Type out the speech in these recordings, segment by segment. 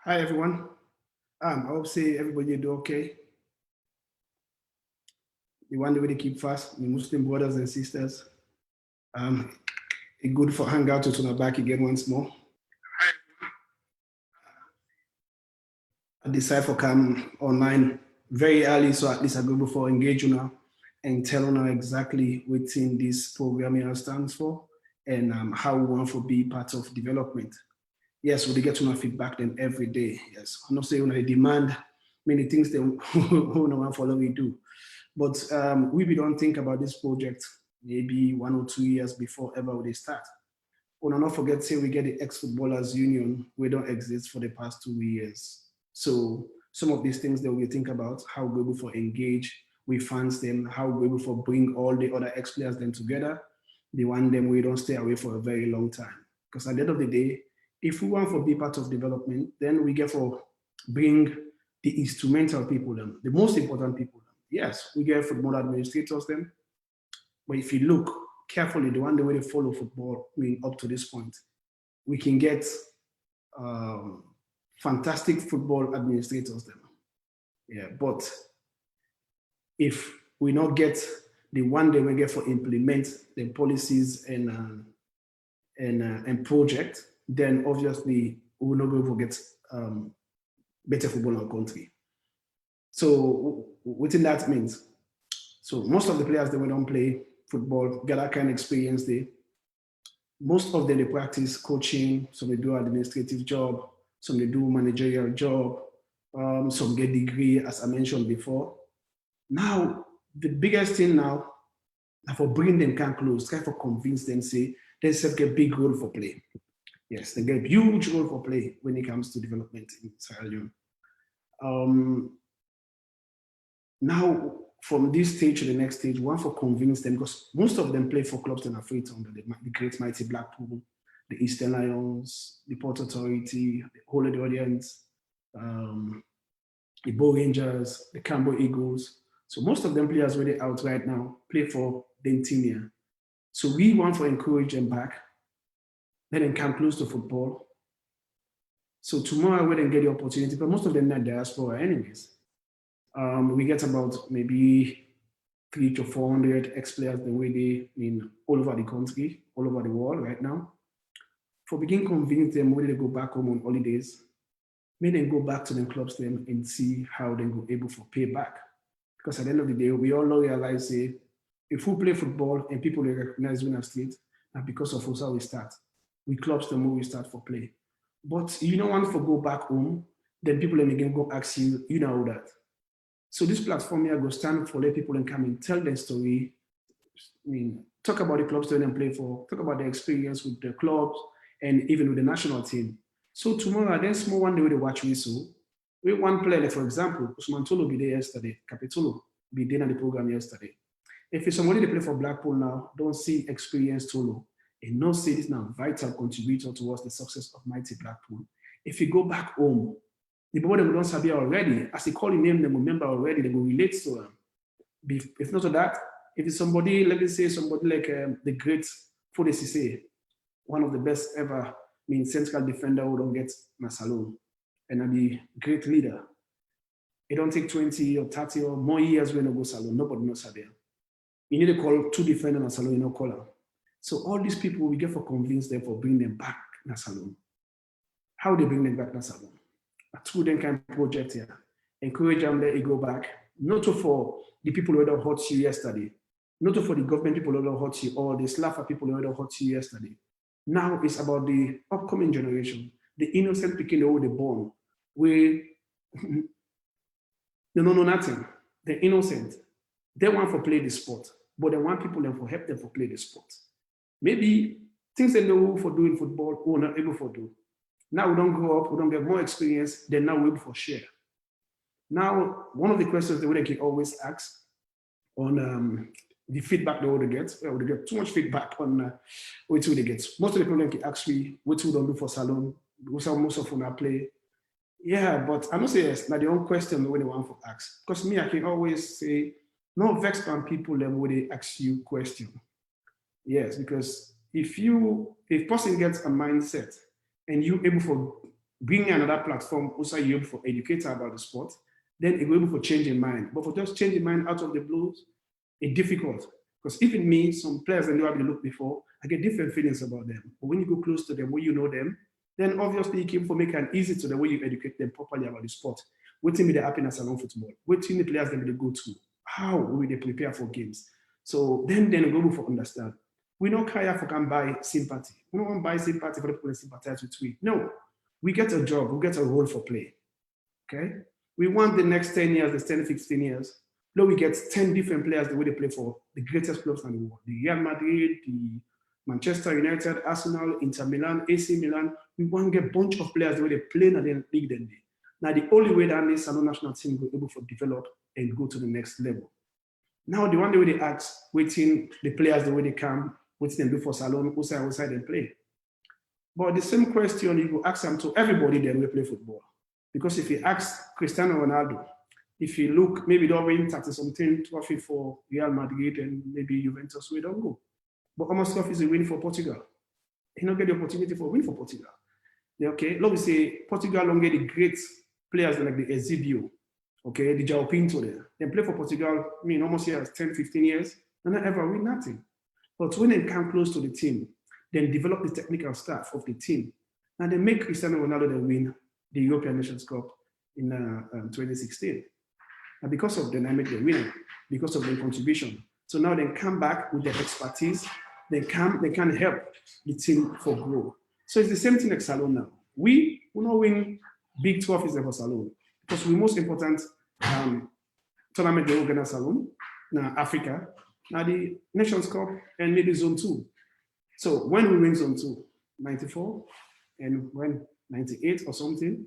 Hi everyone. I hope say everybody do okay. The one way to keep fast, the Muslim brothers and sisters. Um, it good for hangout to turn back again once more. I decide for come online very early, so at least I go before engage you now and tell now exactly what in this program here stands for and how we want to be part of development. Yes, we get to know feedback them every day. Yes, I'm not saying they demand many things they who no one follow we do. But we don't think about this project maybe 1 or 2 years before ever they start. Oh, not forget, say we get the ex-footballers union, we don't exist for the past 2 years. So some of these things that we think about, how we able for engage, we fans them, how we able for bring all the other ex-players then together, they want them, we don't stay away for a very long time. Because at the end of the day, if we want for be part of development, then we get for bring the instrumental people them, the most important people them. Yes, we get football administrators them, but if you look carefully, the one the way they follow football, I mean, up to this point, we can get um, fantastic football administrators them. Yeah, but if we not get the one they will get for implement the policies and project, then obviously we will not go forget better football in our country. So within that means, so most of the players that we don't play football get that kind of experience. Most of them they practice coaching, some they do administrative job, some they do managerial job, some get degree, as I mentioned before. Now, the biggest thing now, for bringing them can close, try to convince them, say, they self get big role for play. Yes, they get huge role for play when it comes to development in Sierra Leone. Um, Now, from this stage to the next stage, one for convince them because most of them play for clubs in Africa under the Great Mighty Blackpool, the Eastern Lions, the Port Authority, the Holy Audience, um, the Bow Rangers, the Cambo Eagles. So most of them players already out right now play for Dentinia. So we want to encourage them back, let them come close to football. So tomorrow we then get the opportunity, but most of them are diaspora anyways. We get about maybe 300 to 400 ex-players the way they in all over the country, all over the world right now. For begin convince them whether they go back home on holidays, may then go back to the clubs them and see how they go able for pay back. Because at the end of the day, we all realize say, if we play football and people recognize we street, and because of us how we start. We clubs the more we start for play. But you don't want to go back home, then people then again go ask you, you know that. So this platform here go stand for let people and come and tell their story. I mean, talk about the clubs they and play for, talk about the experience with the clubs and even with the national team. So tomorrow, then small one day we watch whistle. We one player, like for example, Usman Tolo be there yesterday, Capitolo be there in the program yesterday. If it's somebody they play for Blackpool now, don't see experience Tolo. And not say this now vital contributor towards the success of Mighty Blackpool. If you go back home, the people that don't sabi already, as they call the name, they will remember already, they will relate to them. If not to that, if it's somebody, let me say somebody like the great Fode Cisse, one of the best ever, I mean, central defender who don't get Masalon, and a great leader. It don't take 20 or 30 or more years when you go salon. Nobody knows Sabia. You need to call two defenders in a salon, you know, call them. So all these people, we get for convince them for bring them back in a salon. How they bring them back in a salon? A through them kind of project here. Encourage them, let it go back. Not for the people who don't hurt you yesterday. Not for the government people who don't hurt you or the slapper people who don't hurt you yesterday. Now it's about the upcoming generation, the innocent picking the born. We they don't know nothing. They're innocent. They want to play the sport, but they want people to help them to play the sport. Maybe things they know for doing football, we're not able to do. Now we don't grow up, we don't get more experience, then now we're able for share. Now, one of the questions that we can always ask on the feedback they would get, well, they get too much feedback on what they get. Most of the people can ask me, what we don't do for salon, most of them are play. Yeah, but I must say yes, now the own question when they want to ask. Because me, I can always say, no vex on people them when they ask you question. Yes, because if person gets a mindset and you able for bring another platform, also you able for educator about the sport, then it will be able for changing mind. But for just changing mind out of the blues, it's difficult. Because even me, some players I know I've looked before, I get different feelings about them. But when you go close to them, when you know them, then obviously you can for make it easy to the way you educate them properly about the sport. Waiting with the happiness around football, waiting the players them they go to, how will they prepare for games. So then go for understand. We don't care for can buy sympathy. We don't want to buy sympathy for the people that sympathize with we. No, we get a job, we get a role for play. Okay? We want the next 10 years, the 10, 15 years. No, we get 10 different players the way they play for the greatest clubs in the world. The Real Madrid, the Manchester United, Arsenal, Inter Milan, AC Milan. We want to get a bunch of players the way they play in the league then. Now, the only way that this Salon national team will be able to develop and go to the next level. Now, the one way they ask, waiting the players the way they come, waiting them do for Salon, outside and play. But the same question you will ask them to everybody then will play football. Because if you ask Cristiano Ronaldo, if you look, maybe they'll win 30-something trophy for Real Madrid and maybe Juventus, we don't go. But almost trophy is a win for Portugal. He don't get the opportunity for a win for Portugal. Okay, let me say Portugal don't get the great players like the Ezebio, okay, the João Pinto there. They play for Portugal, I mean, almost here 10, 15 years, and not ever win nothing. But when they come close to the team, then develop the technical staff of the team, and they make Cristiano Ronaldo then win the European Nations Cup in 2016. And because of the dynamic they win, because of their contribution. So now they come back with their expertise, they can help the team for growth. So it's the same thing like Salon now. We will not win big trophies for Salon because we're most important tournament they organize Salon, now Africa, now the Nations Cup and maybe Zone 2. So when we win Zone 2, 94, and when 98 or something,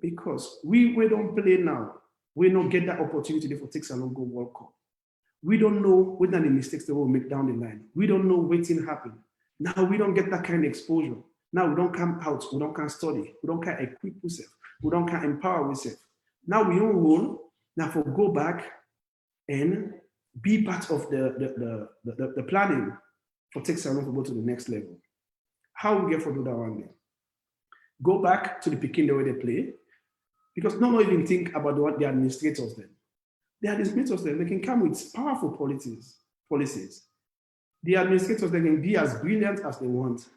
because we don't play now, we don't get that opportunity for take Salon go World Cup. We don't know what the mistakes they will make down the line. We don't know waiting happen. Now we don't get that kind of exposure. Now we don't come out, we don't can study, we don't can equip ourselves, we don't can empower ourselves. Now we don't role, now for go back and be part of the planning for take Salon to go to the next level. How we get for do that one day? Go back to the Peking the way they play, because no one even think about what the administrators then. The administrators then, they can come with powerful policies. The administrators they can be as brilliant as they want.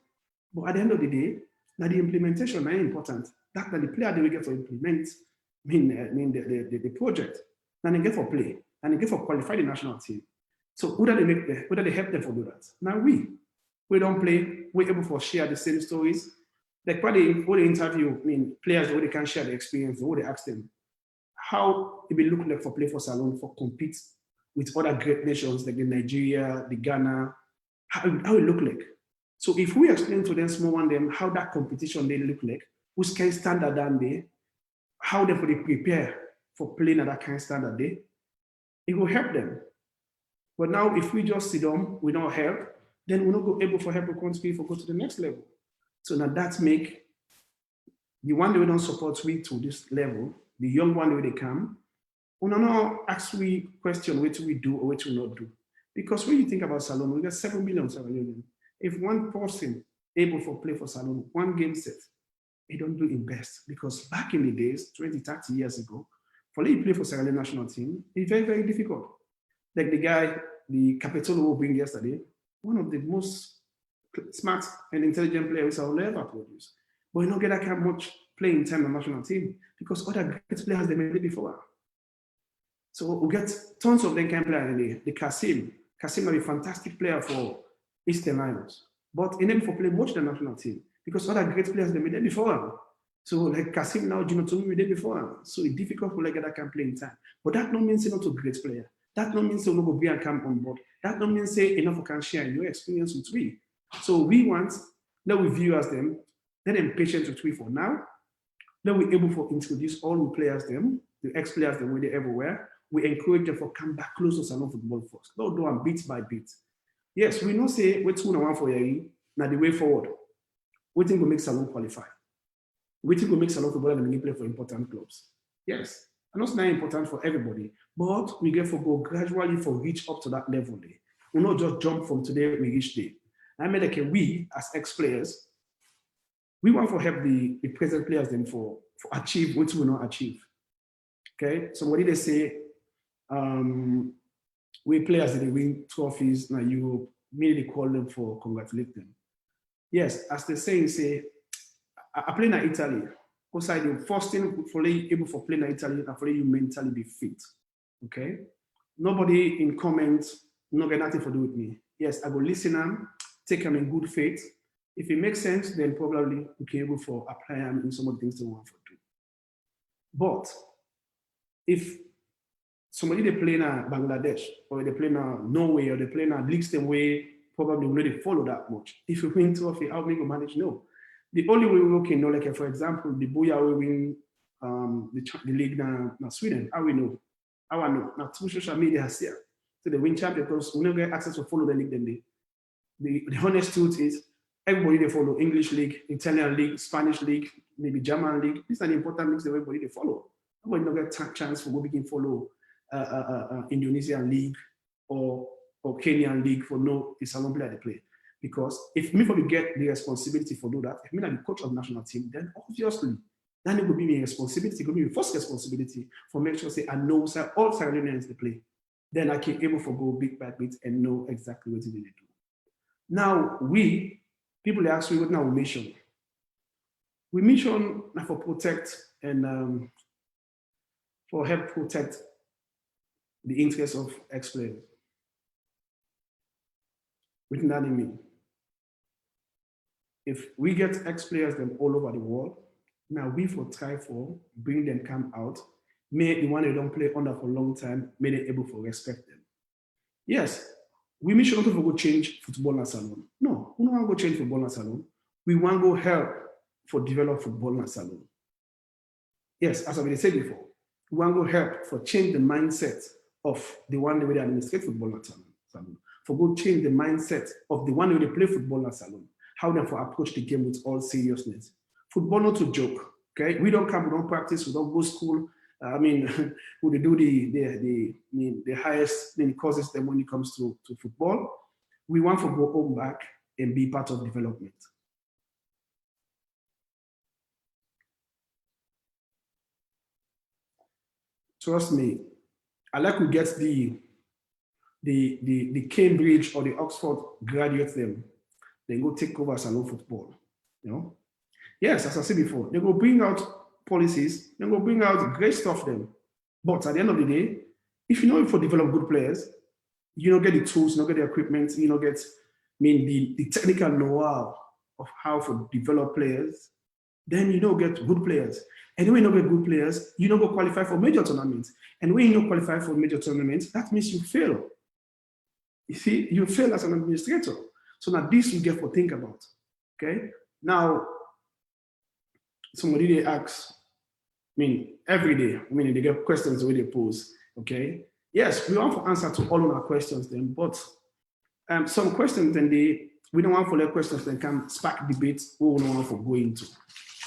But at the end of the day, now the implementation is important. That the player they will get for implement, the project. Now they get for play, and they get for qualify the national team. So who do they help them for do that? Now we don't play, we're able to share the same stories. Like what they interview, players, the way they can share the experience, the way they ask them, how it will look like for play for Salon, for compete with other great nations like the Nigeria, the Ghana, how it look like. So if we explain to them small one them how that competition they look like, which kind of standard down there, how they prepare for playing at that kind of standard day, it will help them. But now if we just sit down, we don't help, then we're not go able for help the country for go to the next level. So now that make the one that we don't support we to this level, the young one where they come, we don't know ask we question what we do or what we not do. Because when you think about Salon, we got 7 million. If one person able to play for Salon, one game set, they don't do it best. Because back in the days, 20, 30 years ago, for you play for Sierra Leone national team, it's very, very difficult. Like the guy, the Capitolo will bring yesterday, one of the most smart and intelligent players I will ever produce. But you don't get that kind of much playing time on the national team because other great players they made it before. So we get tons of them can play in the Kasim. Kasim is a fantastic player for Eastern Lions. But he never for play much the national team because other great players they made it before. So like Kasim now, Gino Tomi made it before. So it's difficult for like that can play in time. But that don't mean he's not a great player. That don't mean say we go be and come on board. That don't mean say enough can share your experience with we. So we want, let we view as them, let them patient with we for now. Let we able to introduce all the players them, the ex-players them where they everywhere. We encourage them to come back closer to Salon football first. Not do them bit by bit. Yes, we not say we're 2-1 for year, now the way forward. We think we make Salon qualify. We think we make Salon football and we play for important clubs. Yes, and that's not important for everybody, but we get for go gradually for reach up to that level. We not just jump from today, we reach there. I mean, like we as ex-players, We want to help the present players then for achieve what we will not achieve. Okay, so what did they say? Um, we players that they win trophies now Europe, merely call them for congratulate them. Yes, as they say, I play in Italy. Because I the first thing for you able for playing in Italy and for you mentally be fit. Okay? Nobody in comments, no get nothing for do with me. Yes, I go listen them, take them in good faith. If it makes sense, then probably we can able for apply them in some of the things they want to do. But if somebody they play in Bangladesh or they play in Norway or they play in a leagues them way, probably we know they follow that much. If you win trophy, how we go manage? No. The only way we can know, like for example, the Booyah will win the league in Sweden. How we know? How I know? Now through social media has here. So they win champion because we never get access to follow the league then the honest truth is everybody they follow English league, Italian league, Spanish league, maybe German league. These are the important leagues that everybody they follow. Nobody don't get chance for go begin follow Indonesian league or Kenyan league for no the salon player they play. Because if me for me get the responsibility for do that, if me I'm the coach of the national team, then obviously then it will be my responsibility, it will be my first responsibility for make sure say I know say all Sierra Leoneans they play. Then I can able for go bit by bit and know exactly what they do. Now people they ask me what now we mission. We mission now for protect and for help protect the interests of ex-players. What does that mean? If we get ex-players them all over the world, now we for try for bring them come out, may the one they don't play under for a long time, may they able to respect them. Yes, we may not go change football in salon. No, we don't want to go change football in salon. We want to go help for develop football in salon. Yes, as I said before, we want to go help for change the mindset of the one way they administrate football in salon. For go change the mindset of the one way they play football in salon. How they for approach the game with all seriousness. Football not to joke. Okay, we don't come, we don't practice, we don't go school. I mean, we do the highest courses then when it comes to football. We want to go home back and be part of development. Trust me, I like to get the Cambridge or the Oxford graduates them, then go take over salon football. You know? Yes, as I said before, they go bring out policies, they go bring out great stuff them. But at the end of the day, if you know if for develop good players, you don't get the tools, you don't get the equipment, you don't get the technical know-how of how to develop players, then you don't get good players. And when you don't get good players, you don't go qualify for major tournaments. And when you don't qualify for major tournaments, that means you fail. You see, you fail as an administrator. So now this you get to think about. Okay? Now, somebody they ask, every day, they get questions the way they pose. Okay? Yes, we want to answer to all of our questions then, but some questions then we don't want for their questions that can spark debates we don't want to go into.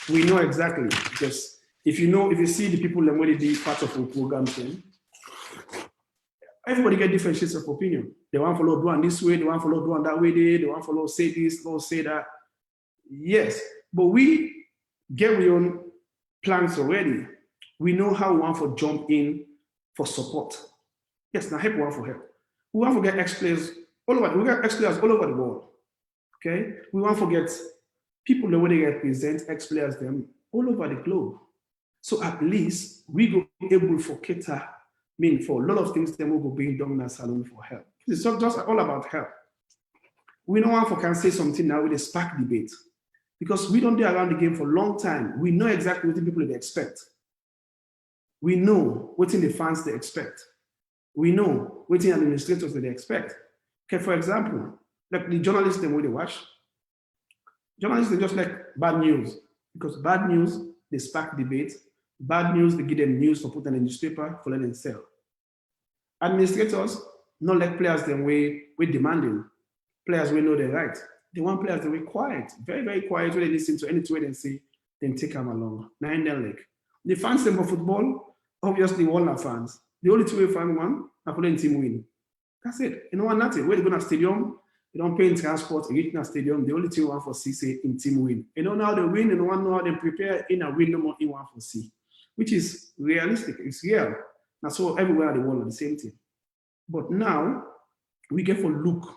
We know exactly because if you see the people that want to be part of a program then, everybody get different shades of opinion. They want to follow doing this way, they want to follow doing that way, they want to follow say this, or say that. Yes, but we get our own plans already. We know how we want to jump in for support. Yes, now help we want for help. We want to get ex-players all over. We got ex-players all over the world. Okay, we want to get people that they represent ex-players them all over the globe. So at least we go able for cater. For a lot of things, then we will bring down that salon for help. It's not just all about help. We don't want to can say something now with a spark debate because we don't do around the game for a long time. We know exactly what the people they expect. We know what in the fans they expect. We know what in administrators that they expect. Okay, for example, like the journalists them when they watch, journalists they just like bad news because bad news they spark debate. Bad news they give them news for put in the newspaper for letting sell. Administrators not like players them way demanding. Players will know their right. They want players that way quiet, very, very quiet when they listen to anything they say, then take them along. Now in their leg. The fans them for football, obviously all are fans. The only two way fan one, I put in team win. That's it. You know what, nothing. Where they go to stadium, They don't pay in transport, regional stadium. The only thing one for C say in team win. You know now they win and one know how they prepare in a win no more in one for C, which is realistic. It's real. Now so everywhere in the world are the same thing. But now we get for look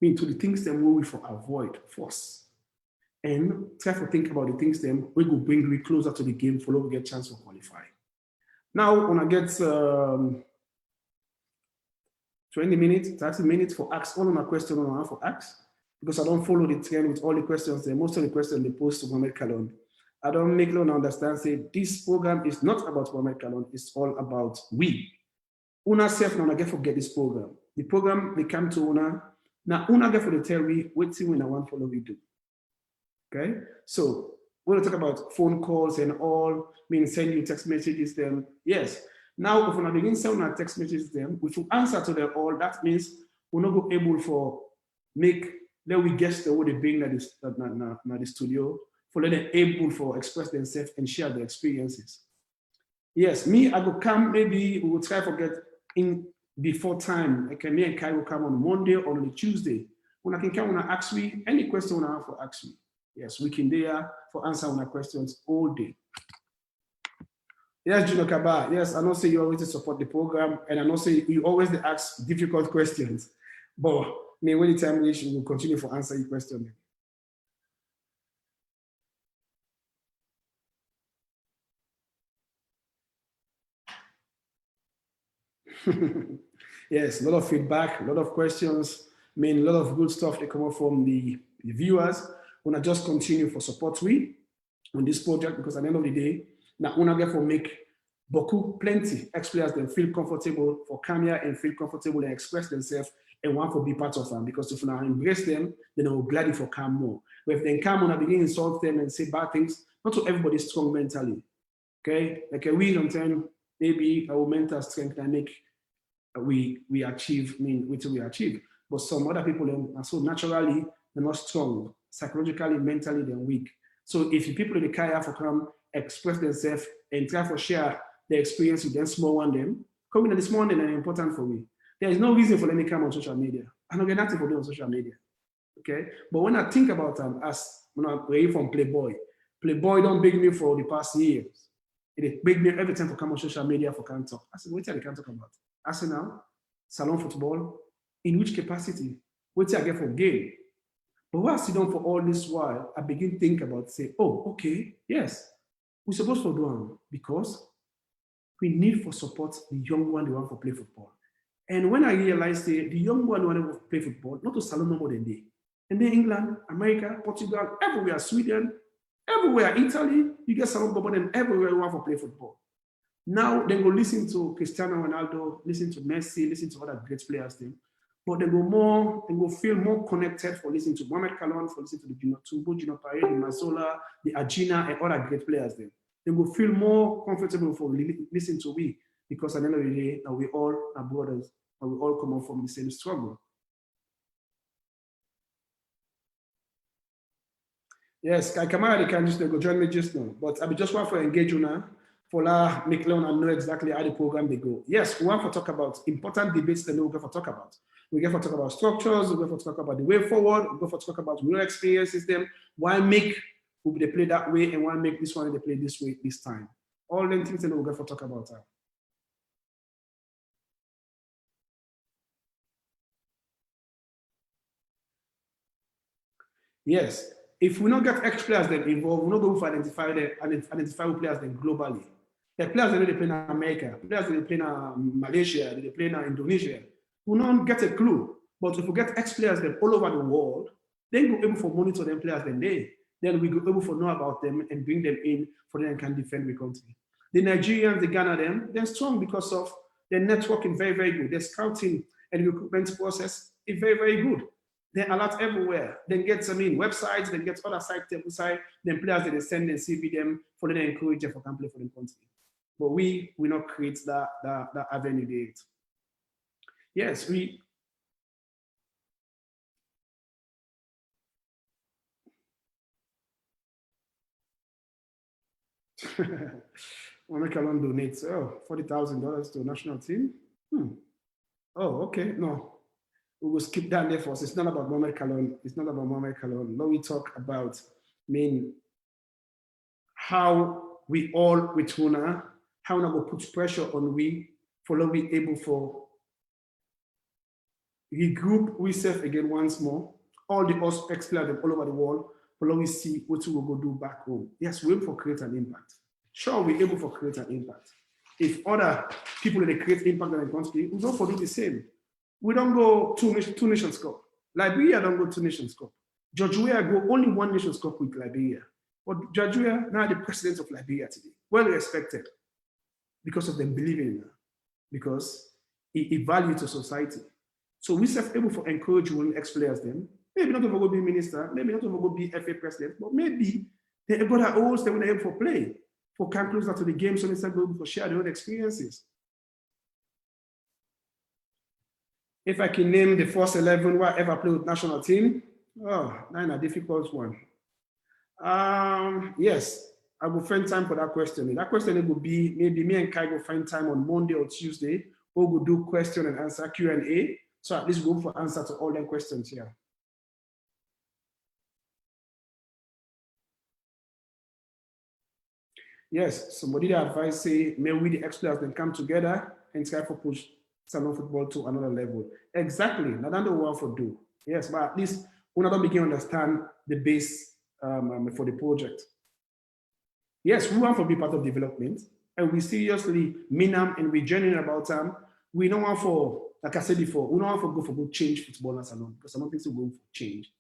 into the things that we for avoid first. And try to think about the things them we will bring we closer to the game for we get chance to qualify. Now when I get 20 minutes, 30 minutes for ask all of my questions on for ask because I don't follow the trend with all the questions there. Most of the questions they post to Mohamed Kallon. I don't make them understand, say this program is not about Mohamed Kallon, it's all about we. Una self now get forget this program. The program they come to Una. Now Una get for the tell we waiting when I want follow we do. Okay, so we're talk about phone calls and all, mean send you text messages them. Yes. Now, if we begin sending our text messages them, we should answer to them all. That means we're not go able for make let we guess the way they bring the studio for let them able for express themselves and share their experiences. Yes, me, I will come, maybe we will try to get in before time. Okay, me and Kai will come on Monday or on a Tuesday. When I can come on ask me any question I have for ask me. Yes, we can there for answer on our questions all day. Yes, Juno Kaba. Yes, I know say you always support the program, and I know say you always ask difficult questions. But when the time reach, we will continue to answer your question. Yes, a lot of feedback, a lot of questions, a lot of good stuff that come up from the viewers. Wanna just continue for support we on this project because at the end of the day, now una get for make beaucoup plenty ex-players them feel comfortable for come here and feel comfortable and express themselves and want to be part of them because if now embrace them, then they will gladly for come more. But if they come on and begin insult them and say bad things, not to everybody strong mentally. Okay, like we sometimes maybe our mental strength can make we achieve, what we achieve. But some other people are so naturally they're not strong, psychologically, mentally they're weak. So if the people in the car have to come express themselves and try to share their experience with them, small one them, coming in the small one are important for me. There is no reason for them to come on social media. I don't get nothing for them on social media. Okay? But when I think about them as when I'm away from Playboy don't beg me for the past years. It beg me every time to come on social media for can talk. I said, what I can talk about? Arsenal, salon football, in which capacity? What I get for game? But while I sit down for all this while, I begin to think about, say, oh, okay, yes, we're supposed to do it because we need for support the young one, the one for play football. And when I realized the young one want to play football, not to salon no more than they. And then England, America, Portugal, everywhere, Sweden, everywhere, Italy, you get salon football and everywhere you want to play football. Now they go listen to Cristiano Ronaldo, listen to Messi, listen to other great players then. But they go feel more connected for listening to Mohamed Kallon, for listening to the Tumbo, Gino Pare, the Mazola, the Agina, and other great players then. They will feel more comfortable for listening to we because at the end of the day, we all are brothers and we all come out from the same struggle. Yes, I come out, they can just go join me just now. But I be just want to engage you now for make learn and know exactly how the program they go. Yes, we want to talk about important debates that we get for talk about. We get for talk about structures, we get for talk about the way forward, we get for talk about real experiences them, why make they play that way and why make this one they play this way this time. All them things that we get for talk about. Yes, if we not get X players then involved, we not go for identify players then globally. The players that they play in America, players that they play in Malaysia, they play in Indonesia, we not get a clue. But if we get X players then all over the world, then we're able to monitor them players then we go able to know about them and bring them in for them can defend the country. The Nigerians, the Ghana them, they're strong because of their networking very, very good. Their scouting and recruitment process is very, very good. They're a lot everywhere. Then get websites, then get other site table side, then players that they send and CV them for them encourage them for can play for the country. But we not create that avenue there. Yes, we Mohamed Kallon donates $40,000 to a national team. Oh, okay. No. We will skip down there first. It's not about Mohamed Kallon. It's not about Mohamed Kallon. Now we talk about, how we all with Una, how we go put pressure on we, for we able for regroup we self again once more. All the us ex-players all over the world, for we see what we will go do back home. Yes, we're able for create an impact. Sure, we're able for create an impact. If other people that create impact in the country, we go for do the same. We don't go two Nations Cup. Liberia don't go two Nations Cup. George Weah go only one Nations Cup with Liberia. But George Weah now the president of Liberia today, well respected because of them believing in her, because he value to society. So we self able for encourage women ex-players them. Maybe not over go be minister, maybe not over go be FA president, but maybe they got that old stay when they're able for play, for come closer to the game, so they start able to share their own experiences. If I can name the first 11 who I ever played with national team, oh, that's a difficult one. Yes, I will find time for that question. That question will be maybe me and Kai will find time on Monday or Tuesday. We'll go do question and answer Q&A. So at least we'll go for answer to all them questions here. Yes, somebody advice say, may we the ex-players then come together and try to push Salon football to another level. Exactly, not under what for do. Yes, but at least we don't begin to understand the base for the project. Yes, we want to be part of development, and we seriously mean them and we genuine about them. We don't want for, like I said before, we don't want to go for good change football as alone, because I don't think so go for change.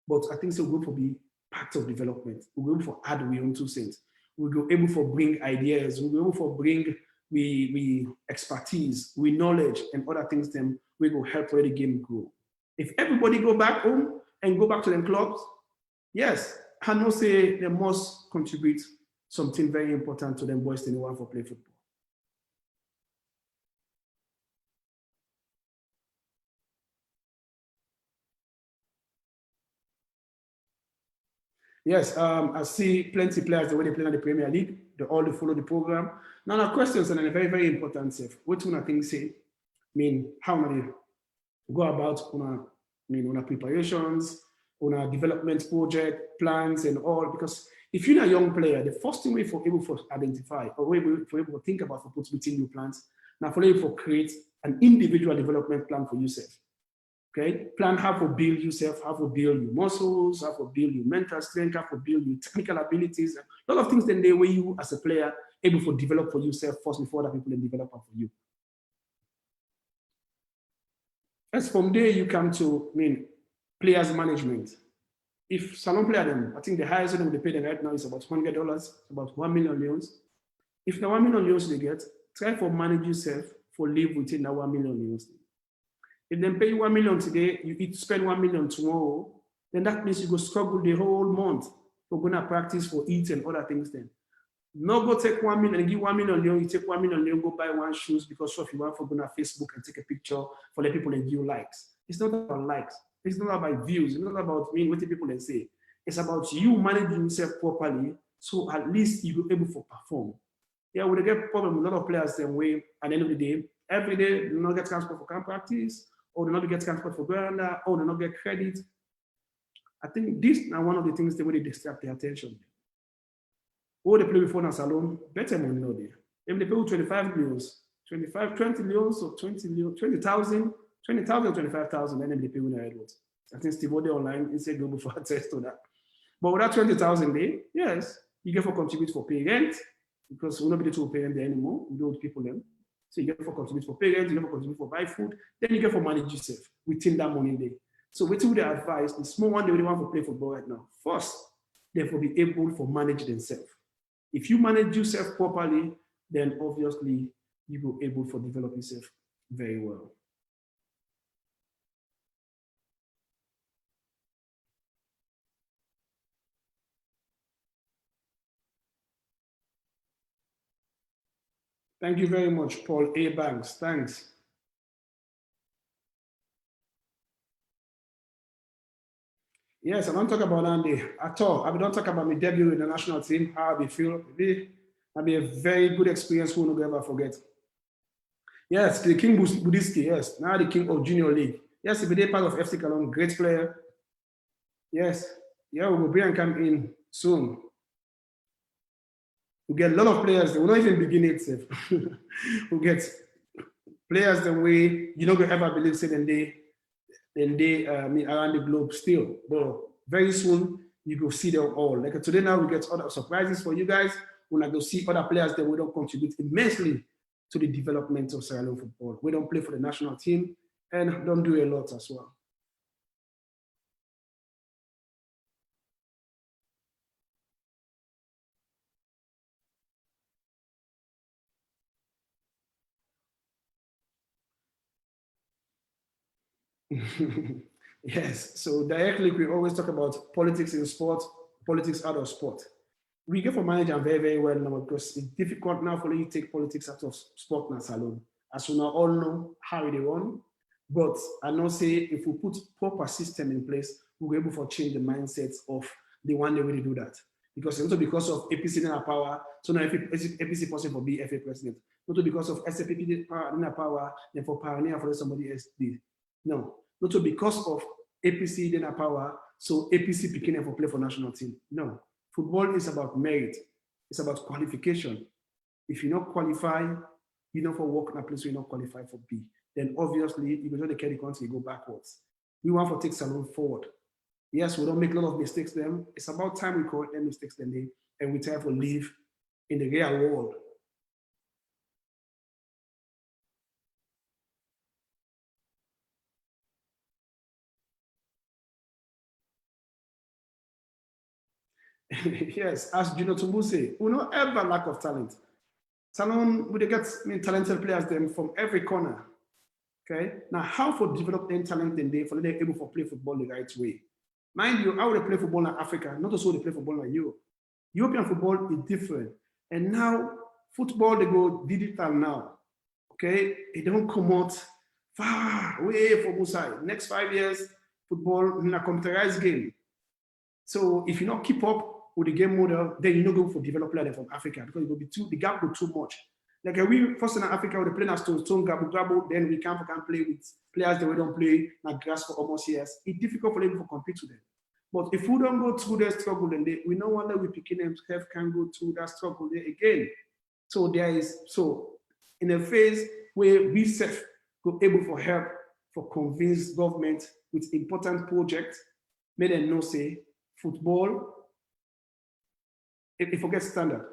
But I think so go for be part of development. We're going for add we own 2 cents. We'll be able to bring ideas. We'll be able to bring we expertise, we knowledge, and other things. Then we will help where the game grow. If everybody go back home and go back to them clubs, yes, I know say they must contribute something very important to them boys anyone for play football. Yes, I see plenty of players the way they play in the Premier League. They all follow the program. Now, questions are very, very important. What do you think say? How do they go about on preparations, on a development project, plans, and all? Because if you're a young player, the first thing we for able to identify or we for able to think about for put within your plans, now for able to create an individual development plan for yourself. Okay, plan how to build yourself, how to build your muscles, how to build your mental strength, how to build your technical abilities, a lot of things then they way you as a player able to develop for yourself first before other people then develop for you. As from there you come to players management. If salon player them, I think the highest one they pay them right now is about $100, about 1 million euros. If now 1 million euros they get, try for manage yourself for live within that 1 million euros. If they pay you 1 million today, you eat spend 1 million tomorrow, then that means you go struggle the whole month for going to practice for eat and other things then. No go take 1 million and give 1 million, you take 1 million, go buy one shoes because if you want for going to Facebook and take a picture for the people and view likes. It's not about likes. It's not about views. It's not about me what the people they say. It's about you managing yourself properly so at least you be able to perform. Yeah, we get problem with a lot of players same way at the end of the day. Every day, they not get transport for camp practice, or they not get transport for veranda, or they not get credit. I think this is one of the things that really distract their attention. Or they play before us alone, better money no there. If they pay 25 millions, 25, 20 millions or 20,000, 20,000, 25,000, then they pay with their Edwards. I think Steve Ode online is a global for attest to that. But with that 20,000 day, yes, you get for contribute for pay rent, because we're not able to pay them there anymore. We don't people them. So you get for contribute for parents, you get for contribute for buy food, then you get for manage yourself within that money day. So what would they advise? The small one they really want to play football right now. First, they will be able to manage themselves. If you manage yourself properly, then obviously you will be able to develop yourself very well. Thank you very much, Paul A. Banks. Thanks. Yes, I don't talk about Andy at all. I don't talk about my debut in the national team, how I feel. It'll be a very good experience we'll never forget. Yes, the King Budiski, yes. Now the King of Junior League. Yes, if they part of FC Kallon, great player. Yes, yeah, we will bring and come in soon. We get a lot of players. They will not even begin it. We get players the way you don't ever believe say then they around the globe still. But very soon you go see them all. Like today now we get other surprises for you guys. When I go see other players that we don't contribute immensely to the development of Sierra Leone football. We don't play for the national team and don't do a lot as well. Yes, so directly we always talk about politics in sport, politics out of sport. We get for manager very, very well now because it's difficult now for you to take politics out of sport now alone. As we now all know how they run. But I know say if we put proper system in place, we'll be able to change the mindsets of the one they really do that. Because also because of APC in our power, so now if APC possible for be FA president, not because of SAPP in our power, then for pioneer for somebody else did. No, not because of APC in our power, so APC picking for play for national team. No, football is about merit. It's about qualification. If you not qualify, you know for work in a place where you not qualify for B. Then obviously you go to the carry country, you go backwards. We want to take Salon forward. Yes, we don't make a lot of mistakes then. It's about time we correct them mistakes then and we try to live in the real world. Yes, as Gino Tumbu say, we don't ever lack of talent. Salon, we get talented players them from every corner. Okay. Now, how for develop them talent and they for them able to play football the right way? Mind you, how they play football in Africa, not also they play football in Europe. European football is different. And now football they go digital now. Okay, it don't come out far away from outside. Next 5 years, football in a computerized game. So if you not keep up with the game model, then you're not going for develop players from Africa because it will be the gap will too much. Like we first in Africa, we play as stone gabu, then we can play with players that we don't play like grass for almost years. It's difficult for them to compete with them. But if we don't go through that struggle, then we know one that we picking them can go through that struggle there again. So there is in a phase where we self go able for help for convince government with important projects, make them know say football, it forget standard.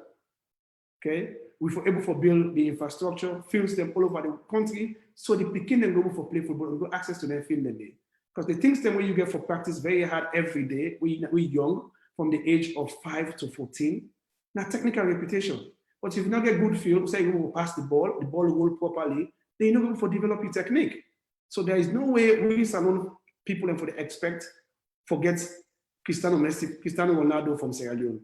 Okay, we were able to build the infrastructure, fields them all over the country, so the Peking them go for play football and go access to their field then day. Because the things then when you get for practice very hard every day, we young from the age of 5 to 14, now technical reputation. But if you not get good field, say you will pass the ball will roll properly, then you're not going for develop your technique. So there is no way we Salon people and for the expect forget Cristiano Messi, Cristiano Ronaldo from Sierra Leone.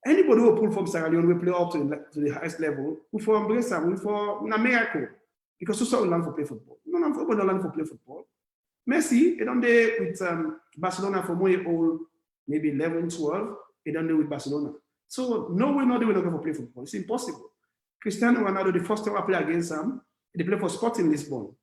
Anybody who pull from Sierra Leone will play up to the highest level, we for embrace them, we for a miracle. Because also we learn for play football. No, nobody don't learn for play football. Messi, he done there with Barcelona for more old, maybe 11, 12, he done there with Barcelona. So no way, not they will not go for play football. It's impossible. Cristiano Ronaldo, the first time I play against him, they play for Sporting Lisbon.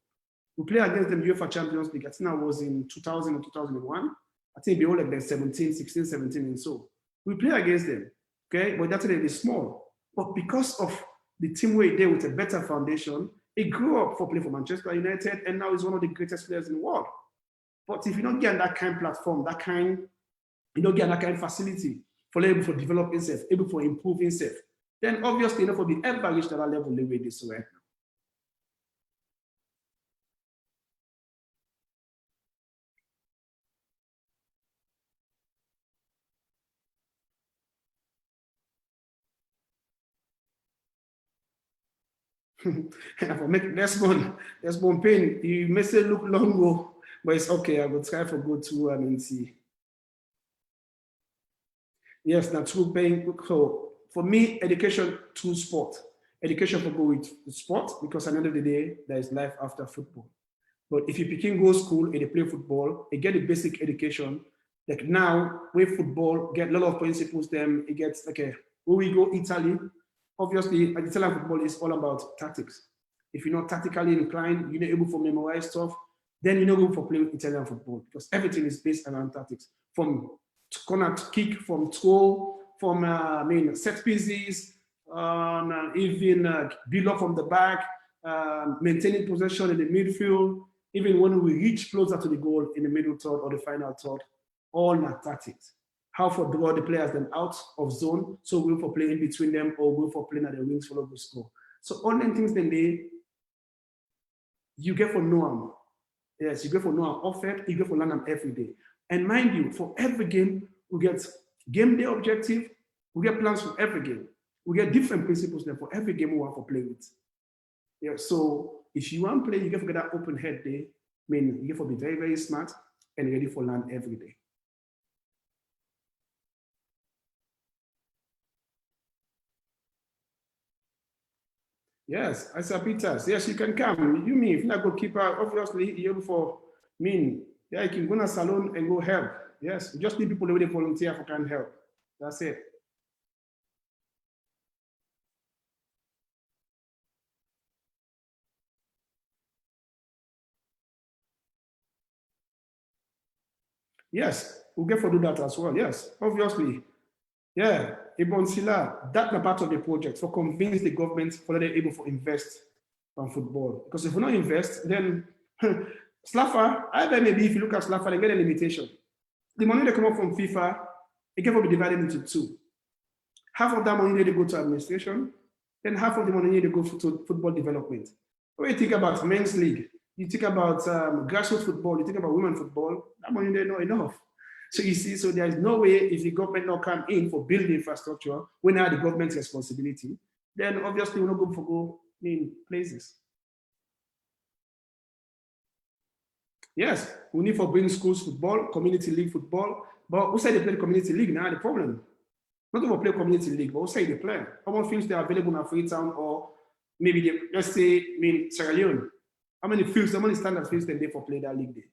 We play against them UEFA Champions League. I think that was in 2000 or 2001. I think they all like 17, 16, 17, and so. We play against them. Okay, but that's really small. But because of the team we did with a better foundation, it grew up for play for Manchester United, and now he's one of the greatest players in the world. But if you don't get that kind of platform, you don't get that kind of facility for able to develop himself, able to improve himself, then obviously you know for be ever reach that level the way this right now. For make that's one pain. You may say look long go, but it's okay. I will try for go to and see. Yes, that's true paying. So for me, education to sport. Education for go with sport because at the end of the day, there is life after football. But if you begin go school and they play football, they get a basic education. Like now, with football, get a lot of principles, them, it gets like a when we go Italy, obviously Italian football is all about tactics. If you're not tactically inclined, you're not able to memorize stuff, then you're not going for playing Italian football because everything is based around tactics. From corner kick, from throw, from set pieces, even build up from the back, maintaining possession in the midfield, even when we reach closer to the goal in the middle third or the final third, all not tactics. How for draw the players then out of zone, so we'll for playing between them or we'll for playing at the wings follow the score. So all them things then you get for Noam. Yes, you get for Noam offered, you get for learn them every day. And mind you, for every game, we get game day objective, we get plans for every game. We get different principles then for every game we want to play with. Yeah, so if you want to play, you get to get that open head day. I mean, you get to be very, very smart and ready for learn every day. Yes, I said Peters. Yes, you can come. You mean if you're not goalkeeper, obviously you're able for yeah, you can go to a salon and go help. Yes, you just need people who volunteer for can help. That's it. Yes, we'll get for do that as well. Yes, obviously. Yeah, Ibon Sila, that's a part of the project for convince the government for they're able to invest on football. Because if we don't invest, then Slaffa, I bet maybe if you look at Slaffa, they get a limitation. The money that come up from FIFA, it can be divided into two. Half of that money need to go to administration, then half of the money need to go to football development. When you think about men's league, you think about grassroots football, you think about women football, that money they not enough. So you see, so there is no way if the government not come in for building infrastructure, when now the government's responsibility, then obviously we're not going to go in places. Yes, we need for bring schools football, community league football, but who said they play community league now? The problem. Not to play community league, but who say they play? How many fields they are available in Freetown or maybe they, let's say, Sierra Leone? How many fields, how many standard fields they for play that league day?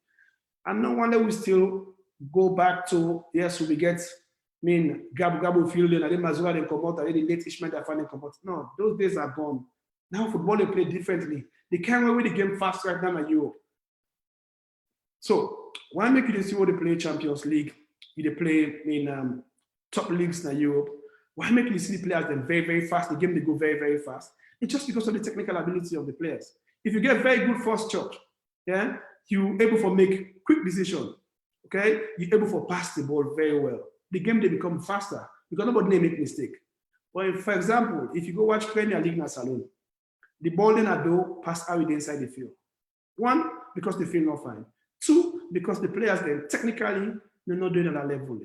And no wonder we still go back to, yes, we get, Gabu field and then Mazura they come out, and then the late Ishmael they finally come out. No, those days are gone. Now football they play differently. They can't win the game fast right now in Europe. So why make you see what they play Champions League? You they play in top leagues in Europe. Why make you see the players then very, very fast? The game they go very, very fast. It's just because of the technical ability of the players. If you get very good first touch, yeah, you're able to make quick decision. Okay, you're able to pass the ball very well. The game they become faster because nobody make mistake. But if, for example, if you go watch Premier League in a salon, the ball then a do pass out inside the field. One, because the field not fine. Two, because the players then technically they're not doing at that level.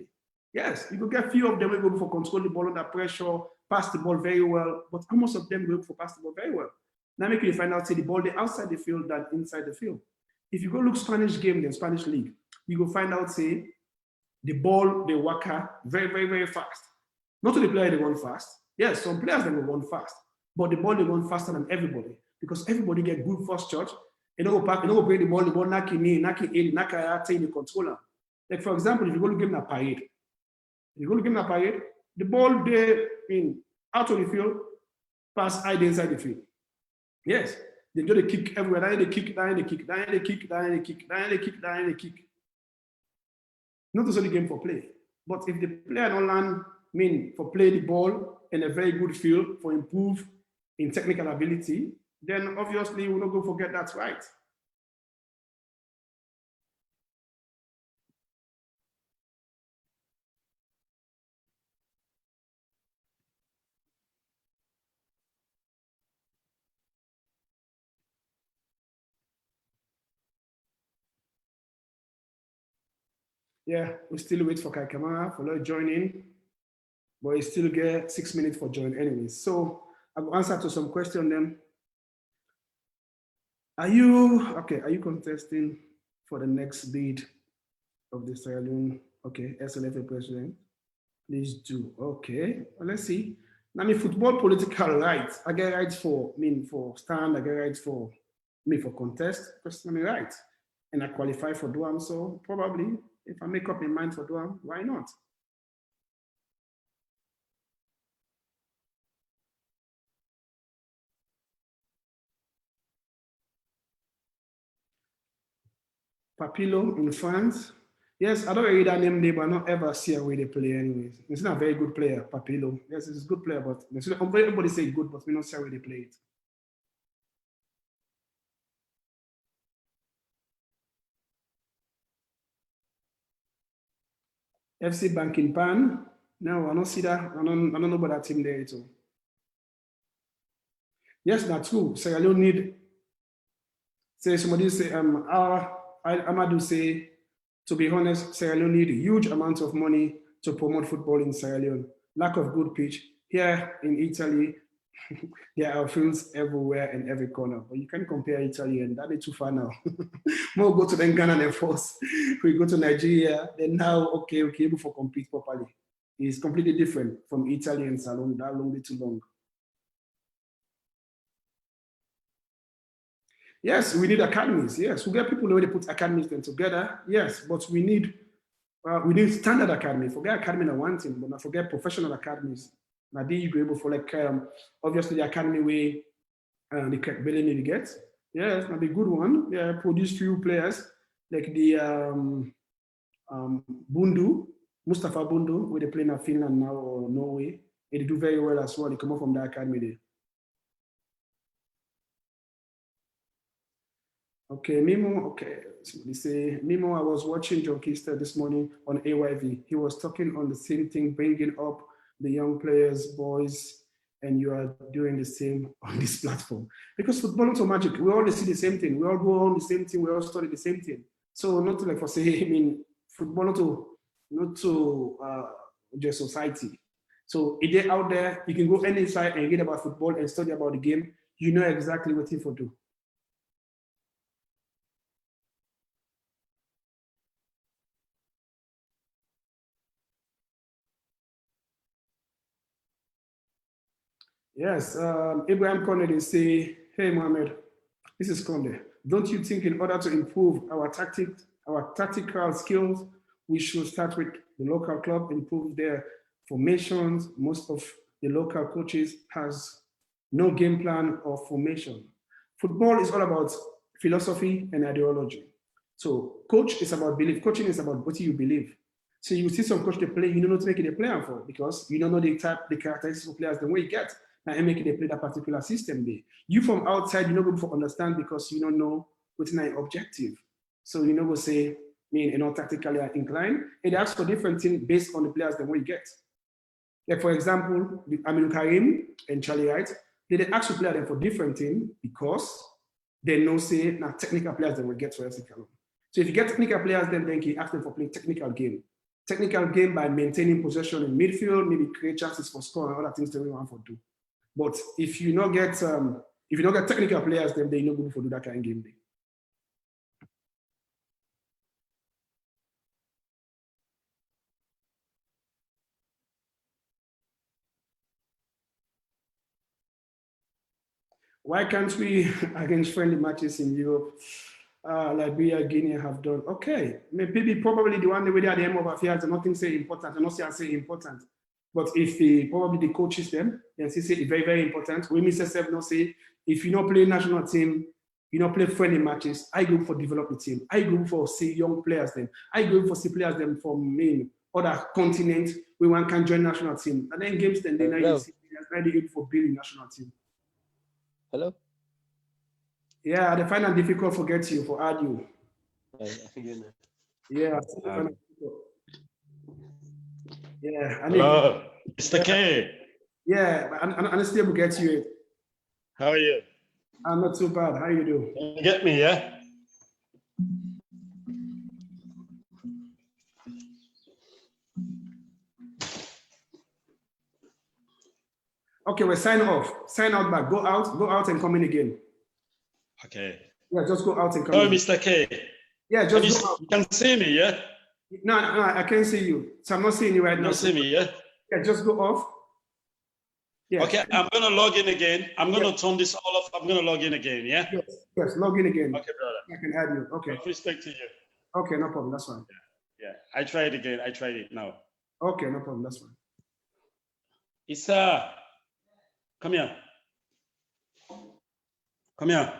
Yes, you will get few of them able for control the ball under pressure, pass the ball very well, but most of them will for pass the ball very well. Now make you find out say the ball they outside the field than inside the field. If you go look Spanish game, then Spanish league, you will find out say the ball they work very, very, very fast. Not to the player they run fast. Yes, some players they will run fast, but the ball they run faster than everybody because everybody get good first touch. You know, break the ball, knock in, the controller. Like for example, if you go to game a parade, the ball they out of the field, pass hide inside the field. Yes, they do the kick everywhere. They kick, they kick. Not to the game for play, but if the player don't learn, for play the ball in a very good field for improve in technical ability, then obviously we're not going to forget that's right. Yeah, we still wait for Kai Kamara for not joining, but he still get 6 minutes for join anyways. So I've answered to some question then. Are you contesting for the next bid of the Sierra Leone, SLFA president? Please do. Okay, well, let's see. I mean, football political rights. I get rights for stand. I get rights for for contest. Because I'm right, and I qualify for Duam. So probably, if I make up my mind for Duam, why not? Papillo in France. Yes, I don't read that name there, but I not ever see a way they play anyways. He's not a very good player, Papillo. Yes, he's a good player, but everybody say good, but we don't see how they play it. FC Banking Pan. No, I don't see that. I don't know about that team there too. Yes, that's true. Sierra Leone need say somebody say Amadou say, to be honest, Sierra Leone need a huge amount of money to promote football in Sierra Leone. Lack of good pitch. Here in Italy, there are fields everywhere in every corner. But you can't compare Italy, and that is too far now. More go to then Ghana and force. We go to Nigeria, then now okay, able for compete properly. It's completely different from Italy and Salon. That long too long. Yes, we need academies. Yes, we get people who already put academies then together. Yes, but we need standard academy. Forget academy na one thing, but not forget professional academies. Now, there you go able for like obviously the academy way the billion you get. Yes, now the good one. Yeah, produce few players like the Bundu, Mustafa Bundu, where they play in Finland now or Norway. They do very well as well. They come up from the academy there. Okay, Mimo, okay. They say, Mimo, I was watching John Kister this morning on AYV. He was talking on the same thing, bringing up the young players, boys, and you are doing the same on this platform. Because football is so magic. We all see the same thing. We all go on the same thing. We all study the same thing. So not to like for say, I mean, football not to just society. So if they're out there, you can go any side and read about football and study about the game. You know exactly what you for do. Yes, Abraham Conde say, hey Mohamed, this is Conde. Don't you think in order to improve our tactical skills, we should start with the local club, improve their formations? Most of the local coaches has no game plan or formation. Football is all about philosophy and ideology. So coach is about belief. Coaching is about what you believe. So you see some coach they play, you don't know to make it a player for because you don't know the characteristics of players the way you get and make it play that particular system there. You from outside, you're not going to understand because you don't know what's my objective. So you know go say, tactically inclined. It asks for different things based on the players the way you get. Like for example, Aminu Karim and Charlie Wright, they actually play them for different things because they know say now technical players that will get for FC Kallon. So if you get technical players, then you ask them for playing technical game. Technical game by maintaining possession in midfield, maybe create chances for score and other things that we want to do. But if you not get technical players, then they're not going to do that kind of game. Why can't we against friendly matches in Europe? Liberia, Guinea have done okay. Maybe probably the one way they are the end of affairs and nothing say important. I'm not say important. But if probably the coaches them, then say it's very, very important. We Mr. Sef not say if you not play national team, you not play friendly matches, I go for develop the team. I go for see young players then. I go for see players them from other continents where one can join national team. And then games then they now see players able for building national team. Hello? Yeah, I find it difficult to get you, for add you. Yeah. Yeah. Hello, Mr. K. Yeah, I still will get you. How are you? I'm not too bad. How you do? Can you get me, yeah? Okay, well, sign off. Sign out back. Go out and come in again. Okay. Yeah, just go out and come Hello, in. Mr. K. Yeah, just go out. You can see me, yeah? No, I can't see you. So I'm not seeing you right now. You don't see me, yeah? Yeah, just go off. Yeah. Okay, I'm going to log in again. I'm going to turn this all off. I'm going to log in again, yeah? Yes, log in again. Okay, brother. I can add you. Okay. With respect to you. Okay, no problem. That's fine. Yeah. I tried again. I tried it now. Okay, no problem. That's fine. Issa, come here. Come here.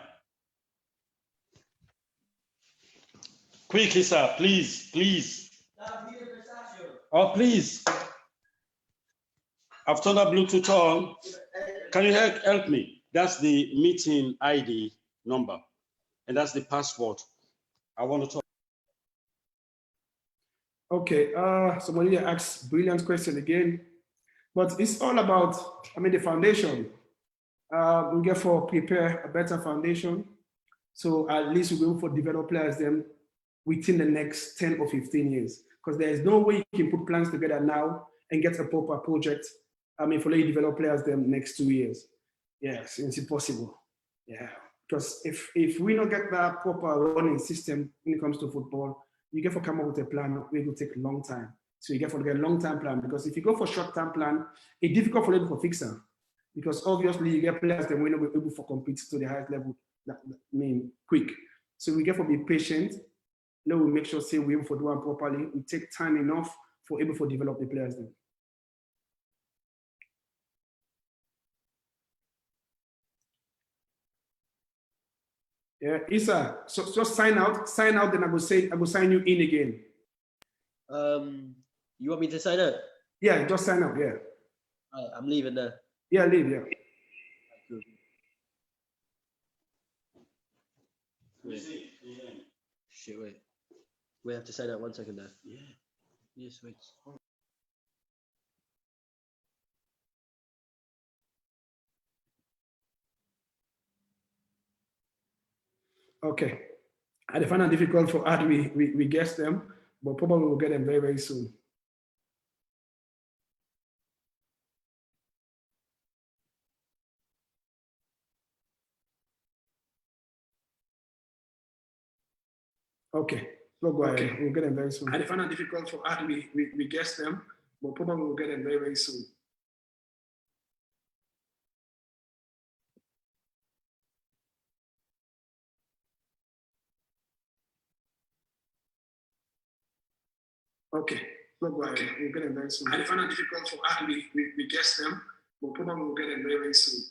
Quickly, sir, please, please. Oh, please. I've turned that Bluetooth on. Can you help me? That's the meeting ID number, and that's the password. I want to talk. Okay, somebody asked brilliant question again, but it's all about, the foundation. We get for prepare a better foundation. So at least we'll be able to develop players then within the next 10 or 15 years. Because there is no way you can put plans together now and get a proper project. For you develop players then next 2 years. Yes, it's impossible. Yeah. Because if we don't get that proper running system when it comes to football, you get to come up with a plan, it will take a long time. So you get to get a long-term plan, because if you go for short-term plan, it's difficult for them to fix them. Because obviously you get players that will not be able to compete to the highest level, quick. So we get to be patient. Then we make sure say we're able to do one properly. We take time enough for able to develop the players then. Yeah, Isa, so just sign out, then I will sign you in again. You want me to sign out? Yeah, just sign out, yeah. I'm leaving now. Yeah, leave, yeah. Shit, wait. We have to sign out 1 second there. Yeah. Yes, wait. Okay. I find it difficult for us, we guess them, but probably we'll get them very, very soon. Okay, so go ahead. We'll get them very soon. I find it difficult for us, we guess them, but probably we'll get them very, very soon. Okay, so go ahead. We'll get them very soon. I find it difficult for us, we guess them, but probably we'll get them very, very soon.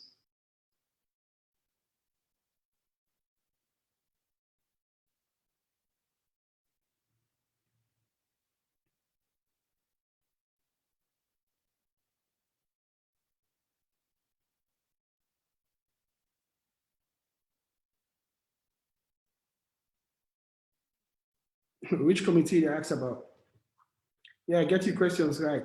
Which committee they ask about? Yeah, get your questions right.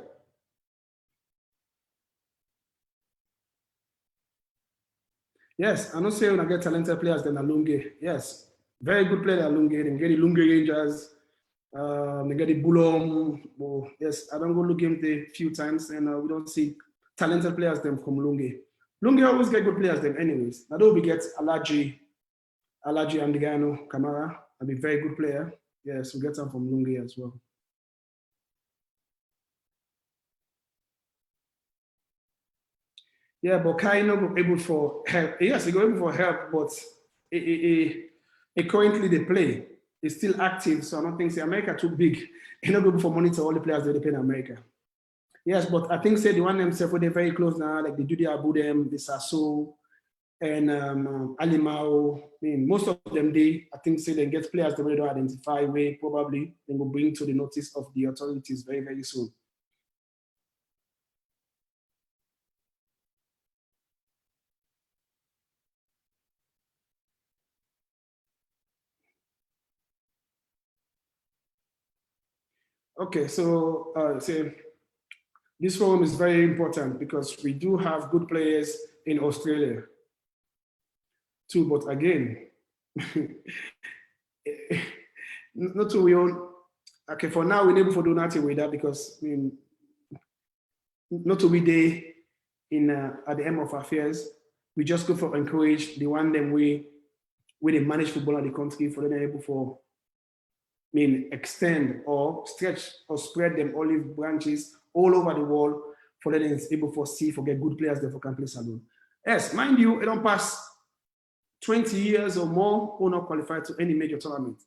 Yes, I know say when I get talented players than Alunge. Yes, very good player Alunge. They get the Lunge Rangers. They get the Bulom. Oh, yes, I don't go look him a few times, and we don't see talented players them from Lunge. Lunge always get good players them anyways. Now we get Alaji Andigano Kamara. I'll be very good player. Yes, we get some from Lunge as well. Yeah, but Kai not able for help. Yes, he go able for help, but currently they play. It's still active, so I don't think America too big. He not able for monitor all the players that they play in America. Yes, but I think the one themselves they're very close now, like the Dudi Abudem, the Sasso, and Alimao. Most of them they they get players that they don't identify where probably they will bring to the notice of the authorities very, very soon. Okay, so this forum is very important because we do have good players in Australia too, but again, not to we own. Okay, for now we're able to do nothing with that because not to be there in at the end of affairs. We just go for encourage the one them we they manage football in the country for them able for extend or stretch or spread them olive branches all over the world for them is able for get good players there for can play salon. Yes, mind you, it don't pass 20 years or more who not qualified to any major tournament.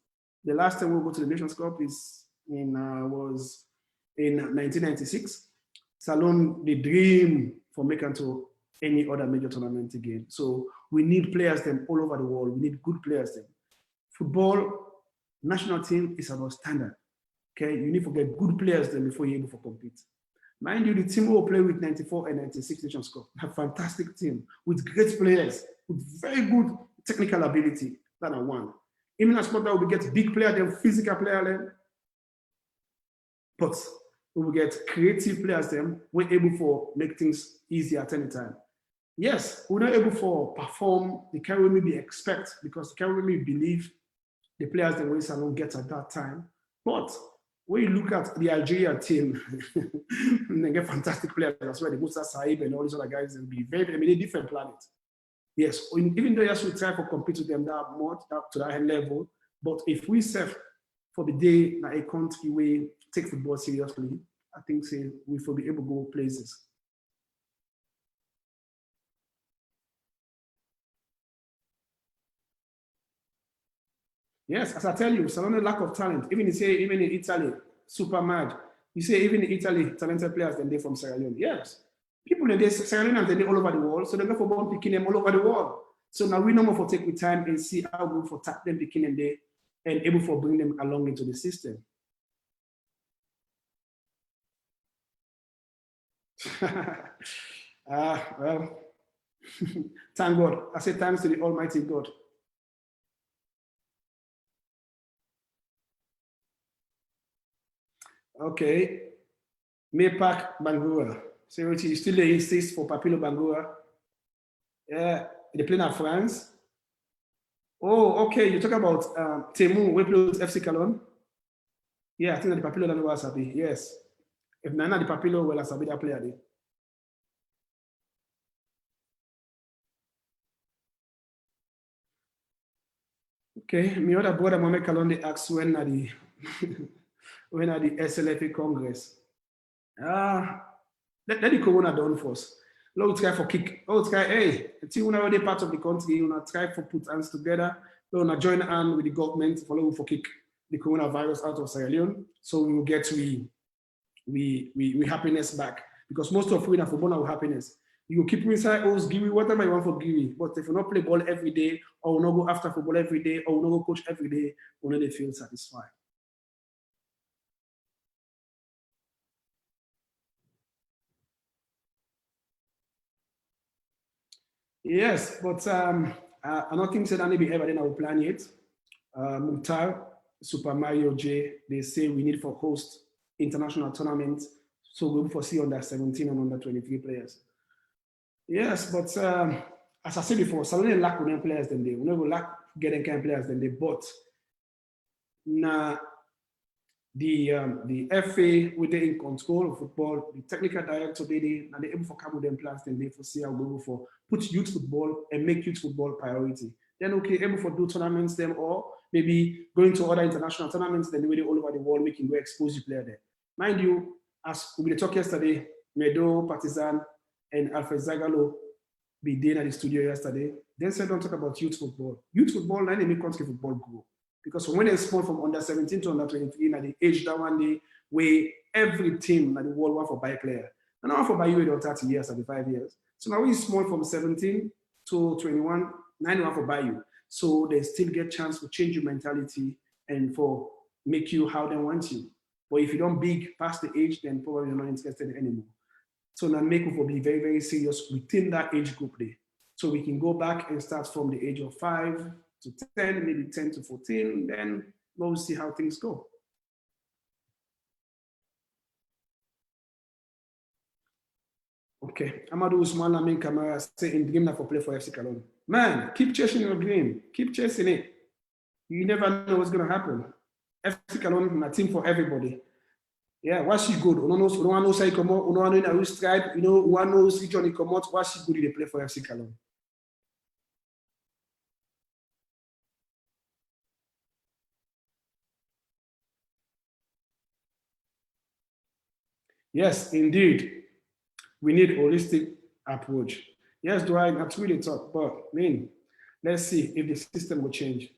The last time we go to the Nations Cup was in 1996. Salon the dream for making to any other major tournament again. So we need players them all over the world. We need good players them. Football National team is about standard. Okay, you need to get good players then before you're able to compete. Mind you, the team will play with 94 and 96 Nations Cup. A fantastic team with great players, with very good technical ability. That are one. Even as sport we get big player, then physical player, then, but we will get creative players, then we're able to make things easier at any time. Yes, we're not able to perform the kind we maybe expect because the kind we maybe believe the players that we Salon get at that time. But when you look at the Algeria team, they get fantastic players as well. The Musa Saib and all these other guys will be very, very different planet. Yes, even though yes, we try to compete with them that much, that to that level, but if we serve for the day that a country we take football seriously, I think say we will be able to go places. Yes, as I tell you, Salone lack of talent. Even you say, even in Italy, super mad. You say even in Italy, talented players than they from Sierra Leone. Yes, people in this Sierra Leone and they all over the world, so they go for ball picking them all over the world. So now we know more for take with time and see how we for tap them picking them there and able for bring them along into the system. Well, thank God. I say thanks to the Almighty God. Okay, Maypak Bangura. So you still insist for Papilo Bangura? Yeah, they play in France. Oh, okay. You talk about Temu, we play with FC Cologne. Yeah, I think that the Papilo that was happy. Yes. If Nana the Papilo, well, as that player there. Okay, my other brother Mohamed Kallon they asked when are the when are the SLFA Congress? Let the corona done first. Let's try for kick. Let's try, hey, see when already part of the country, you know, try for put hands together. Let's join hand with the government for kick the coronavirus out of Sierra Leone. So we will get we happiness back. Because most of we are for born our happiness. You keep inside, oh, give me whatever you want for give me. But if you not play ball every day, or not go after football every day, or not go coach every day, we not feel satisfied. Yes, but I don't think that maybe ever then I will plan it. Mukhtar, Super Mario J, they say we need for host international tournaments. So we'll foresee under 17 and under 23 players. Yes, but as I said before, Salone lack with them players than they. We never lack getting kind of players than they. But now the FA with the in control of football, the technical director they and they able for come with them plans then they for see how we able for put youth football and make youth football priority. Then okay, able for do tournaments them or maybe going to other international tournaments then they all over the world making go expose the player there. Mind you, as we talked yesterday, Medo, Partizan, and Alfred Zagalo be there at the studio yesterday. Then said don't talk about youth football. Youth football, now they make country football grow. Because when they spawn from under 17 to under 23, now they age that one day where every team in the world want for buy player. And I want for buy you in 30 years, 35 years. So now we small from 17 to 21, 9 want for buy you. So they still get chance to change your mentality and for make you how they want you. But if you don't big past the age, then probably you're not interested anymore. So now make will be very, very serious within that age group there. So we can go back and start from the age of 5 to 10, maybe 10 to 14, then we'll see how things go. Okay, Amadou Usman Lamin Kamara say in dream for play for FC Cologne. Man, keep chasing your dream, keep chasing it. You never know what's gonna happen. FC Cologne is a team for everybody. Yeah, why she good? No one knows how he come out, no one knows how he stripe, one knows which one he come out, why she good they play for FC Cologne. Yes, indeed. We need holistic approach. Yes, Dwight, that's really tough, but I mean, let's see if the system will change.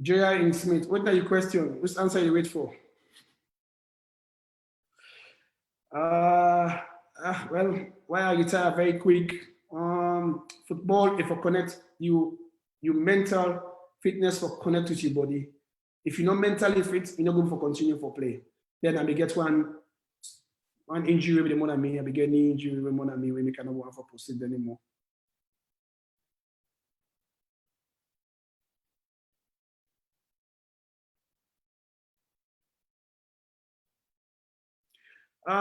J.I. in Smith, what are your question? Which answer you wait for? Well, why are you tired very quick? Football, if I connect you your mental fitness for connect with your body. If you're not mentally fit, you're not going for continue for play. Then I may get one injury with the more than me, I may get an injury with more than me, when we cannot want for proceed anymore.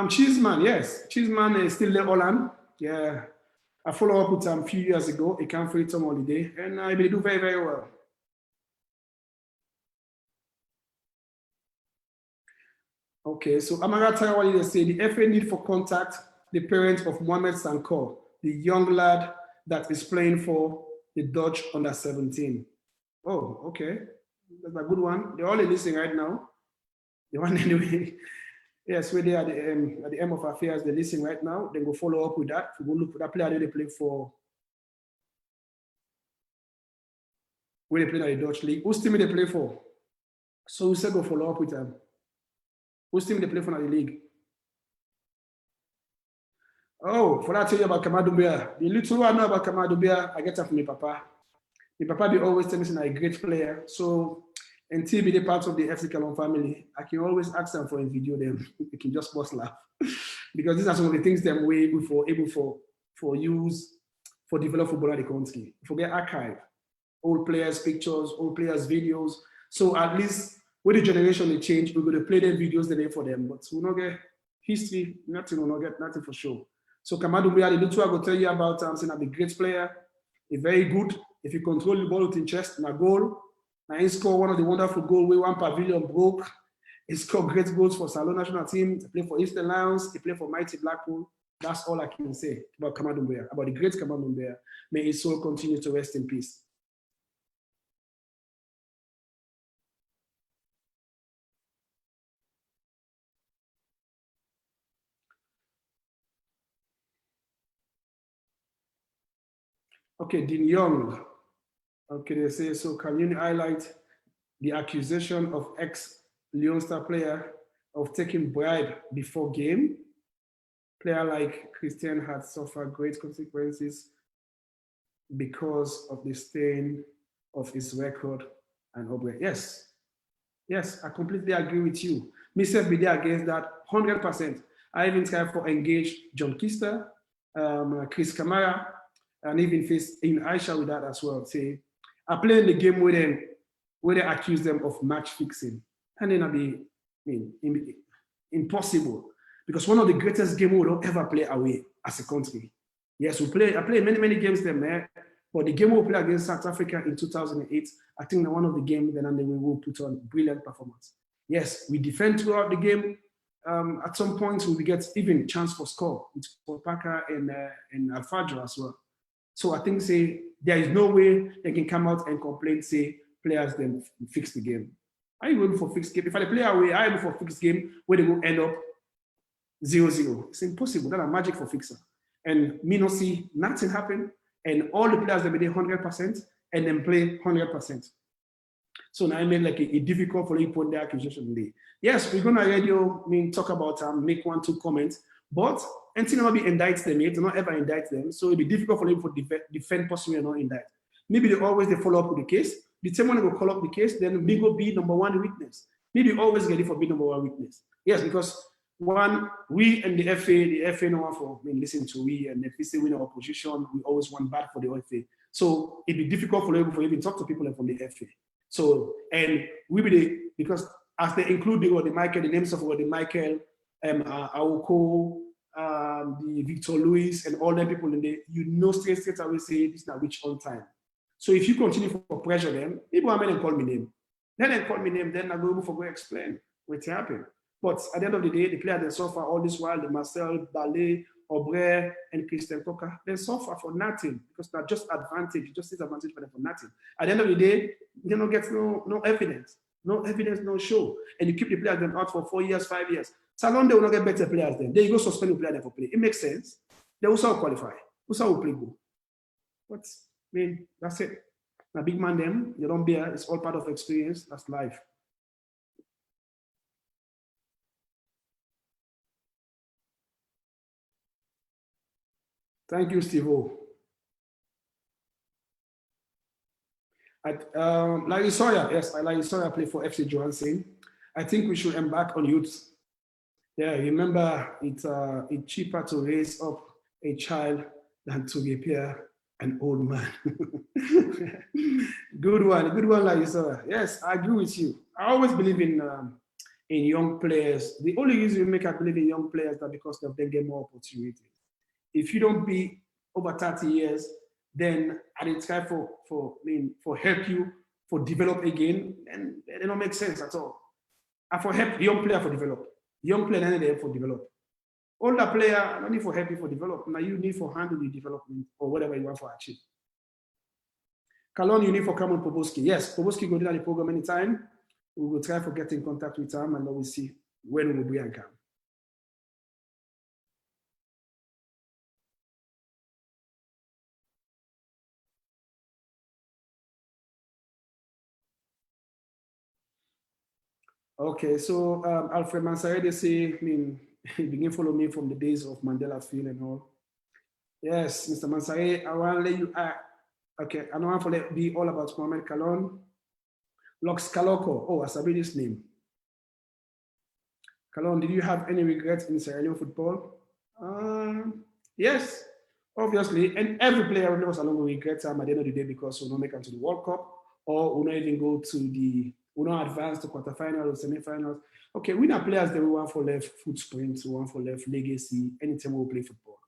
Cheeseman, yes. Cheeseman is still there, Holland. Yeah. I follow up with him a few years ago. He came for it some holiday, and I really do very, very well. Okay, so Amara Tarawali, they say the FA need for contact the parent of Mohamed Sankor, the young lad that is playing for the Dutch under 17. Oh, okay. That's a good one. They're all listening right now. The one anyway. Yes, we're there at the end of affairs. They're listening right now. Then go follow up with that. We go look for that player they play for. Where they play at the Dutch league. Whose team they play for? So we said go follow up with them. Whose team they play for in the league? Oh, for that tell you about Kamadu Bia. The little I know about Kamadu Bia, I get that from my papa. My papa be always telling me he's a great player. So until be the part of the FC Kallon family, I can always ask them for a video them. They can just bust laugh. Because these are some of the things them way for able for use for develop football at the country. Forget archive, old players' pictures, old players' videos. So at least with the generation they change, we're going to play their videos the day for them. But we'll not get history, nothing, we'll not get nothing for sure. So Kamadu Bia, the little I will tell you about saying I'm a great player, a very good. If you control the ball with interest, in a goal, and he scored one of the wonderful goals where one pavilion broke. He scored great goals for Salon national team. He played for Eastern Lions. He played for Mighty Blackpool. That's all I can say about Kamadu Bia, about the great Kamadu Bia. May his soul continue to rest in peace. Okay, Dean Young. Okay, they say, so can you highlight the accusation of ex-Lyon Star player of taking bribe before game? Player like Christian had suffered great consequences because of the stain of his record and Obre. Yes, yes, I completely agree with you. Myself be there against that 100%. I even tried for engage John Kister, Chris Kamara, and even face in Aisha with that as well. Say, I play in the game with them where they accuse them of match fixing, and then be impossible. Because one of the greatest games we don't ever play away as a country. Yes, I play many games there, man. But the game we play against South Africa in 2008, I think that one of the games, then we will put on brilliant performance. Yes, we defend throughout the game. At some point, we get even chance for score with Parker and Alfadro as well. So I think say there is no way they can come out and complain, say players then fix the game. Are you able for fixed game? If I play away, I able for fixed game where they will end up 0-0. It's impossible. That's a magic for fixer. And me not see nothing happen. And all the players that be there 100% and then play 100%. So now I made like a difficult for you to put the accusation there. Yes, we're gonna radio talk about make 1-2 comments, but until nobody indicts them yet, do not ever indict them. So it'll be difficult for them to defend possibly or not indict. Maybe they follow up with the case. The same one they will call up the case, then we go be number one witness. Maybe always get it for be number one witness. Yes, because one, we and the FA no one for listen to we, and if we say we're in opposition, we always want bad for the FA. So it'd be difficult for them for even talk to people from the FA. So, and we be because as they include the names of the Michael, Aoko, the Victor Louis, and all the people in there, straight away say this now which on time. So if you continue for pressure them, people are going to call me name. Then they call me name, then I go for go explain what's happened. But at the end of the day, the player they suffer all this while, the Marcel, Ballet, Aubrey, and Christian Coca, they suffer for nothing because they're just advantage, just disadvantage for them for nothing. At the end of the day, they don't get no evidence, no show. And you keep the players them out for 4 years, 5 years. Salon, they will not get better players then. They go suspend the player there for play. It makes sense. They also qualify. Also will play good. But that's it. Now, big man, them, you don't bear. It's all part of experience. That's life. Thank you, Steve-O. Larry Sawyer, yes, Larry Sawyer played for FC Johansen. I think we should embark on youth. Yeah, remember it's cheaper to raise up a child than to repair an old man. Good one, Larry Sawyer. Yes, I agree with you. I always believe in young players. The only reason we make I believe in young players is that because of them get more opportunities. If you don't be over 30 years, then I didn't try for help you for develop again, and it don't make sense at all. And for help young player for develop. Young player need help for develop. Older player, no need for help you for develop. Now you need for handle the development or whatever you want for achieve. Kallon, you need for come on Poboski. Yes, Poboski go down the program anytime. We will try for get in contact with him and then we'll see when we will be and come. Okay, so Alfred Mansare, they say, he began follow me from the days of Mandela Field and all. Yes, Mr. Mansare, I want to let you, okay, I don't want to let be all about Mohamed Kallon. Lux Kaloko, oh, I sabi this name. Kallon, did you have any regrets in Sierra Leone football? Yes, obviously, and every player knows along will regret at the end of the day because we'll not make it to the World Cup or we'll not even go to we'll not advance to quarterfinals or semifinals. Okay, we are players that we want for left footprints, we want for left legacy, anytime we play football.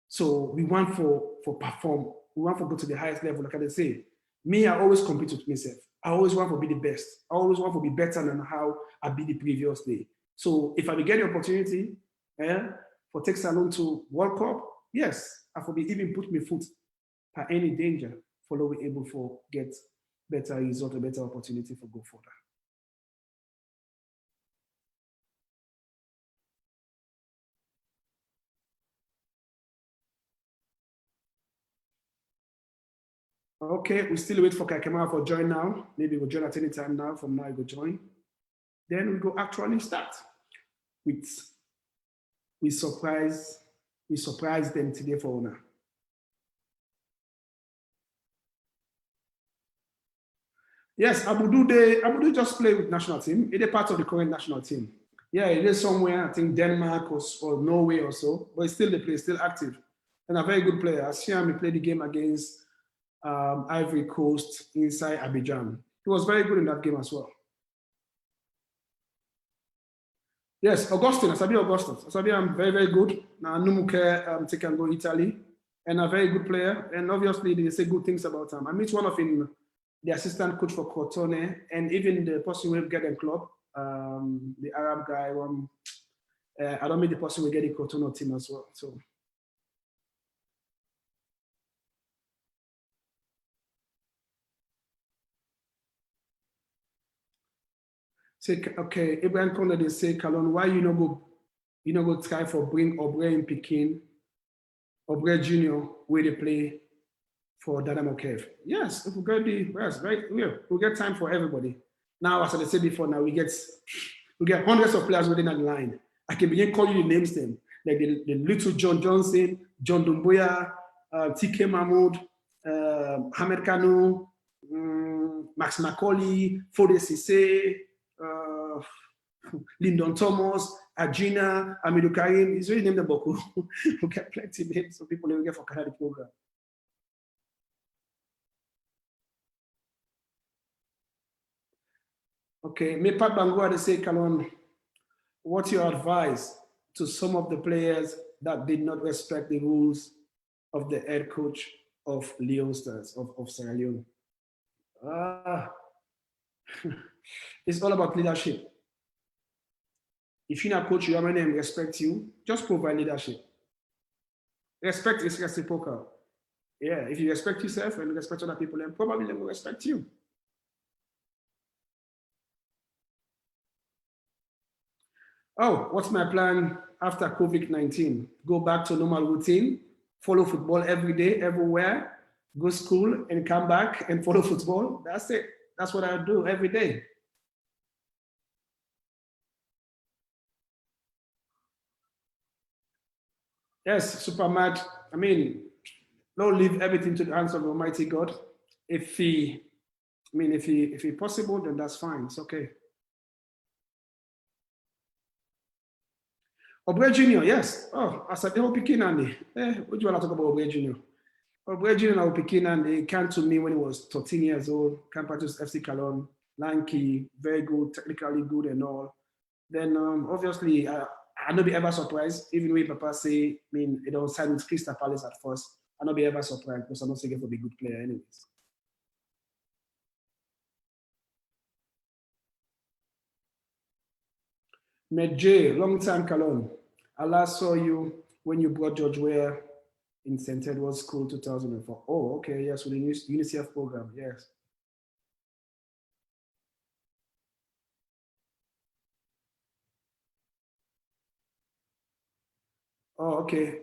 So we want for perform, we want to go to the highest level. Like I say, me, I always compete with myself. I always want to be the best. I always want to be better than how I be the previous day. So if I get the opportunity for take Salon to World Cup, yes, I will be even put my foot at any danger for we able for get better result, a better opportunity for go further. Okay, we still wait for Kakema for join now. Maybe we'll join at any time now. From now, we go join. Then we go actually start with we surprise them today for honor. Yes, Abudu just play with national team. It is part of the current national team. Yeah, it is somewhere, I think Denmark or Norway or so, but still they play, still active. And a very good player. I see him, he played the game against Ivory Coast inside Abidjan. He was very good in that game as well. Yes, Augustine, Asabi Augustus. Asabi, I'm very, very good. Now, Numuke, take and go Italy, and a very good player. And obviously, they say good things about him. I meet one of him, the assistant coach for Crotone, and even the person who get them club, the Arab guy. I don't mean the person who get the Crotone team as well. So. Say, okay, Abraham Conde, they say, Kallon, why you no go try for bring Obre in Pekin, Obre Junior, where they play for Dynamo Kiev? Yes, if we get the rest, right? We'll get time for everybody. Now, as I said before, now we get hundreds of players within that line. I can begin calling you the names them, like the little John Johnson, John Dumbuya, TK Mahmoud, Mohamed Kallon, Max Macaulay, Fode Cisse, Lyndon Thomas, Agina, Amidou Karim. He's really named the Boku. We get plenty of names, so people will get for Canada program. Okay, me Pat Bangua, they say, Kallon, what's your advice to some of the players that did not respect the rules of the head coach of Leon Stars, of Sierra Leone? It's all about leadership. If you're not coach, your name respect you, just provide leadership. Respect is reciprocal. Yeah, if you respect yourself and respect other people, then probably they will respect you. Oh, what's my plan after COVID-19? Go back to normal routine, follow football every day, everywhere, go school and come back and follow football. That's it. That's what I do every day. Yes, super mad. I mean, don't leave everything to the hands of Almighty God. If he I mean, if it's possible, then that's fine. It's okay. Obre Junior, yes. Oh, I said, oh, picking Andy. What do you want to talk about Obre Junior? Obre Junior, I was picking Andy. He came to me when he was 13 years old. Came to FC Kallon, lanky, very good, technically good and all. Then obviously, I not be ever surprised. Even when Papa say, I mean, it don't sign with Crystal Palace at first. I not be ever surprised because I'm not saying for be a good player anyways. Medjay, long time Kallon. I last saw you when you brought George Ware in St. Edward's School 2004. Oh, okay, yes, with the UNICEF program, yes. Oh, okay.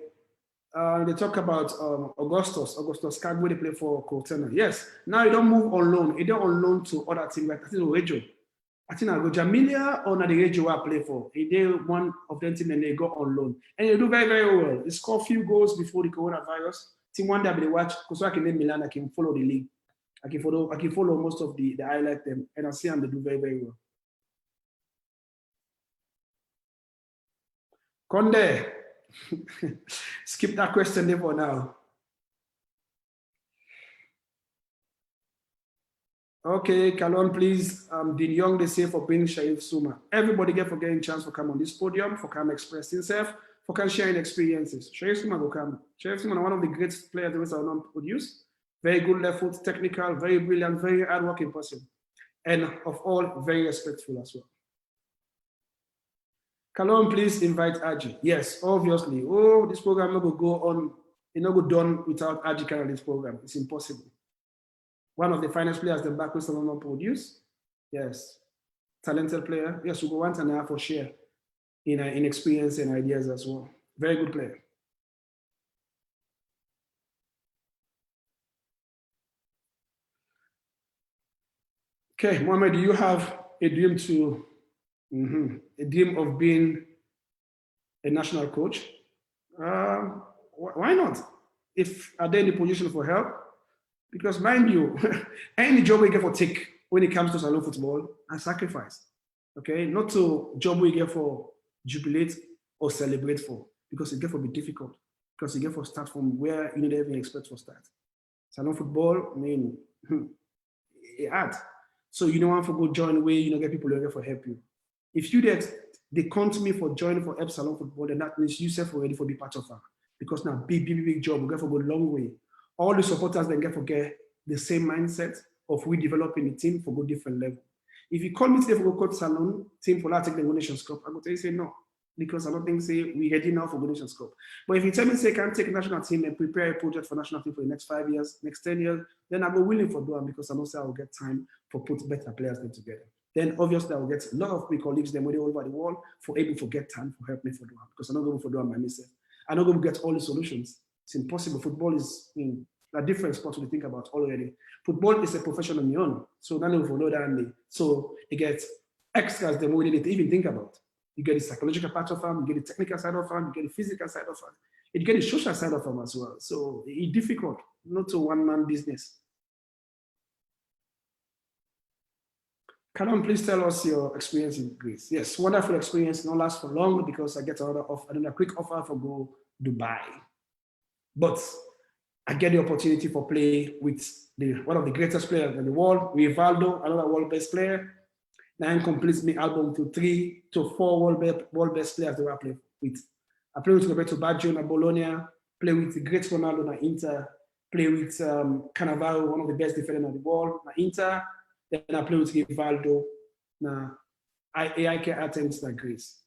They talk about Augustus Kagwe, they play for Cortena. Yes, now he don't move on loan. He don't on loan to other teams like I think Reggio. I think I go Jamilia or not the Reggio I play for. He did one of them team and they go on loan. And they do very, very well. They score a few goals before the coronavirus. Team one day they watch because I can name Milan, I can follow the league. I can follow most of the highlight them and I see them they do very, very well. Conde. Skip that question there for now. Okay, Kallon, please. Did Young they say for being Shaif Suma? Everybody get for getting chance for come on this podium, for come express himself, for come sharing experiences. Shaif Suma will come. Shaif Suma is one of the greatest players that are not produced. Very good left foot, technical, very brilliant, very hardworking person. And of all, very respectful as well. Kallon, please invite Aji. Yes, obviously. Oh, this program not going to go on. It's not going to done without Aji carrying this program. It's impossible. One of the finest players the back with Solomon produce. Yes. Talented player. Yes, we go 1.5 for share in experience and ideas as well. Very good player. Okay, Mohamed, do you have a dream to a dream of being a national coach? Why not? If are they in the position for help? Because mind you, any job we get for take when it comes to salon football and sacrifice. Okay, not to job we get for jubilate or celebrate for, because it get for be difficult. Because it get for start from where you need even expect for start. Salon football, I mean, it hard. So you don't want to go join where you know get people who for help you. If you that they come to me for joining for Salon football, then that means you self already for be part of her. Because now big job, we get for go a long way. All the supporters then get for get the same mindset of we developing the team for go different level. If you call me today for go coach Salon team for that take the Nations Cup, I go tell you say no. Because I don't think say we ready now for Nations Cup. But if you tell me say can take a national team and prepare a project for national team for the next 5 years, next 10 years, then I'll be willing for doing because I know say I will get time for put better players them together. Then obviously I will get a lot of my colleagues them all over the world for able to get time for help me for doing because I'm not going for doing by myself. I'm not going to get all the solutions. It's impossible. Football is a different sport to think about already. Football is a profession on your own. So none of you know that. So it gets extras the more you need to even think about. You get the psychological part of them, you get the technical side of them, you get the physical side of them, you get the social side of them as well. So it's difficult, not a one-man business. Kallon, please tell us your experience in Greece. Yes, wonderful experience, not last for long because I get another quick offer for go Dubai. But I get the opportunity for play with one of the greatest players in the world, Rivaldo, another world best player. Now completes me album to 3 to 4 world best players that I play with. I play with Roberto Baggio in Bologna, play with the great Ronaldo in Inter, play with Cannavaro, one of the best defenders in the world in Inter. Then I play with Rivaldo na AIK Athens in Greece.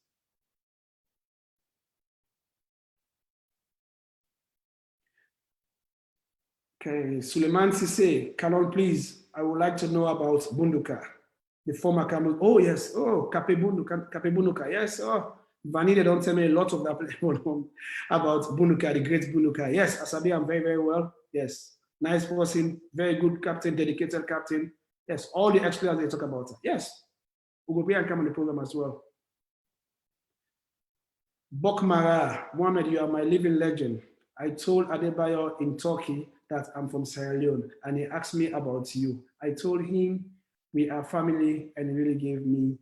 Okay, Suleiman Sisse, Kallon, please. I would like to know about Bunduka, the former Cameroon. Oh, yes. Oh, Kape Bunduka. Yes. Oh, Vanille don't tell me a lot of that about Bunduka, the great Bunduka. Yes, Asabi, I'm very, very well. Yes. Nice person, very good captain, dedicated captain. Yes, all the experience they talk about. Yes. We will be and come on the program as well. Bokmara, Mohamed, you are my living legend. I told Adebayo in Turkey that I'm from Sierra Leone, and he asked me about you. I told him we are family, and he really gave me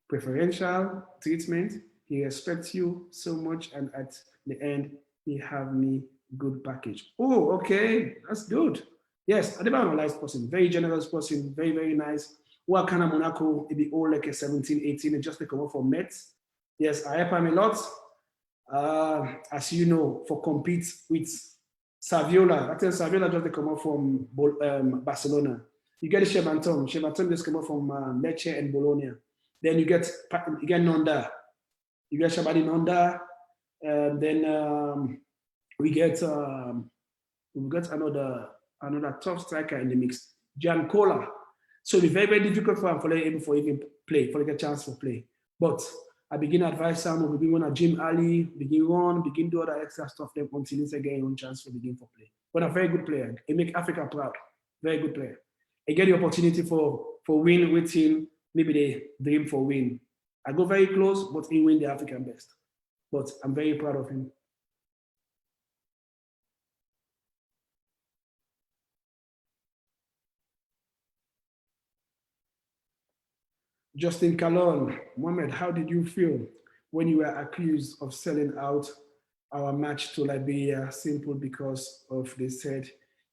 preferential treatment. He respects you so much, and at the end, he have me good package. Oh, okay, that's good. Yes, Adebayo nice person, very generous person, very, very nice. What kind of Monaco, it be all like a 17, 18, and just to come up for Mets. Yes, I help him a lot. As you know, for compete with Saviola. I think Saviola just come up from Barcelona. You get Chevanton. Chevanton just come up from Lecce and Bologna. Then you get Nonda. You get Shabani Nonda. Then we got another top striker in the mix, Jan Kola. So it's very, very difficult for him for even play, for like a chance for play. But I begin to advise him, we begin on a Jim Ali, begin run, begin do other extra stuff, then until he's again on chance for begin for play. But a very good player. He make Africa proud. Very good player. He get the opportunity for win with him, maybe they dream for win. I go very close, but he win the African best. But I'm very proud of him. Justin Kallon, Mohamed, how did you feel when you were accused of selling out our match to Liberia simple because of they said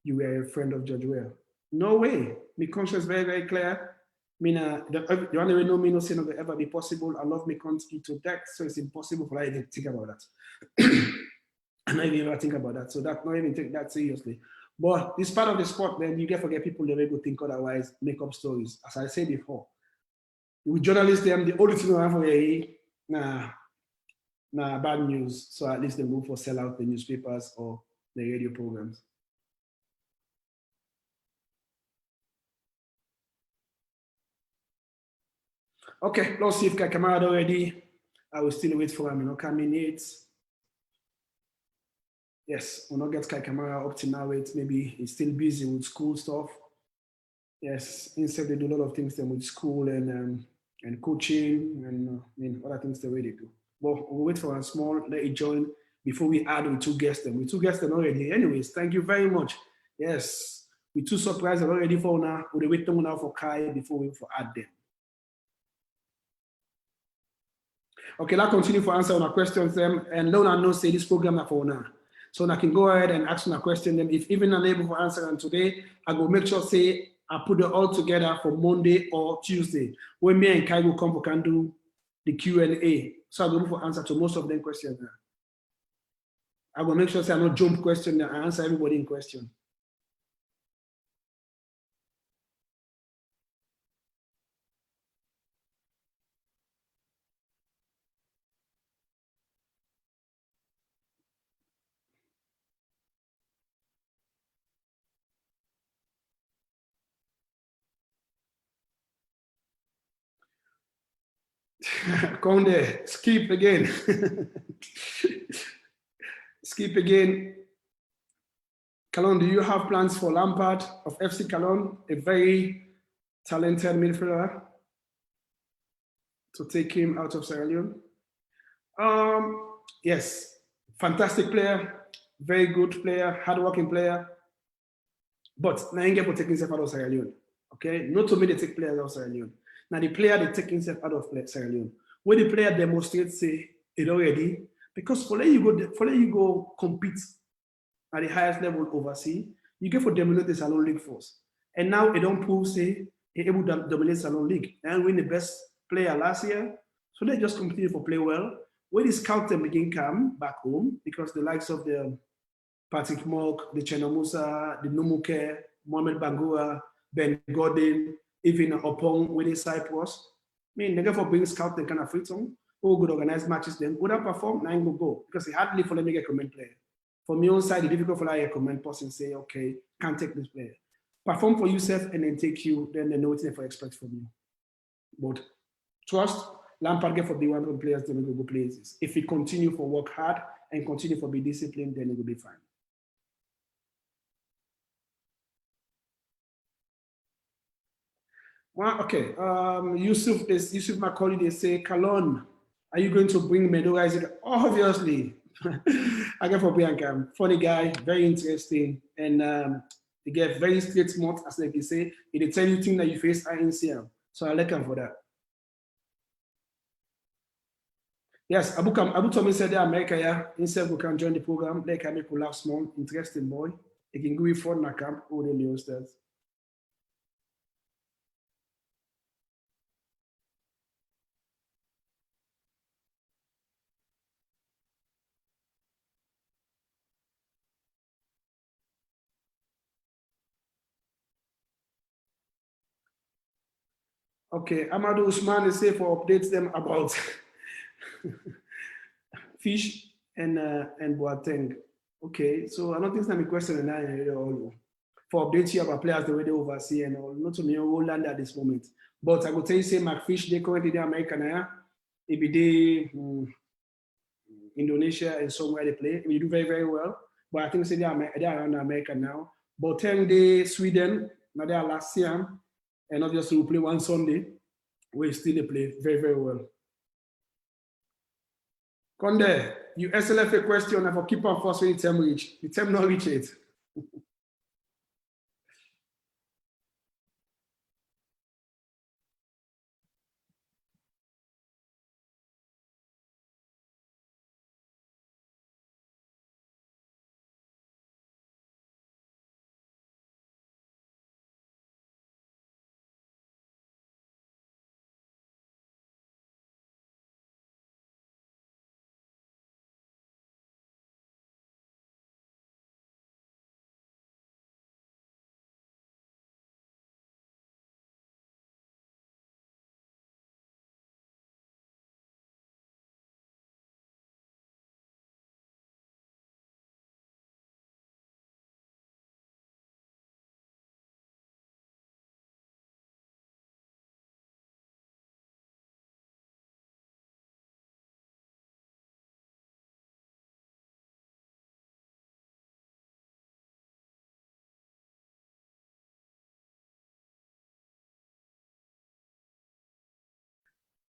you were a friend of George Weah? No way. My conscience very, very clear. The only way no me no say no will ever be possible. I love my country to death, so it's impossible for I to think about that. I not even ever think about that. So that not even take that seriously. But it's part of the sport, then you get forget people they will think otherwise, make up stories. As I said before. With journalists, them the only thing I have for bad news. So at least they move for sell out the newspapers or the radio programs. Okay, let's see if Kamara already. I will still wait for him, coming in. Yes, we'll not get Kai Kamara up to now. Maybe he's still busy with school stuff. Yes, instead they do a lot of things then with school and coaching and other things the way they do. But we'll wait for a small, let it join before we add with two guests. With two guests already. Anyways, thank you very much. Yes, we're too surprised already for now. We'll wait now for Kai before we add them. Okay, let's continue for answer on our questions. And Lona knows say this program is for now. So I can go ahead and ask a question. Then if even unable to answer them today, I will make sure say I put it all together for Monday or Tuesday, when me and Kai will come, we can do the Q&A. So I'll go for answer to most of them questions. I will make sure say I not jump question and I answer everybody in question. Conde, skip again. Skip again. Kallon, do you have plans for Lampard of FC Kallon, a very talented midfielder, to take him out of Sierra Leone? Yes, fantastic player, very good player, hardworking player. But now you get to take himself out of Sierra Leone. Okay, not to me they take players out of Sierra Leone. Now the player they take himself out of Sierra Leone. When the player demonstrates say it already, because for you go compete at the highest level overseas, you get for dominate the Salon League force. And now it don't prove say they're able to dominate Salon League and win the best player last year. So they just continue to play well. When the scout them begin come back home, because the likes of the Patrick Mock, the Chenomusa, the Numuke, Mohamed Bangura, Ben Gordon, even Opong winning Cyprus. I mean, they go for bring scout them kind of free song, who good organize matches, then go down perform, now go. Because it hardly for them to get a comment player. For me on side, it's difficult for like a comment person say, okay, can't take this player. Perform for yourself and then take you, then they know what they expect from you. But trust, Lampard get for be one of the players that will go places. If he continue for work hard and continue for be disciplined, then it will be fine. Well, okay. Yusuf Macaulay, they say, Kallon, are you going to bring Medo Isaac? Obviously. Again for Bianca, funny guy, very interesting, and he get very straight smart, as like you say. He tell you thing that you face, I ain't see him. So I like him for that. Yes, Abu Thomas said that America, yeah, himself we can join the program. Like I make you laugh small, interesting boy. He can go for na camp, all the Leo stars. Okay, Amadou Usman is say for updates them about fish and Boateng. Okay, so I don't think it's a question and I all for updates you about players the way they oversee and all. Not to me Holland at this moment. But I will tell you say McFish they currently the American yeah. It be the Indonesia and somewhere they play. They do very, very well. But I think say they are around America now. Boateng they Sweden, now they are last year. And obviously we play one Sunday. We still they play very, very well. Conde, you SLFA question for keep on first when the term reach. The term not reach it.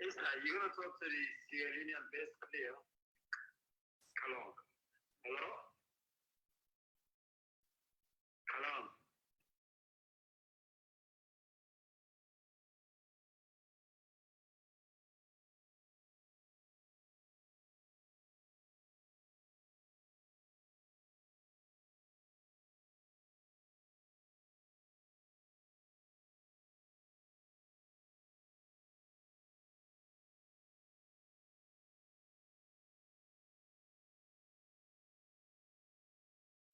Isla, you're going to talk to the Sierra Leonean best player, Kallon. Hello? Kallon.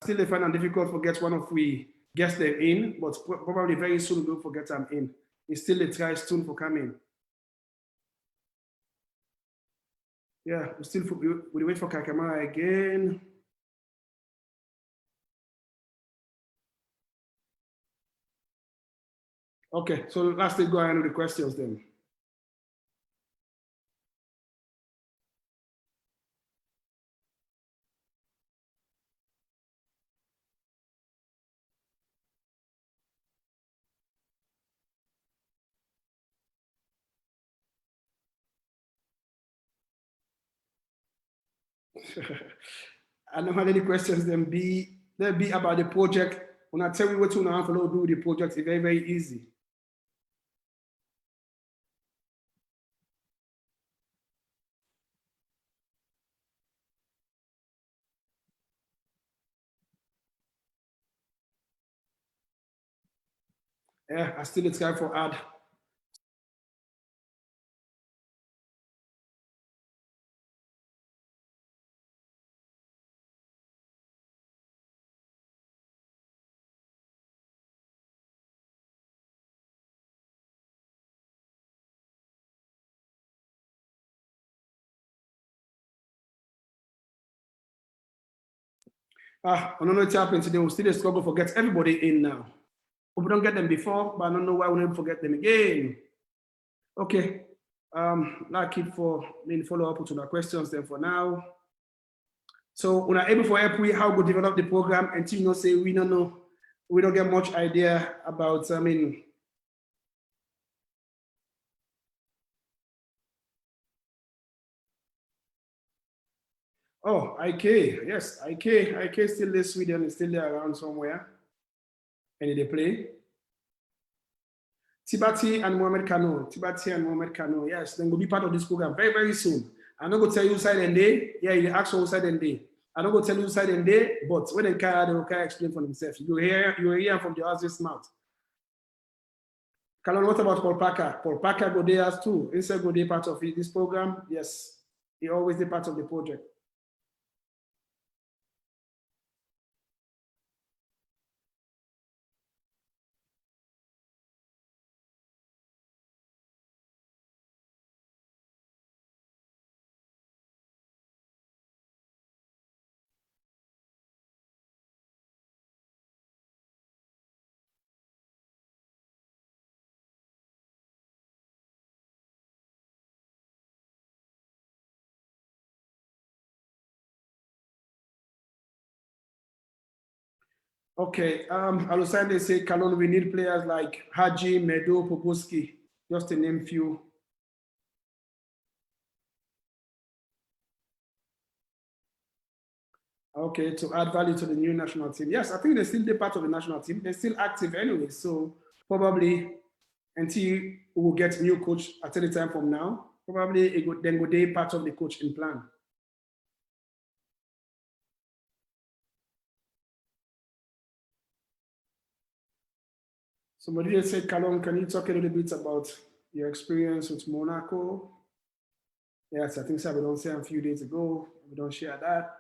Still they find it difficult to get one of we guess them in, but probably very soon we'll forget them in. It's still a try soon for coming. Yeah, we wait for Kakama again. Okay, so lastly, go ahead with the questions then. I don't have any questions. They'll be about the project. When I tell you what to now follow do the project, it's very, very easy. Yeah, I still try for add. I don't know what happened today. We still struggle for get everybody in now. Hope we don't get them before, but I don't know why we never forget them again. Okay. Now keep for main follow up to the questions then for now. So when I'm able for help we how we develop the program until you know say we don't know, we don't get much idea about Oh, IK. Yes, IK. IK still there, Sweden, is still there around somewhere. And they play. Tibati and Mohamed Kallon. Tibati and Mohamed Kallon. Yes, then will be part of this program very, very soon. I'm not going to tell you side and day. Yeah, you ask for side and day. I'm not going to tell you side and day, but when they will explain for themselves. You hear from the horse's mouth. Kallon, what about Paul Parker? Paul Parker go there as too. Instead go there part of this program. Yes, he always the part of the project. Okay, alongside they say Kallon, we need players like Haji, Medo, Poposki, just to name few. Okay, to add value to the new national team. Yes, I think they're still part of the national team. They're still active anyway, so probably until we will get new coach at any time from now, probably it would then go they part of the coaching plan. Somebody just said, Kallon, can you talk a little bit about your experience with Monaco? Yes, I think so. We don't say a few days ago. We don't share that.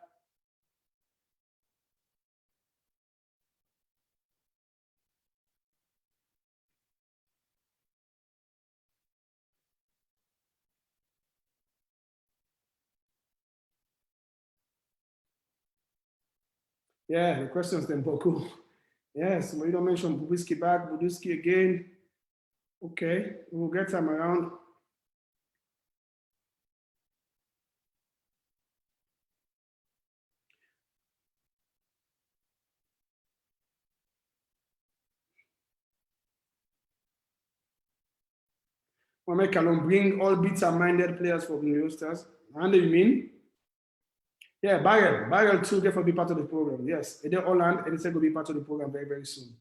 Yeah, the questions then, Boku. Yes, we don't mention Bubiski back, Buduski again. Okay, we'll get time around. Mohamed Kallon bring all bitter-minded players for the Stars. And you mean? Yeah, Barrel too, therefore be part of the program. Yes, they all land and they will be part of the program very, very soon.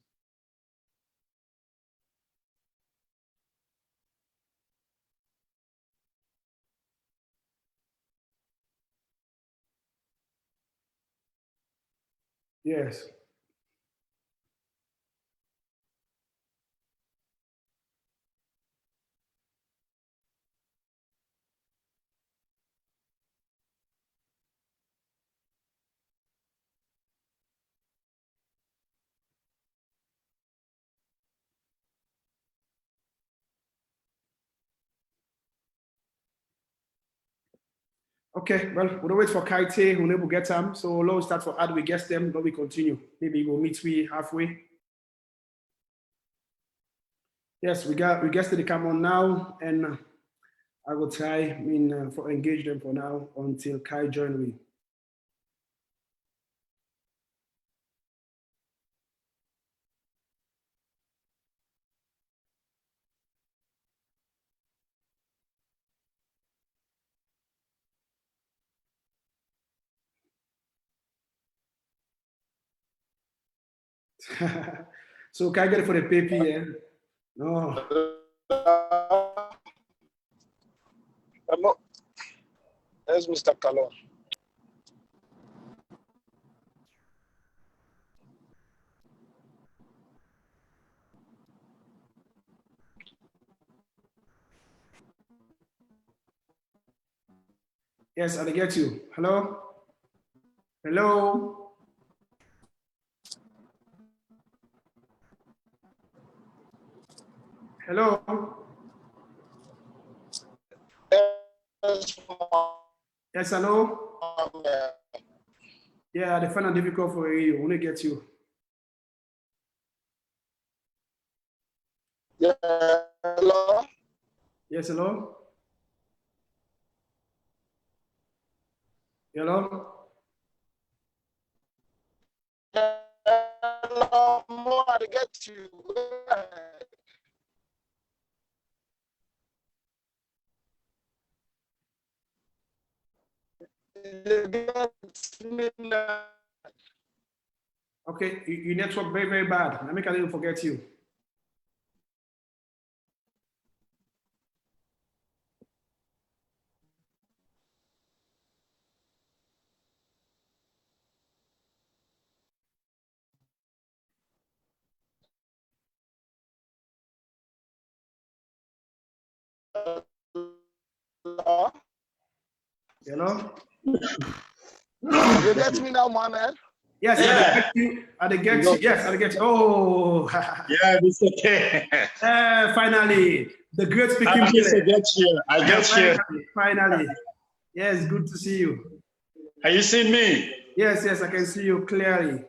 Yes. Okay, well, we'll wait for Kaite, we'll never get them. So we'll start for ad, we guess them, then we continue. Maybe we'll meet we halfway. Yes, we guessed they come on now, and I will try, for engage them for now until Kai join me. So can I get it for the paper? Yeah? No. Hello. There's Mr. Kallon. Yes, I get you. Hello? Hello? Hello? Yes, hello? Yeah, the find it difficult for you. I want to get you. Yeah, hello. Yes, hello? Hello? Hello, more to get you. Okay, your network very, very bad. Let me can't even forget you. Hello? You get me now, Mohamed? Yes, Yeah. I get you. Yes, I get you. Oh, Yeah, Mr. K. finally, the great speaking I player. get you. I get you. Finally. Yes, good to see you. Are you seeing me? Yes, I can see you clearly.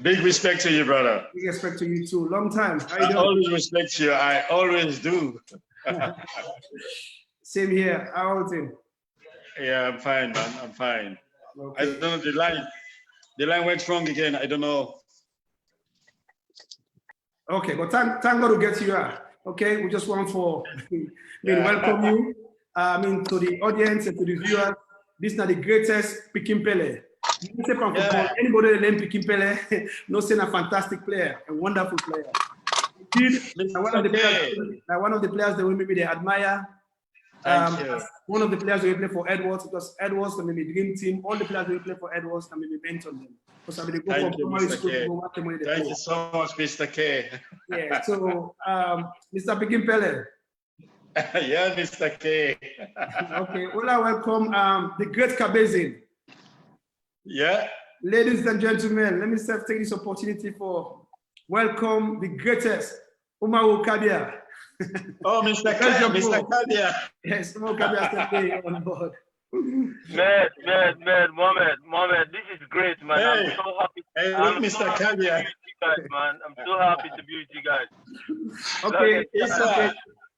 Big respect to you, brother. Big respect to you too. Long time. How you I doing? always respect you. I always do. Same here. How are you? Yeah, I'm fine, man. I'm fine. Okay. I don't know, the line went wrong again. I don't know. Okay, but thank God to get you here. Okay, we just want for welcome you. To the audience and to the viewers. This is not the greatest Pikin Pele. Football. Anybody that named Pikin Pele, no saying a fantastic player, a wonderful player. One of the players that we maybe they admire. Thank you. One of the players who play for Edwards, because Edwards can maybe dream team. All the players who play for Edwards can maybe mentor them. Because I mean, they go Thank from you, primary Mr. school K. to go back to money. Thank you so much, Mr. K. Yeah. So, Mr. Pikin Pele. Yeah, Mr. K. Okay. Well, I welcome the great Kabezin. Yeah. Ladies and gentlemen, let me take this opportunity for welcome the greatest Umaru Kabia. Oh, Mr. Kabia. Yes, Umaru Kabia stepping on board. Man, Mohamed, this is great, man. Hey. I'm so happy. Hey, I'm look, so Mr. happy to be Kabia. with you guys, man. I'm so happy to be with you guys. Okay, Yes,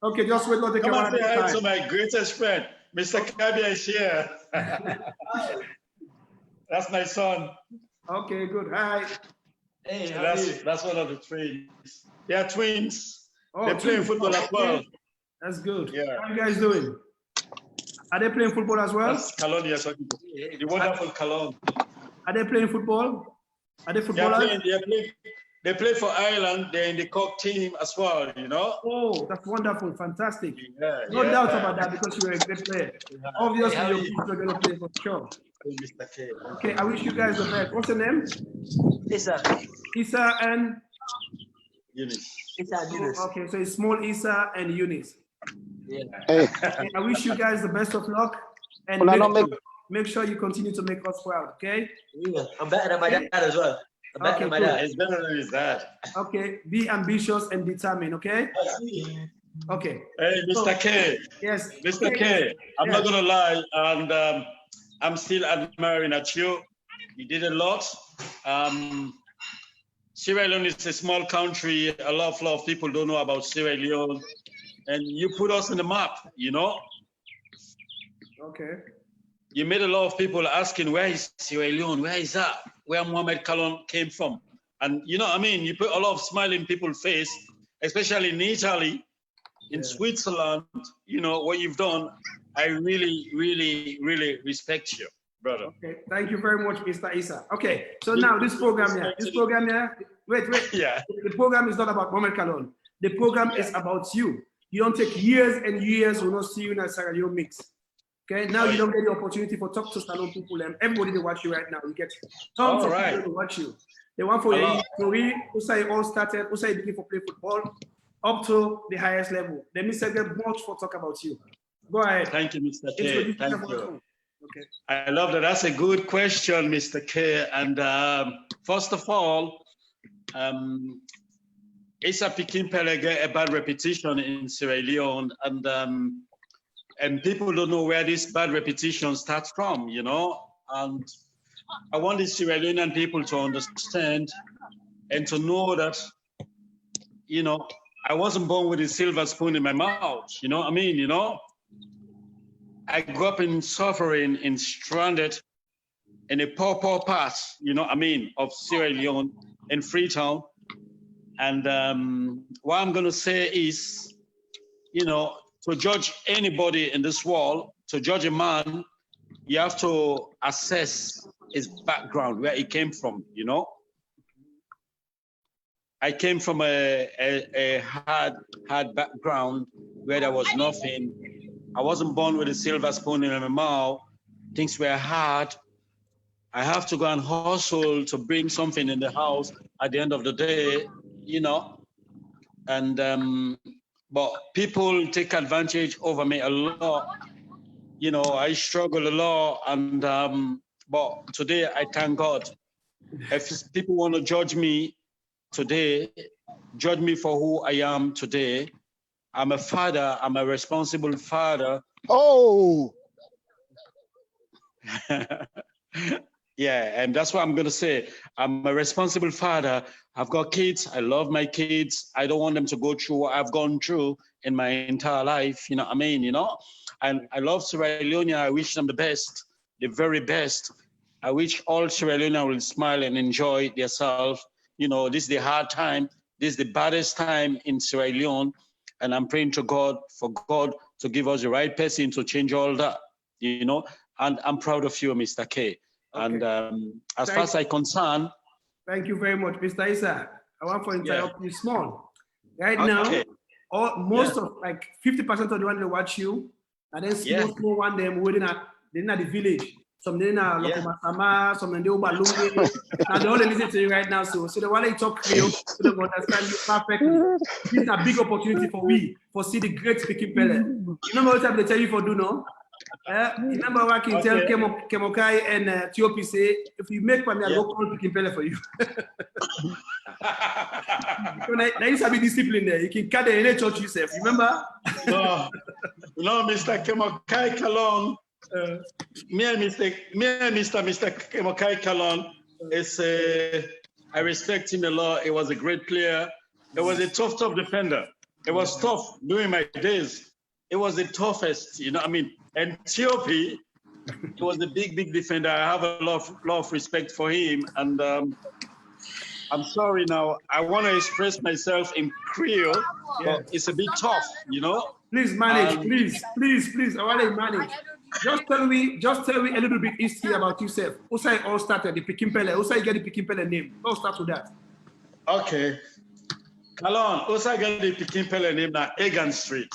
okay, just wait. Take come one and say at a hi time. to my greatest friend. Mr. Kabia is here. That's my son. Okay, good. Hi. Hey, how are That's, you? that's one of the twins. They are twins. Oh, They're playing twins. football as well. That's good. Yeah. How are you guys doing? Are they playing football as well? That's Kallon you're talking to. The wonderful Kallon. Are they playing football? Are they They footballers? They play for Ireland. They're in the Cork team as well, you know? Oh, that's wonderful. Fantastic. Yeah, No doubt about that because you are a great player. Obviously, how are your you? kids are going to play for sure. Mr. K. Okay, I wish you guys the best. What's your name? Isa. Isa and... Eunice. Isa Yunus. Okay, so it's small Isa and Eunice. Yeah. Hey, Okay, I wish you guys the best of luck. And Well, I don't make sure you continue to make us proud, okay? Yeah. I'm better than my dad as well. I'm better than my Okay, dad. It's better than his dad. Okay, be ambitious and determined, okay? Okay. Hey, Mr. K. Yes. Mr. Okay. K, I'm Yes. not gonna lie, and I'm still admiring at you. You did a lot. Sierra Leone is a small country. A lot of people don't know about Sierra Leone, and you put us on the map. You know, Okay. you made a lot of people asking, "Where is Sierra Leone? Where is that? Where Mohamed Kallon came from?" And you know, I mean, you put a lot of smiling people's face, especially in Italy, in Switzerland. You know what you've done. I really, really, really respect you, brother. Okay. Thank you very much, Mr. Isa. Okay. So now this program here, wait. Yeah. The program is not about Mohamed Kallon. The program is about you. You don't take years and years to not see you in a Sierra Leone mix. Okay, now you don't get the opportunity for talk to Salon people and everybody they watch you right now. You get tons of people to watch you. They want for your story, who say all started, who say beginning for play football, up to the highest level. Let me say get much for talk about you. Go ahead. Thank you, Mr. K. Introduce Thank yourself you. also. Okay. I love that. That's a good question, Mr. K. And first of all, Issa Pikin Pele get a bad reputation in Sierra Leone, and people don't know where this bad reputation starts from, you know. And I want the Sierra Leonean people to understand and to know that, you know, I wasn't born with a silver spoon in my mouth, you know what I mean, you know? I grew up in suffering, in stranded, in a poor part, you know what I mean, of Sierra Leone, in Freetown. And what I'm gonna say is, you know, to judge anybody in this world, to judge a man you have to assess his background, where he came from, you know. I came from a hard background where there was nothing. I wasn't born with a silver spoon in my mouth. Things were hard. I have to go and hustle to bring something in the house at the end of the day, you know. And but people take advantage over me a lot. You know, I struggle a lot, and but today I thank God. If people want to judge me today, judge me for who I am today. I'm a father. I'm a responsible father. Oh, Yeah, and that's what I'm going to say. I'm a responsible father. I've got kids. I love my kids. I don't want them to go through what I've gone through in my entire life. You know what I mean? You know, and I love Sierra Leone. I wish them the best, the very best. I wish all Sierra Leone will smile and enjoy themselves. You know, this is the hard time. This is the baddest time in Sierra Leone. And I'm praying to God for God to give us the right person to change all that, you know. And I'm proud of you, Mr. K. Okay. And as far as I'm concerned. Thank you very much, Mr. Issa. I want to interrupt you small. Right now, most of like 50% of the one that watch you, and then small one them waiting at the village. Some in Lokomasama, some in the Obalunge. Now they all listen to you right now, so the one they talk Creole, so they understand you perfectly. This is a big opportunity for see the great speaking Pele. You know what they tell you for do no? Remember what I can tell Kemokai and Tiopi say, if you make one, I'll go call speaking Pele for you. There is a bit discipline there. You can cut the NH church yourself. Remember? No, Mr. Kemokai Kallon. Me and Mr. Mohamed Kallon is I respect him a lot. He was a great player. He was a tough defender. It was tough during my days. It was the toughest, you know. I mean, and Tiopi, he was a big defender. I have a lot of respect for him. And I'm sorry now. I want to express myself in Creole, but it's a bit tough, you know. Please manage, please. I want to manage. Just tell me a little bit history about yourself. Usai all started the Pikin Pele. Usai get the Pikin Pele name. Let's start with that. Okay. Kallon, Usai get the Pikin Pele name now Egan Street.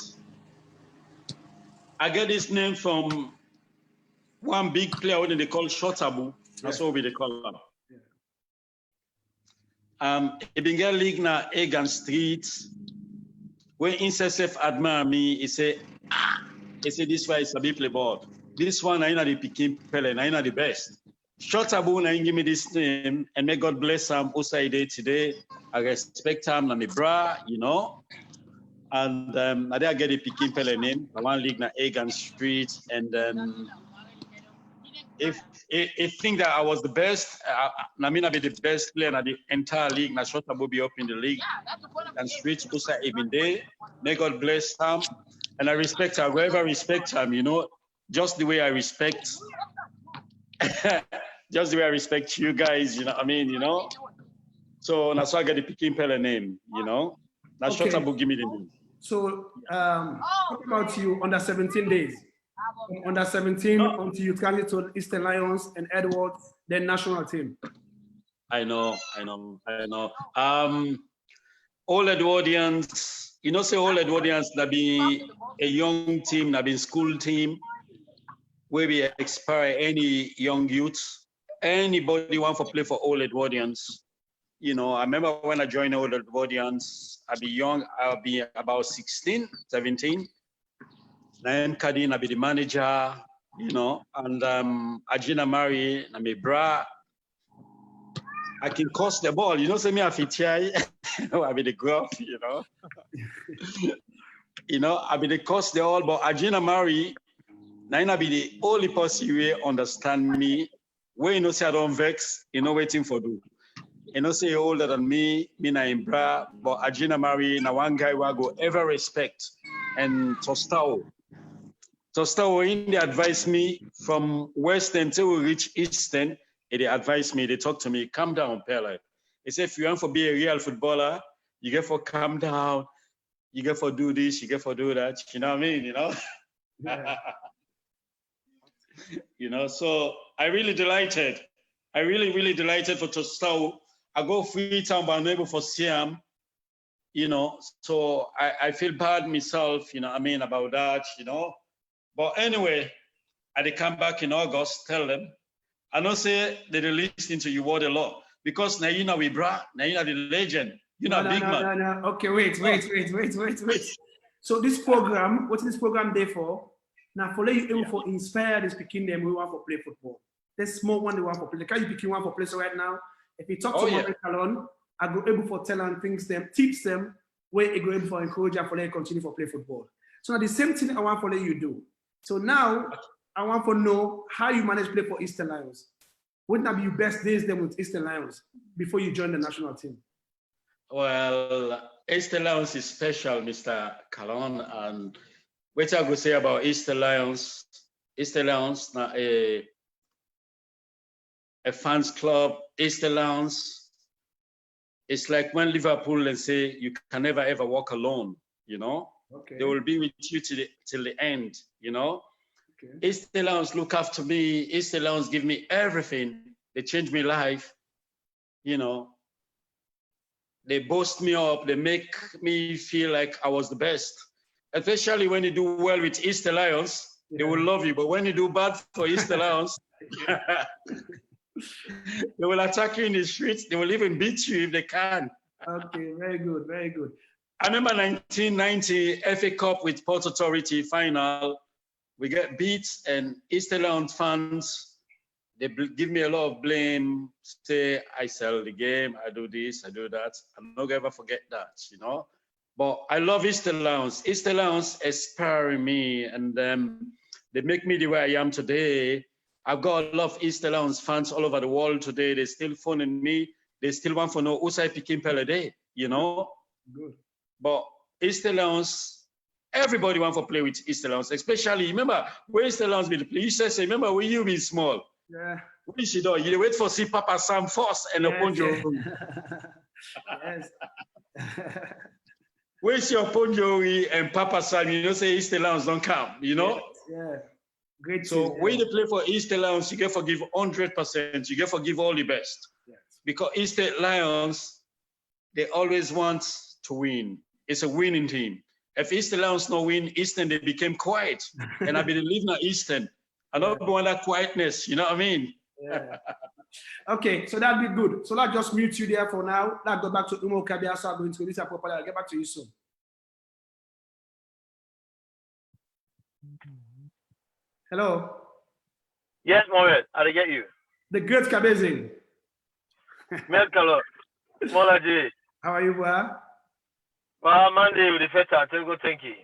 I get this name from one big player when they call Shotabu. That's what they call him. He been get league now Egan Street. When Incessef admire me, he say, this way is a big play ball. This one, I know the Pikin Pele, I know the best. Shotabu, I give me this name, and may God bless him. Usai day today. I respect him, and my bra, you know. And I did get the Pikin Pele name. I want league na Egan Street, and if think that I was the best, I mean I be the best player in the entire league. Na Shotabu be up in the league and Street Usai even day. May God bless him. And I respect her, whoever respects him, you know, just the way I respect, you guys, you know what I mean, you know. So that's why I get the Pikin Pele name, you know. That's Shotabu give me the name. So, talk about you under 17 days. From under 17 until you transit to Eastern Lions and Edwards, then national team. I know. All Edwardians. You know, say all Edwardians that be a young team, that be school team, where we expire any young youths, anybody want to play for all Edwardians. You know, I remember when I joined all Edwardians, I'll be young, I'll be about 16, 17. Then Kadin, I'll be the manager, you know, and Ajina Mari, I'm a bra. I can cost the ball, you know, say me a FTI, I'll be the gruff, you know. You know, I'll be the cost the all, but Ajina Mari, now be the only person who understand me, where you know say I don't vex, you know, waiting for do. You know, say you're older than me na in bra, but Ajina Mari, na one guy who I go ever respect, and Tostao, in they advise me from Western till we reach Eastern. They advise me, they talk to me, calm down, Pele. They say, if you want to be a real footballer, you get for calm down, you get for do this, you get for do that. You know what I mean, you know? Yeah. You know, so I really delighted. I really delighted for to start. I go free time, but I'm able for Siam. You know, so I feel bad myself, you know, I mean, about that, you know. But anyway, I they come back in August, tell them. I know say they listening to you word a lot because now you know we bra, now you know the legend, you know big man. No. Okay, wait. So this program, what's this program there for? Now for you able for inspire this picking them we want to play football. There's small one they want to play. Can you picking one for play so right now? If you talk to Mohamed Kallon, I go able for tell and things them, tips them, where you go able for encourage and for them continue for play football. So now the same thing I want for you do. So now I want to know how you manage play for Eastern Lions. Wouldn't that be your best days then with Eastern Lions before you join the national team? Well, Eastern Lions is special, Mr. Kallon, and what I would say about Eastern Lions now a fans club. Eastern Lions, it's like when Liverpool and say you can never ever walk alone, you know. Okay. They will be with you till the end, you know. Okay. Eastern Lions look after me. Eastern Lions give me everything. They change my life, you know. They boast me up. They make me feel like I was the best. Especially when you do well with Eastern Lions, they will love you. But when you do bad for Eastern Lions, they will attack you in the streets. They will even beat you if they can. Okay, very good, very good. I remember 1990 FA Cup with Port Authority final. We get beat, and Eastern Lions fans, they give me a lot of blame. Say I sell the game, I do this, I do that. I'm not gonna ever forget that, you know. But I love Eastern Lions. Eastern Lions inspiring me, and they make me the way I am today. I've got a lot of Eastern Lions fans all over the world today. They still phoning me. They still want to know Usai Pikin Pelede, you know. Good. But Eastern Lions, everybody want to play with Eastern Lions, especially, remember, where Eastern Lions be the play? You said, remember, when you be small. Yeah. What is you do? You wait for see Papa Sam first and upon your Yes. Where's your Ponjori and Papa Sam? You know, say Eastern Lions don't come, you know? Yeah. Great. So when you play for Eastern Lions, you get to give 100%. You get to give all the best. Yes. Because Eastern Lions, they always want to win. It's a winning team. If Eastern Lions no win, Eastern, they became quiet. And I believe in Eastern. I don't want that quietness, you know what I mean? Yeah. Okay, so that'll be good. So let's just mute you there for now. Let's go back to Umo Kabia. So I'm going to introduce her properly. I'll get back to you soon. Hello. Yes, Mohamed, I get you. The great Kabezing. Mohamed Kallon. Molaji. How are you, boy? Well, Monday with the feta. Thank you.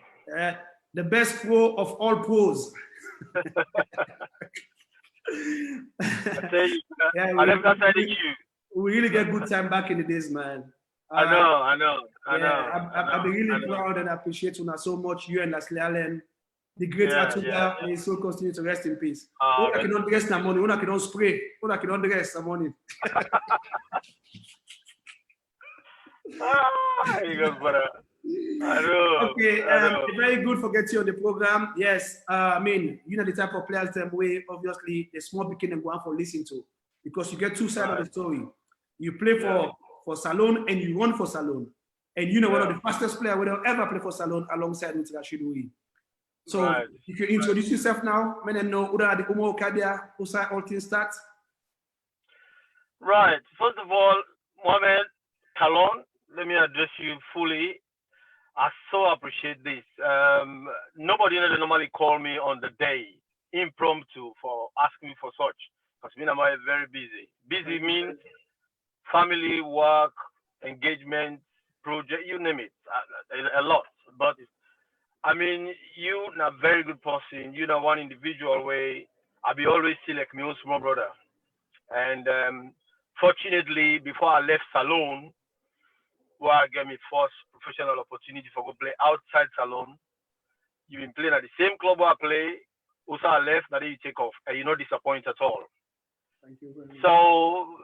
The best pro of all pros. I tell you, Yeah, I left that side of you. We really get good time back in the days, man. I know. I'm really proud and appreciate you so much. You and Leslie Allen, the great Atuga, may so continue to rest in peace. I cannot dress the money, I cannot spray, I cannot dress the money. You go, brother. I know. Okay, very good for getting you on the program. Yes, I mean, you know the type of players them way, obviously, the small beginning go on for listen to, because you get two sides of the story. You play for Salon and you run for Salon. And you know one of the fastest players will ever play for Salon alongside with Rashidui. So you can introduce yourself now. Men know who are the Umo Kadia, who say all things start. Right. First of all, Mohamed Kallon, let me address you fully. I so appreciate this. Nobody normally call me on the day, impromptu, for asking me for such. Because me, I'm very busy. Busy means family, work, engagement, project, you name it, a lot. But I mean, you are a very good person. You know, one individual way. I be always see like my own small brother. And fortunately, before I left Salon, where I get my first professional opportunity for go play outside Salon, you've been playing at the same club where I play. Also, I left, now you take off, and you're not disappointed at all. Thank you very much. So,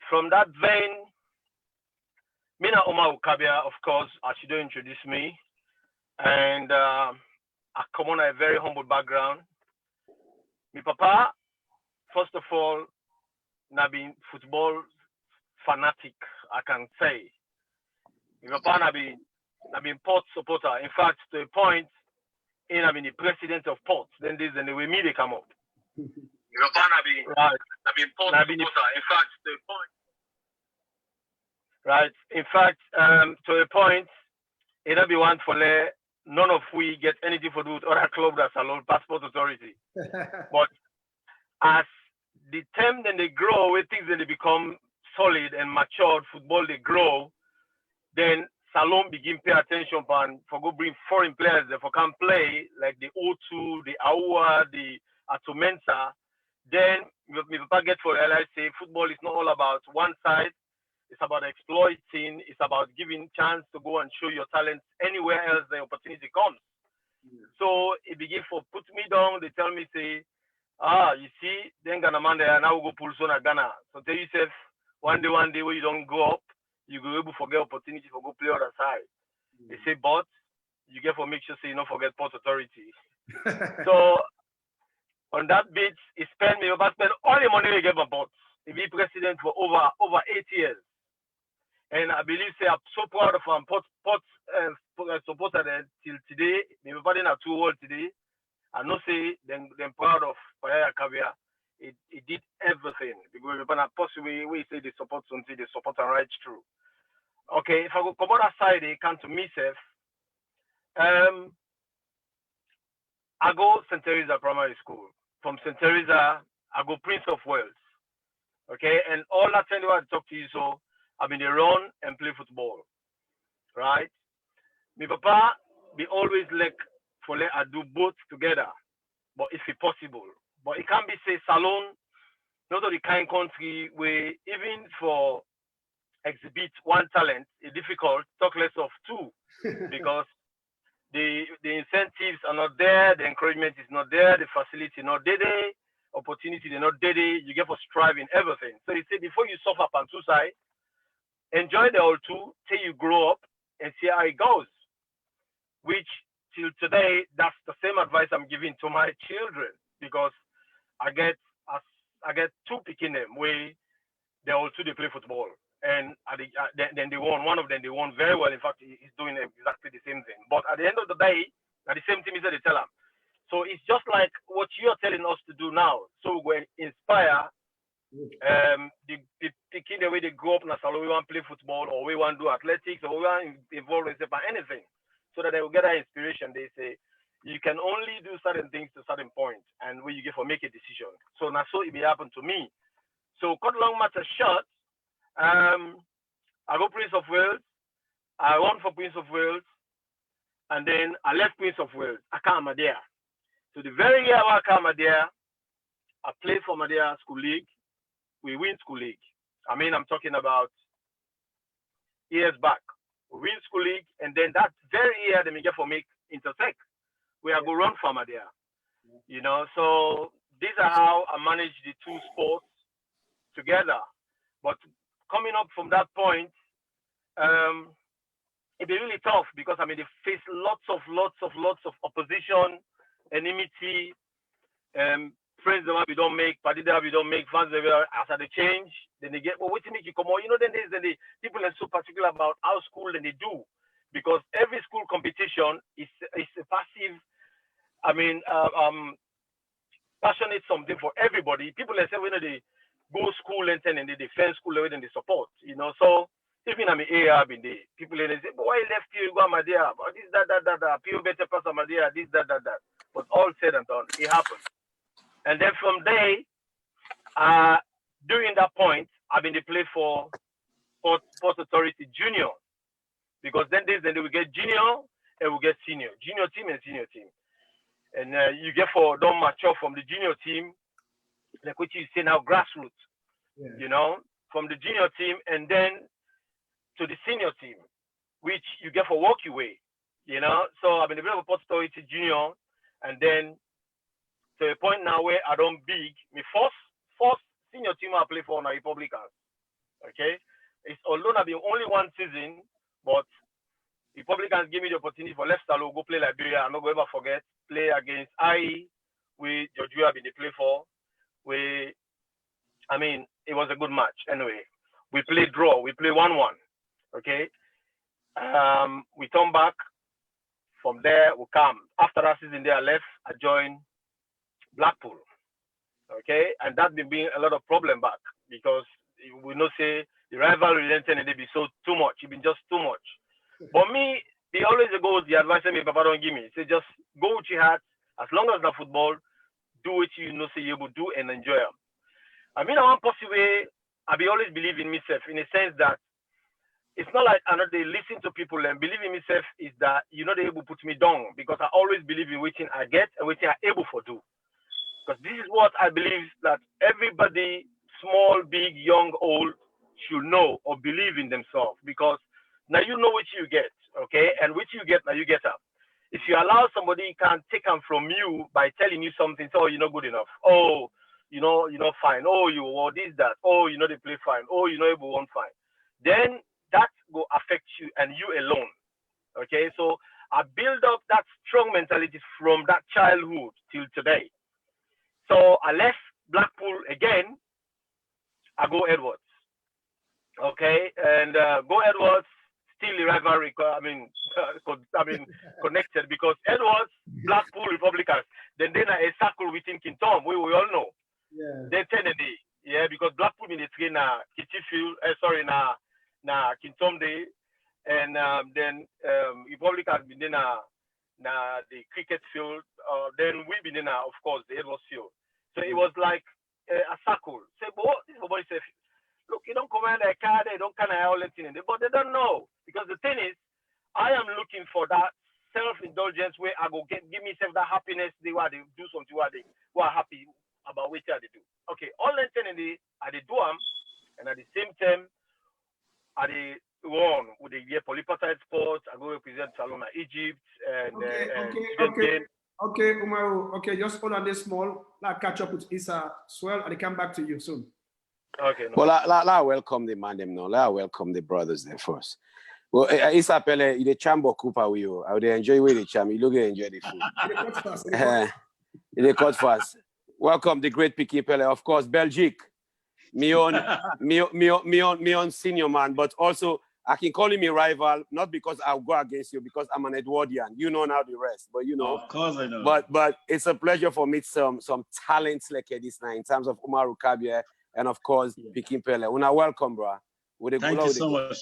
from that vein, Mina Omar Ukabia, of course, as you don't introduce me, and I come on a very humble background. my papa, first of all, na been football fanatic, I can say. My papa na been Port supporter. In fact, to a point, I been the president of Port. Then the way me they come up. My papa na been Port supporter. In fact, to a point. Right. In fact, to a point, it'll be one for none of we get anything to do with other club that's allowed passport authority. But as the term then they grow, with things then they become solid and matured, football they grow, then Salon begin pay attention for go bring foreign players that for can play like the O2, the Aua, the Atumensa. Then me papa get for LIC football is not all about one side. It's about exploiting. It's about giving chance to go and show your talent anywhere else the opportunity comes. Yeah. So it begin for put me down. They tell me say, you see, then Ghana man there now go pull son at Ghana. So tell yourself one day when you don't go up, you go able to forget opportunity for go play other side. They say, but you get for make sure say you don't forget Port Authority. So on that bit, he spend all the money we get my bots. He be president for over 8 years. And I believe say I'm so proud of him. Port supporter till today. Maybe not too old today. I know say them proud of Payaya Kavia. It did everything because we're not possibly we say they support something, they support and right through. Okay, if I go come on that side, they come to myself. I go St. Teresa Primary School. From St. Teresa, I go Prince of Wales. Okay, and all that time I talk to you so. I mean, they run and play football, right? My papa be always like for let I do both together, but if it's possible. But it can't be say Salon, not of the kind country where even for exhibit one talent, it's difficult, talk less of two, because the incentives are not there, the encouragement is not there, the facility not there, opportunity they're not there, you get for striving everything. So he said before you suffer on two sides, enjoy the all two till you grow up and see how it goes. Which till today, that's the same advice I'm giving to my children because I get two picking them where they all two they play football and then they won. One of them they won very well. In fact, he's doing exactly the same thing. But at the end of the day, at the same thing is that they tell him. So it's just like what you're telling us to do now. So we inspire. The kid the way they grow up in Salo, we want to play football or we want to do athletics or we want to involve themselves in anything so that they will get that inspiration. They say you can only do certain things to certain point and where you get for make a decision. So now so it may happen to me. So cut long matter short, I go Prince of Wales, I won for Prince of Wales, and then I left Prince of Wales. I came Madeira. So the very year I came Madeira, I played for Madeira School League. We win school league. I mean, I'm talking about years back. We win school league, and then that very year, they may get for make intersect. We are go run from there. You know, so these are how I manage the two sports together. But coming up from that point, it'd be really tough because I mean they face lots of opposition, enmity, friends that we don't make, party that we don't make, fans that we are, after they change, then they get, well, wait to make you come on. You know, then the people are so particular about how school and they do. Because every school competition is a passive, I mean, passionate something for everybody. People are saying, when they go school and then they defend school and they support, you know. So, even I'm in AR in the people they say, but why left you go Madeira? But this, that, people better pass Madeira, this, that. But all said and done, it happened. And then from there, during that point, I've been to play for Port Authority Junior. Because then they will get junior and we get senior. Junior team and senior team. And you get for don't mature from the junior team, like what you say now, grassroots. Yeah. You know, from the junior team and then to the senior team, which you get for walk your way. You know, so I've been to play for Port Authority Junior and then to a point now where I don't big. My first senior team I play for now Republicans. Okay? It's although I've been only one season, but Republicans give me the opportunity for left side go play Liberia. I'm not going to ever forget. Play against IE, we Georgia been play for. I mean, it was a good match. Anyway, we played draw. We play 1-1. Okay. We turn back. From there, we come. After that season, there I left. I joined Blackpool. Okay, and that been being a lot of problem back because we know say the rivalry then they be so too much. It been just too much. But me, they always go the advice me, Papa don't give me. Say just go with your heart. As long as the football, do what you know say you able to do and enjoy them. I mean, I want possible way. I be always believe in myself in a sense that it's not like I know they listen to people and believe in myself is that you know they able to put me down because I always believe in which I get and which I able to do. Because this is what I believe that everybody, small, big, young, old, should know or believe in themselves. Because now you know what you get, okay? And what you get, now you get up. If you allow somebody can take them from you by telling you something, so you're not good enough. Oh, you're not fine. Oh, you or this, that. Oh, you know they play fine. Oh, you know able won't fine. Then that will affect you and you alone. Okay, so I build up that strong mentality from that childhood till today. So I left Blackpool again. I go Edwards. Okay, and go Edwards still the rivalry. Connected because Edwards, Blackpool, Republicans. Then a circle within Kintom, we all know. Yeah. They tend because Blackpool in the train Kitty Field. Na Kintom Day, and then Republicans been in the cricket field. Then we been in of course the Edwards field. So it was like a circle. Say, but this boy said, look, you don't command a car, they don't kind of all let in, but they don't know because the thing is, I am looking for that self-indulgence where I go give myself that happiness. They do something where they are happy about what they do. Okay, all that I they do them, and at the same time, I they won with the year polypeptide sports. I go represent Saloma Egypt and Okay, Umaru. Okay, just hold on this small. I'll catch up with Issa Swell and I come back to you soon. Okay. No. Well, I welcome the man them now. I welcome the brothers there first. Well, Issa Pele, the chamber Cooper with you. I would enjoy with the cham. You look at enjoy the food. They cut fast. Welcome the great Picky Pele, of course, Belgique. Me on senior man, but also I can call him a rival, not because I'll go against you, because I'm an Edwardian. You know now the rest, but you know. Of course I know. But it's a pleasure for me some talents like this now in terms of Umaru Kabie and of course Pikin Pele. Una welcome, bro. Thank you so much.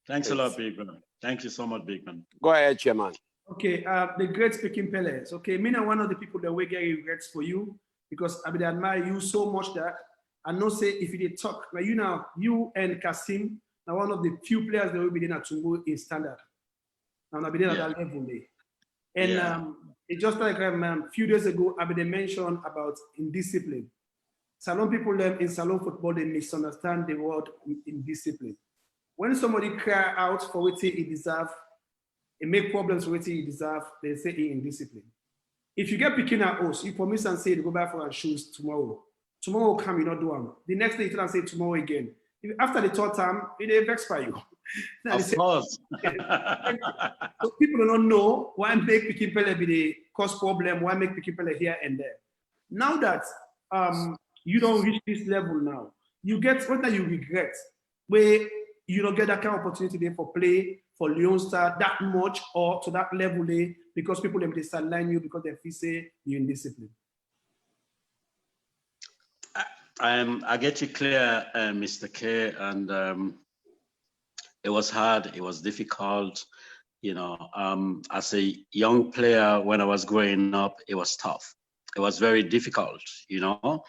Thanks a lot, big man. Thank you so much, big man. Go ahead, Chairman. Okay, the great Pikin Pele. Okay, me and one of the people that we get regrets for you because I admire you so much that I know say if you did talk, like you and Kasim. Now, one of the few players that will be in at Tungo in standard. Now, I've been at that level. And it's just like a few days ago, I've been mentioned about indiscipline. Salon people learn in salon football, they misunderstand the word indiscipline. When somebody cry out for what he deserves, it make problems for what he deserves, they say he indiscipline. If you get picking at us, you promise and say, go back for our shoes tomorrow. Tomorrow will come, you not do them. The next day, you tell and say tomorrow again. After the third time, it vex by you. Of course. So people do not know why make Pikin Pele be the cause problem, why make Pikin Pele here and there. Now that you don't reach this level now, you get what that you regret, where you don't get that kind of opportunity there for play, for Lyon Star that much or to that level there because people they sideline you because they feel say you're indisciplined. I get you clear, Mr. K, and it was hard, it was difficult, you know, as a young player when I was growing up, it was tough. It was very difficult, you know.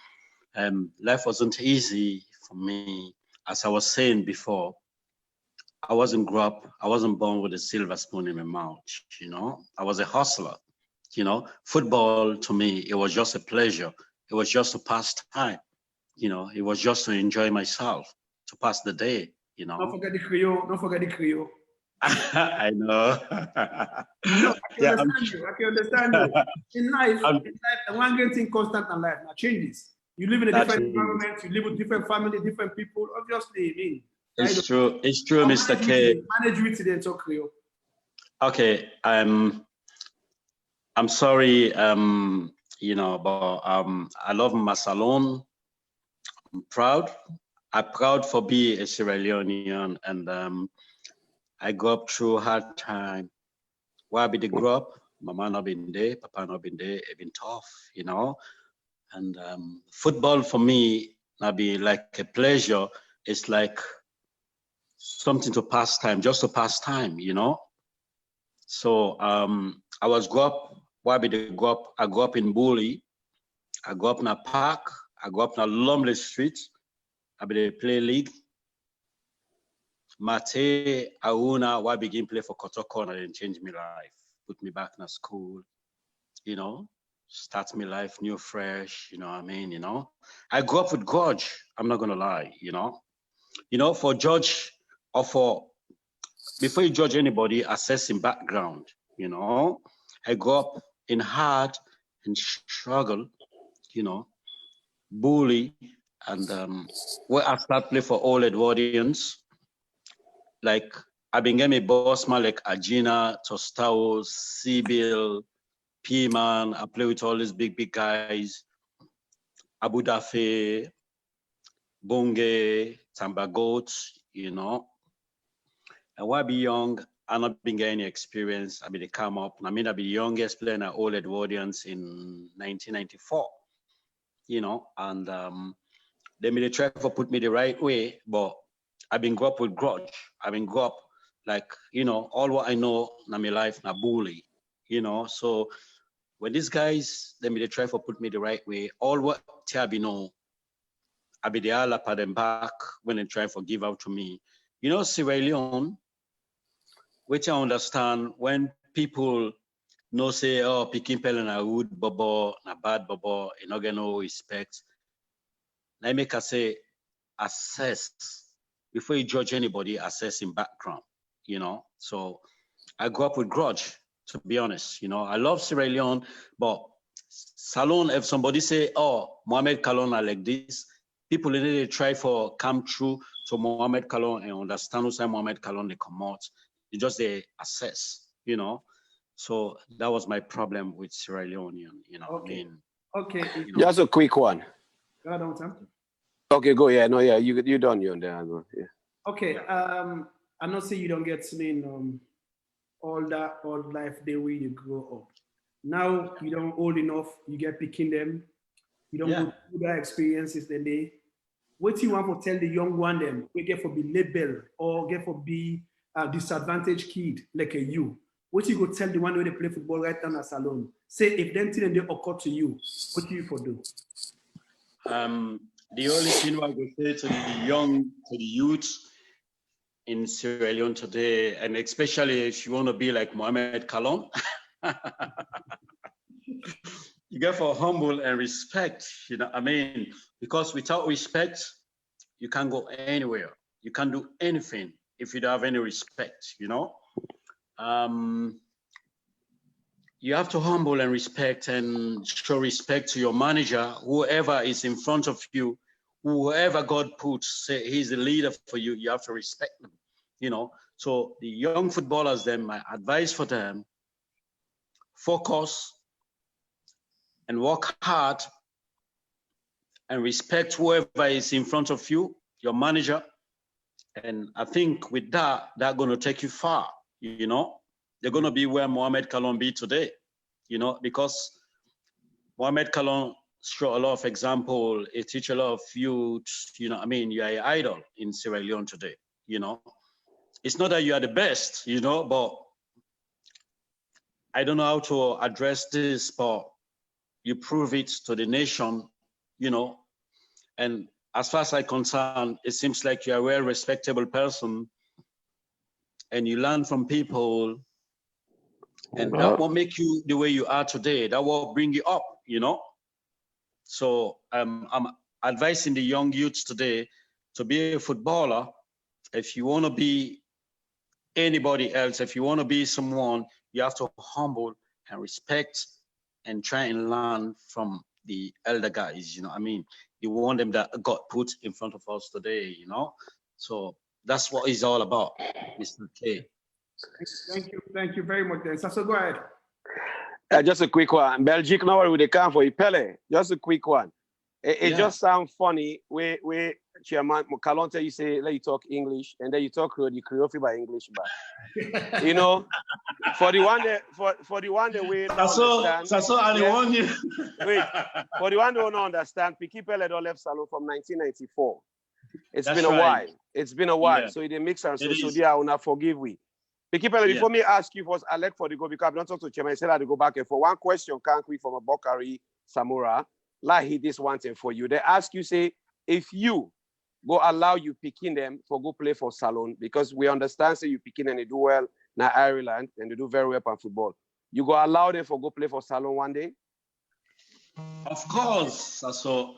Life wasn't easy for me. As I was saying before, I wasn't born with a silver spoon in my mouth, you know. I was a hustler, you know. Football to me, it was just a pleasure. It was just a pastime. You know, it was just to enjoy myself, to pass the day, you know. Don't forget the Creole. Don't forget the Creole. I know. No, I can understand you. In life, one great thing constant in life now changes. You live in a different environment, you live with different family, different people. Obviously, I mean. It's true, Mr. K. Manage with today and talk Creole. Okay, I'm sorry. you know, but I love my Salon. I'm proud. I'm proud for being a Sierra Leonean, and I grew up through hard time. Why be the grow up? Mama not been there, Papa not been there. It been tough, you know. And football for me, not be like a pleasure. It's like something to pass time, just to pass time, you know. So I was grew up. Why be the grow up? I grew up in Bully. I grew up in a park. I grew up in a lonely street. I be play league. Mate, Auna, why begin play for Kotoko and then change my life. Put me back in a school, you know, start my life new, fresh, you know what I mean, you know. I grew up with grudge, I'm not gonna lie, you know. You know, for judge or before you judge anybody, assess in background, you know. I grew up in hard and struggle, you know, bully, and where I start play for all Edwardians, like I've been getting a boss man like Agina, Tostao, Sibyl, P-Man. I play with all these big guys. Abu Dafe, Bonge, Tambagot, you know. And while I be young, I not been getting any experience. I been come up. I mean, I be the youngest player in all Edwardians in 1994, you know. And they made a try to put me the right way, but I've been grew up with grudge. I've been grew up like, you know, all what I know in my life, na bully, you know. So when these guys, they made a try to put me the right way, all what I know, I be the all at them back when they try to give out to me. You know, Sierra Leone, which I understand when people no say, oh, picking pell na good bobo, na bad bobo, you not get no respect. Let me say, assess before you judge anybody, assess in background, you know. So I grew up with grudge, to be honest. You know, I love Sierra Leone, but Salon, if somebody say, oh, Mohamed Kallon are like this, people in they try for come true to Mohamed Kallon and understand who say Mohamed Kallon they come out. You just they assess, you know. So that was my problem with Sierra Leonean, you know. Okay. I mean, Okay. you know. Just a quick one. Go on, Sam. Okay, go. Yeah, no, yeah, you done. You on there. Go. Yeah. Okay. I not say you don't get seen all life the way you grow up. Now you don't old enough, you get picking them, you don't go through that experiences the day. What do you want to tell the young one them? We get for be label or get for be a disadvantaged kid like a you. What you go tell the one where they play football right down at Salon? Say if them thing they occur to you, what do you for do? The only thing I would say to the youth in Sierra Leone today, and especially if you want to be like Mohamed Kallon, you get for humble and respect, you know what I mean? Because without respect, you can't go anywhere. You can't do anything if you don't have any respect, you know? You have to humble and respect and show respect to your manager, whoever is in front of you, whoever God puts, say he's the leader for you, you have to respect them, you know? So the young footballers, then my advice for them, focus and work hard and respect whoever is in front of you, your manager. And I think with that, that's going to take you far, you know? They're going to be where Mohamed Kallon be today, you know, because Mohamed Kallon show a lot of example, he teach a lot of youth, you know what I mean? You are an idol in Sierra Leone today, you know? It's not that you are the best, you know, but I don't know how to address this, but you prove it to the nation, you know? And as far as I'm concerned, it seems like you're a well respectable person and you learn from people, and that will make you the way you are today. That will bring you up, you know? So I'm advising the young youths today to be a footballer. If you want to be anybody else, if you want to be someone, you have to humble and respect and try and learn from the elder guys, you know what I mean? You want them that got put in front of us today, you know? So that's what it's all about, Mr. K. Thank you very much, then. So go ahead. Just a quick one. Belgique, no worry, they come for you. Pele, just a quick one. It just sounds funny where Chairman Kallon tell you say, let you talk English, and then you talk the Creole by English, but you know, for the one that we don't understand. Wait, for the one that don't understand, Picky Pele don't left Salon from 1994. It's been a while. It's been a while. Yeah. So it makes sense. So they are not forgive we. Picky Pele, before me ask you first, I like for the go because I don't talk to Chairman. I said I had to go back and for one question, can't we from a Bokari Samura. Like he this one thing for you. They ask you, say, if you go allow you picking them for go play for Salon, because we understand say you picking and they do well now Ireland and they do very well on football. You go allow them for go play for Salon one day? Of course. So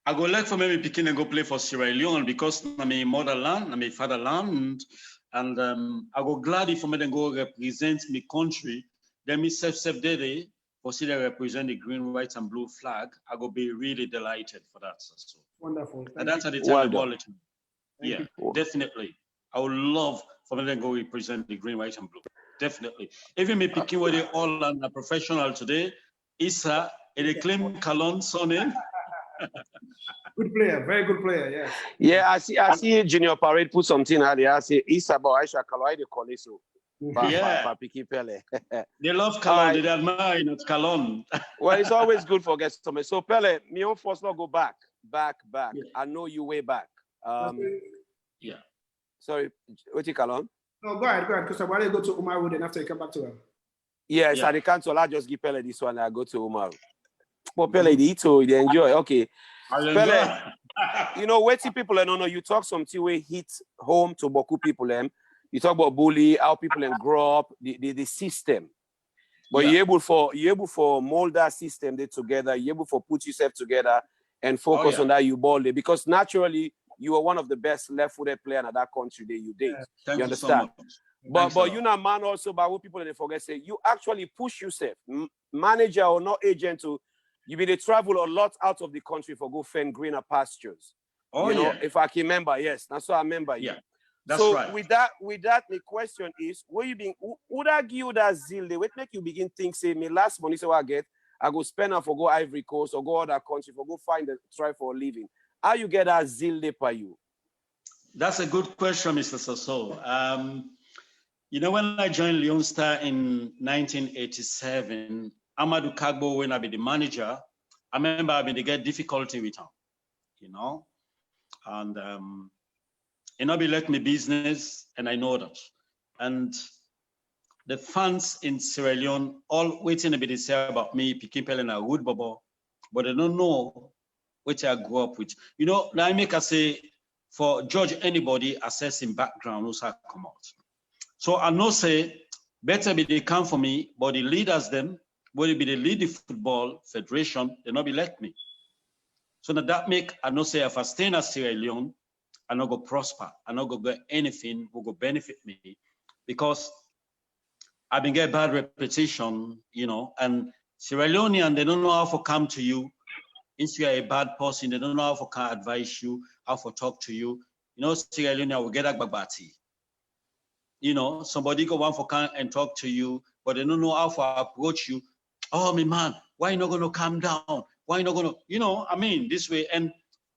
I go like for me picking and go play for Sierra Leone because I'm my motherland, I'm my fatherland, and I go glad if for me then go represent my country. Then me self day. For see they represent the green, white, and blue flag, I will be really delighted for that. So wonderful. And that's at the time of all. Yeah, definitely. I would love for me to go represent the green, white, and blue. Definitely. Even me picking with the all and a professional today, Issa, and they claim Kallon son in. Good player, very good player, yes. Yeah, I see Junior Parade put something out there. I see Issa about Aisha Kallon, they call it so. Pele. They love Kallon, they admire not Kallon. Well, it's always good for guests to me. So Pele, me own first not go back. Yeah. I know you way back. Yeah. Sorry, what you Kallon? No, go ahead, because I want to go to Umaru then after you come back to him. Yes, I can't so I just give Pele this one. I go to Umaru. But Pele, they enjoy. Okay. Pele, you know, waiting people and no, you talk something where hit home to Boku people You talk about bully, how people grow up, the system. But you're able for mold that system there together, you're able for put yourself together and focus on that you ball there. Because naturally, you are one of the best left-footed players in that country that you did. You understand? So but you know, man, also by what people they forget say, you actually push yourself, manager or not agent to you be they travel a lot out of the country for go find greener pastures. You know, if I can remember, yes, that's what I remember. Yeah. That's so right. with that, the question is, where you being? Would I give you that zeal? They would make you begin think, say, me last money, so I get, I go spend her for go Ivory Coast or go other country for go find a try for a living. How you get that zeal there for you? That's a good question, Mr. Sasso. You know, when I joined Leon Star in 1987, Amadou Kagbo, when I be the manager, I remember I mean they get difficulty with him, you know, and. You know, be like me business, and I know that. And the fans in Sierra Leone all waiting a bit to say about me, picking Pele and a wood bubble, but they don't know what I grew up with. You know, I make a say for judge anybody assessing background who's come out. So I know say better be they come for me, but the leaders them, whether it be the lead the football federation, they not be like me. So now that make I know say if I stay in Sierra Leone, I'm not going to prosper. I'm not going to get anything will go benefit me because I've been getting bad reputation, you know, and Sierra Leonean, they don't know how to come to you. If you're a bad person, they don't know how to advise you, how to talk to you. You know, Sierra Leonean will get a babati. You know, somebody go want to come and talk to you, but they don't know how to approach you. Oh, my man, why you not going to calm down? Why you not going to, you know, I mean, this way. And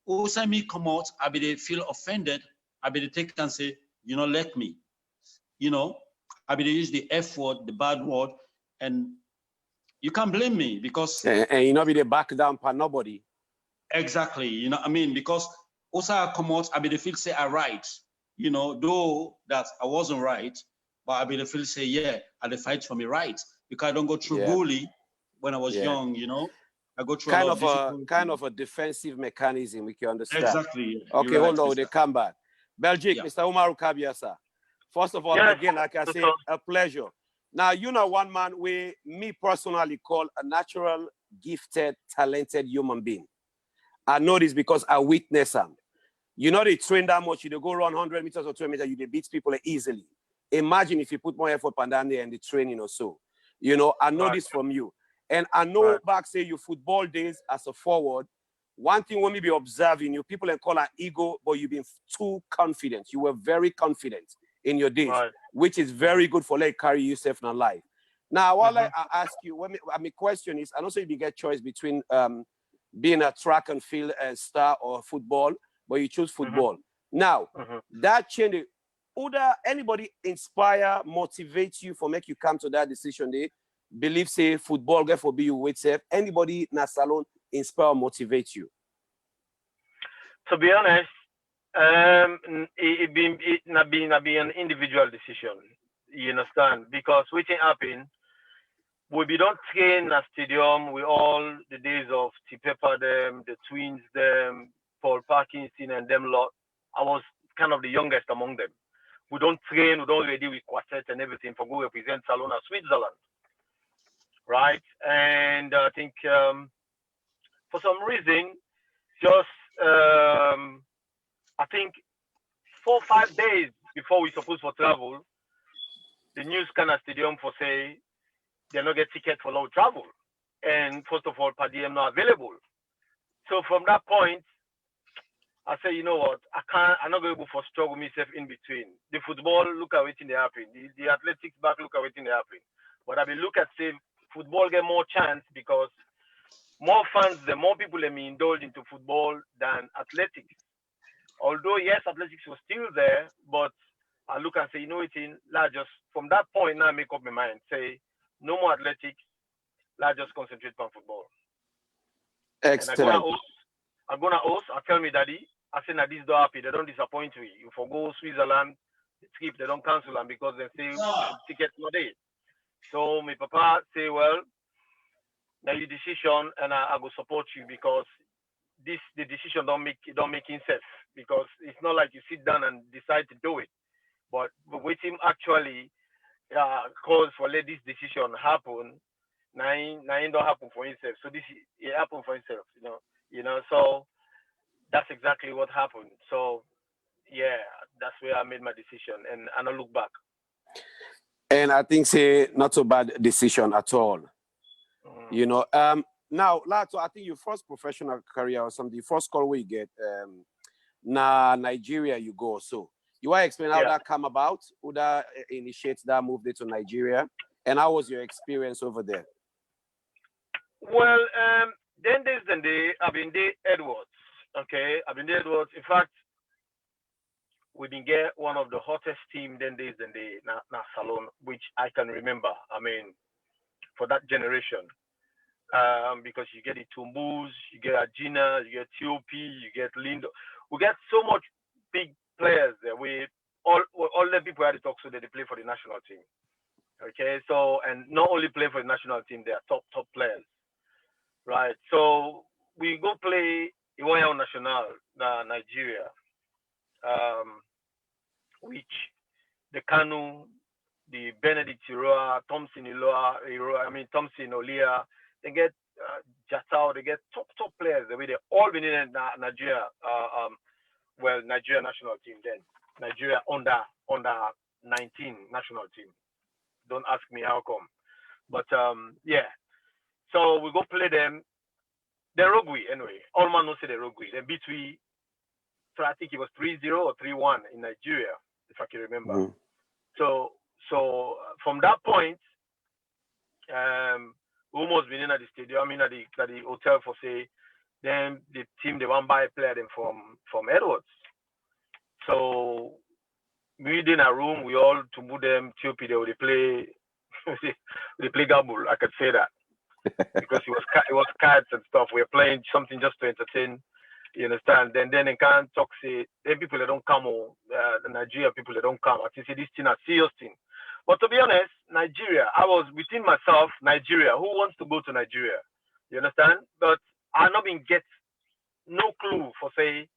also me come out, I be they feel offended, I be they take and say, you know, let me. You know, I be they use the F word, the bad word, and you can't blame me because and you know be they back down for nobody. Exactly, you know what I mean? Because also I come out, I be they feel say I right, you know, though that I wasn't right, but I be they feel say, yeah, I they fight for me right. Because I don't go through bully when I was young, you know. I go through kind of a defensive mechanism, we can understand. Exactly. Okay, hold on, they come back. Belgique, Mr. Umaru Kabiasa. First of all, again, like I say, a pleasure. Now, you know one man we me personally call a natural, gifted, talented human being. I know this because I witness him. You know they train that much, you go run 100 meters or 200 meters, you beat people easily. Imagine if you put more effort on that there and the training or so. You know, I know this from you. And I know back, say, your football days as a forward, one thing when we be observing you, people call it ego, but you've been too confident. You were very confident in your days, which is very good for like carry yourself in life. Now, what I ask you, my question is, I know so you get choice between being a track and field star or football, but you choose football. Now, that change, would anybody inspire, motivate you for make you come to that decision? They believe, say, football, get for be you wait safe. Anybody in a salon inspire, motivate you? To be honest, it not be an individual decision. You understand? Because waiting happen, we don't train in a stadium with all the days of T. Pepper, them, the twins, them, Paul Parkinson, and them lot. I was kind of the youngest among them. We don't train, we don't ready with quartet and everything for go represent Salon as Switzerland. Right? And I think for some reason, just I think 4 or 5 days before we supposed to travel, the news kind of stadium for say they're not get ticket for low travel. And first of all, per diem not available. So from that point, I say, you know what, I'm not going to go for struggle myself in between. The football, look at waiting they happen. The athletics back, look at waiting they happen. But I mean, look at say football get more chance because more fans, the more people let me indulge into football than athletics. Although yes, athletics was still there, but I look and say, you know what, just from that point now I make up my mind. Say no more athletics, let's just concentrate on football. Excellent. And I'm gonna host. I tell me, Daddy, I say, now this don't happen. They don't disappoint me. You forgo Switzerland, the trip, they don't cancel them because they say tickets not there. So my papa say, well, now your decision, and I go support you because the decision don't make sense because it's not like you sit down and decide to do it, but with him actually cause for let this decision happen. Now it don't happen for himself. So this it happened for himself, you know. So that's exactly what happened. So yeah, that's where I made my decision, and I don't look back. And I think say not so bad decision at all. You know, now Lato, I think your first professional career or something, the first call we get, Nigeria you go. So you want to explain how that come about? Who that initiates that move there to Nigeria? And how was your experience over there? Well, then there's the day I've been there Edwards. Okay, I've been there Edwards. In fact, we been get one of the hottest team then days in the Salon, which I can remember. I mean, for that generation. Because you get the Tumbus, you get Agina, you get TOP, you get Lindo. We get so much big players there. We all the people had to talk so that they play for the national team. Okay, so and not only play for the national team, they are top players. Right. So we go play Iwaya National, Nigeria. Which the Kanu, the Benedict Iroa, Thompson Thompson Olia, they get Jatao, they get top players. The way they all been in Nigeria, Nigeria national team then. Nigeria under 19 national team. Don't ask me how come. But yeah. So we go play them. They're rugby anyway. All man knows they're rugby. They beat we, so I think it was 3-0 or 3-1 in Nigeria, if I can remember. Mm-hmm. So from that point, we almost been in at the stadium, at the hotel for say, then the team they want buy a player them from Edwards. So we in a room, we all to move them TOP, they play they play gamble, I could say that. Because it was cards and stuff. We were playing something just to entertain. You understand? Then they can't talk say then people that don't come or the Nigeria people that don't come. I think say this thing a serious thing. But to be honest, Nigeria, I was within myself, Nigeria. Who wants to go to Nigeria? You understand? But I not been get no clue for say,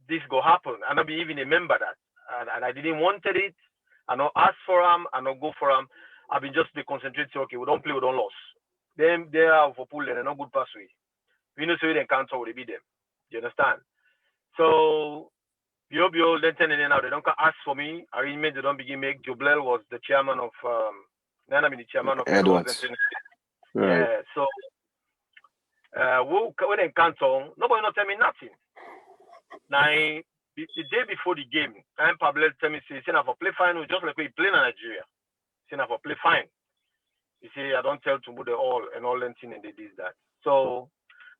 this go happen. I not be even remember that. And I didn't wanted it. I not ask for them. I not go for them. I've been just be concentrated. Okay, we don't play, we don't lose. Them they are for pool and they're not good pathway. We know so they can't talk, they beat them. You understand? So then now they don't ask for me. Arrangement they don't begin make. Joblel was the chairman of the chairman of Edwards. Right. Yeah. So when they can't talk, nobody not tell me nothing. Now the day before the game, Pablo tell me say for play final just like we play in Nigeria. Saying for play fine. You see, I don't tell Tumbu the all and all them thing and they did that. So,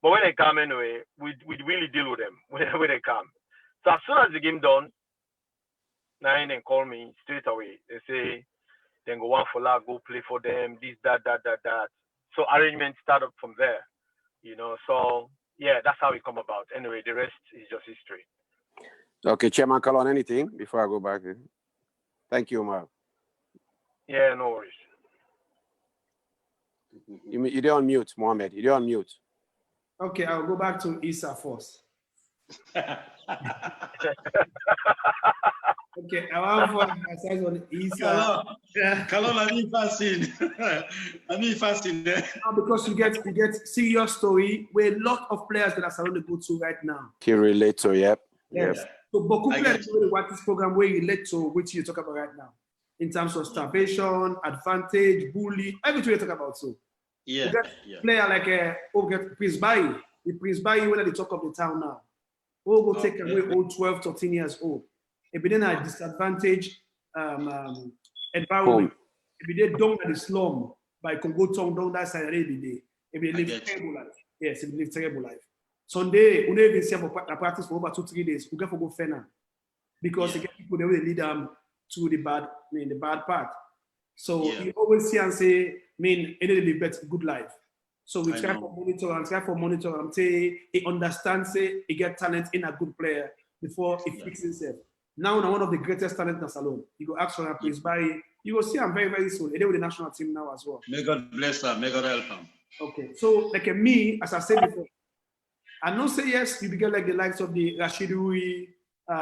but when they come anyway, we really deal with them when they come. So as soon as the game done, Nine and call me straight away. They say then go one for that, go play for them, this, that. So arrangements start up from there, you know. So yeah, that's how it come about. Anyway, the rest is just history. Okay, Chairman Kallon, anything before I go back? Thank you, Mark. Yeah, no worries. You're on mute, Mohamed. You're on mute. Okay, I'll go back to Issa first. Okay, I want for emphasize on Issa. Kallon, I'm fascinated. Because you get serious story where a lot of players that are surrounded go to right now. He relate to, yep. Yes. Yep. So Boku I players get really what this program where you relate to which you talk about right now. In terms of starvation, advantage, bully, everything you talk about. So Yeah, you get yeah. player like Prince Bayi. The Prince Bayi when at the talk of the town now. We'll go take away old 12, 13 years old. If we didn't have disadvantage environment, if we did down at the slum by Congo Town down that side every day, if we live terrible life. Yes, if we live terrible life. Sunday, we never even see for practice for over 2-3 days. We get for go fena because you get people they will lead them to the bad part. So you always see and say, it live better good life. So we try for monitor and say he understands he get talent in a good player before he fixes himself. Now one of the greatest talent in the salon. You go ask for a place by you will see him very, very soon. He with the national team now as well. May God bless her, may God help him. Okay. So like me, as I said before, I know say yes, you get like the likes of the Rashid Rui,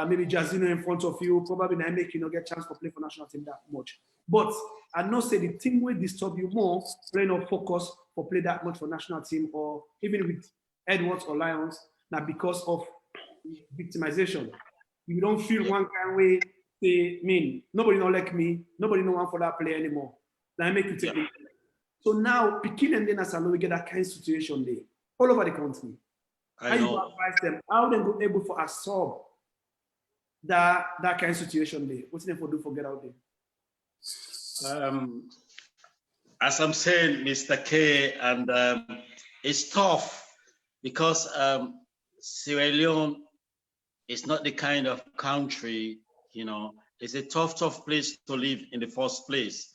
maybe Jazino in front of you, probably not make you get chance to play for national team that much. But I know say the thing will disturb you more, playing or focus or play that much for national team or even with Edwards or Lions, now because of victimization. You don't feel one kind of way, nobody don't like me, nobody don't want for that player anymore. Now I make you take it. So now, Pekin and then as I know we get that kind of situation there, all over the country. I How know. you advise them? How they go able to absorb that kind of situation there? What's them for do for get out there? As I'm saying, Mr. K, and it's tough because Sierra Leone is not the kind of country, it's a tough place to live in the first place.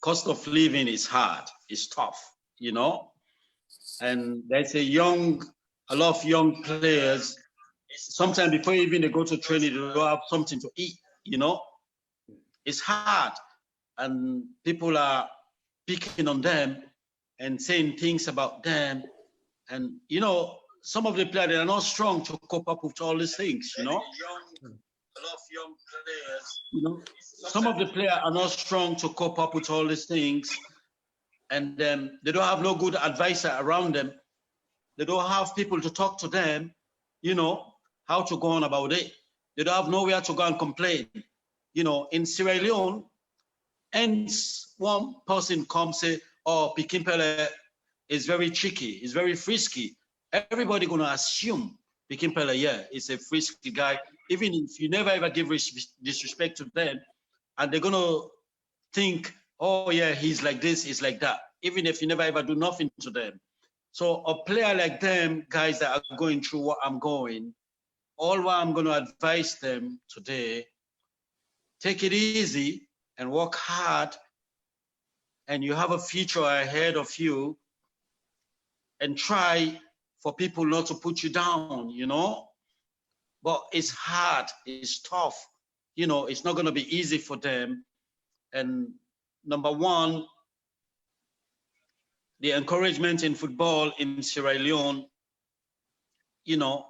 Cost of living is hard, it's tough, and there's a lot of young players, sometimes before even they go to training, they don't have something to eat, It's hard, and people are picking on them and saying things about them. And, some of the players, they are not strong to cope up with all these things, A lot of young players, some of the players are not strong to cope up with all these things. And they don't have no good advisor around them. They don't have people to talk to them, how to go on about it. They don't have nowhere to go and complain. In Sierra Leone, and one person comes say, oh, Pekin Pele is very tricky, he's very frisky. Everybody gonna assume Pekin Pele, is a frisky guy, even if you never ever give disrespect to them, and they're gonna think, oh yeah, he's like this, he's like that, even if you never ever do nothing to them. So a player like them, guys that are going through what I'm going, all what I'm gonna advise them today, take it easy and work hard, and you have a future ahead of you, and try for people not to put you down, But it's hard, it's tough, it's not gonna be easy for them. And number one, the encouragement in football in Sierra Leone,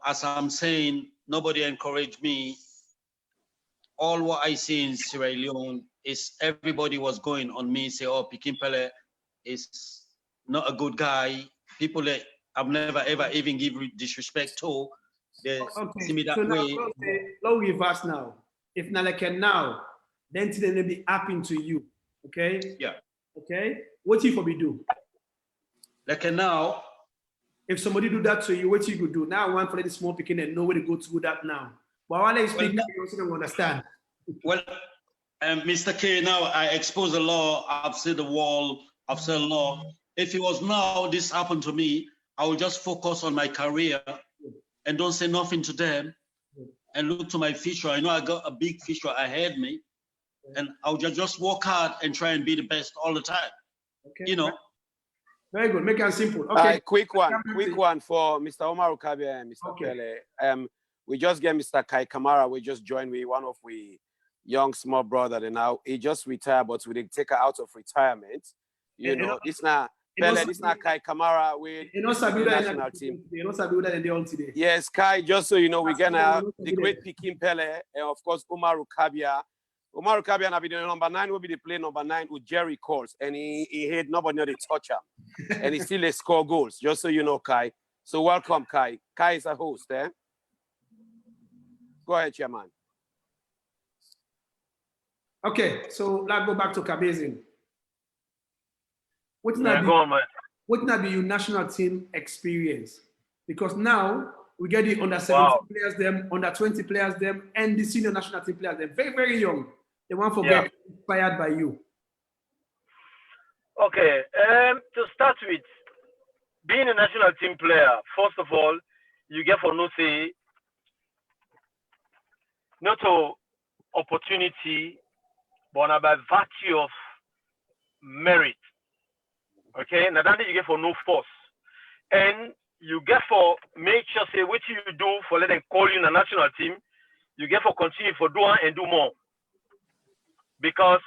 as I'm saying, nobody encouraged me. All what I see in Sierra Leone is everybody was going on me, say, oh, Pekin Pele is not a good guy. People that I've never ever even give disrespect to, they see me that so way. Now reverse now. If not like now, then today will be happening to you. Okay? Yeah. Okay? What you for me do? Like now, if somebody do that to you, what you could do? Now I want for the small Pekin and know where to go to do that now. But while I speak, you also don't understand. Well, Mr. K, now I expose the law, I've said the wall, I've said law. If it was now this happened to me, I will just focus on my career and don't say nothing to them and look to my future. I know I got a big future ahead of me, and I'll just work hard and try and be the best all the time. Okay. You know. Very good. Make it simple. Okay. Quick one for Mr. Omar Ukabia and Mr. Pele. We just get Mr. Kai Kamara. We just joined with one of we young small brother, and now he just retired, but we did take her out of retirement. You know, it's not Pele, it's not Kai Kamara with the national team. Yes, Kai, just so you know, we're gonna the great Pikin Pele, and of course Omar Ukabia. Omar Ukabia will be the number 9, will be the play number 9 with Jerry Coles, and he had nobody know the touch him. And he still score goals, just so you know, Kai. So welcome, Kai. Kai is a host, eh? Go ahead, Chairman. Okay, so let's go back to Kabezin. What not be your national team experience? Because now we get the under 17 players, them, under 20 players, them, and the senior national team players, they're very, very young. They want to get inspired by you. Okay, to start with, being a national team player, first of all, you get for no say, not to opportunity, but by virtue of merit. Okay, now that you get for no force. And you get for make sure say what you do for let them call you in a national team, you get for continue for do and do more. Because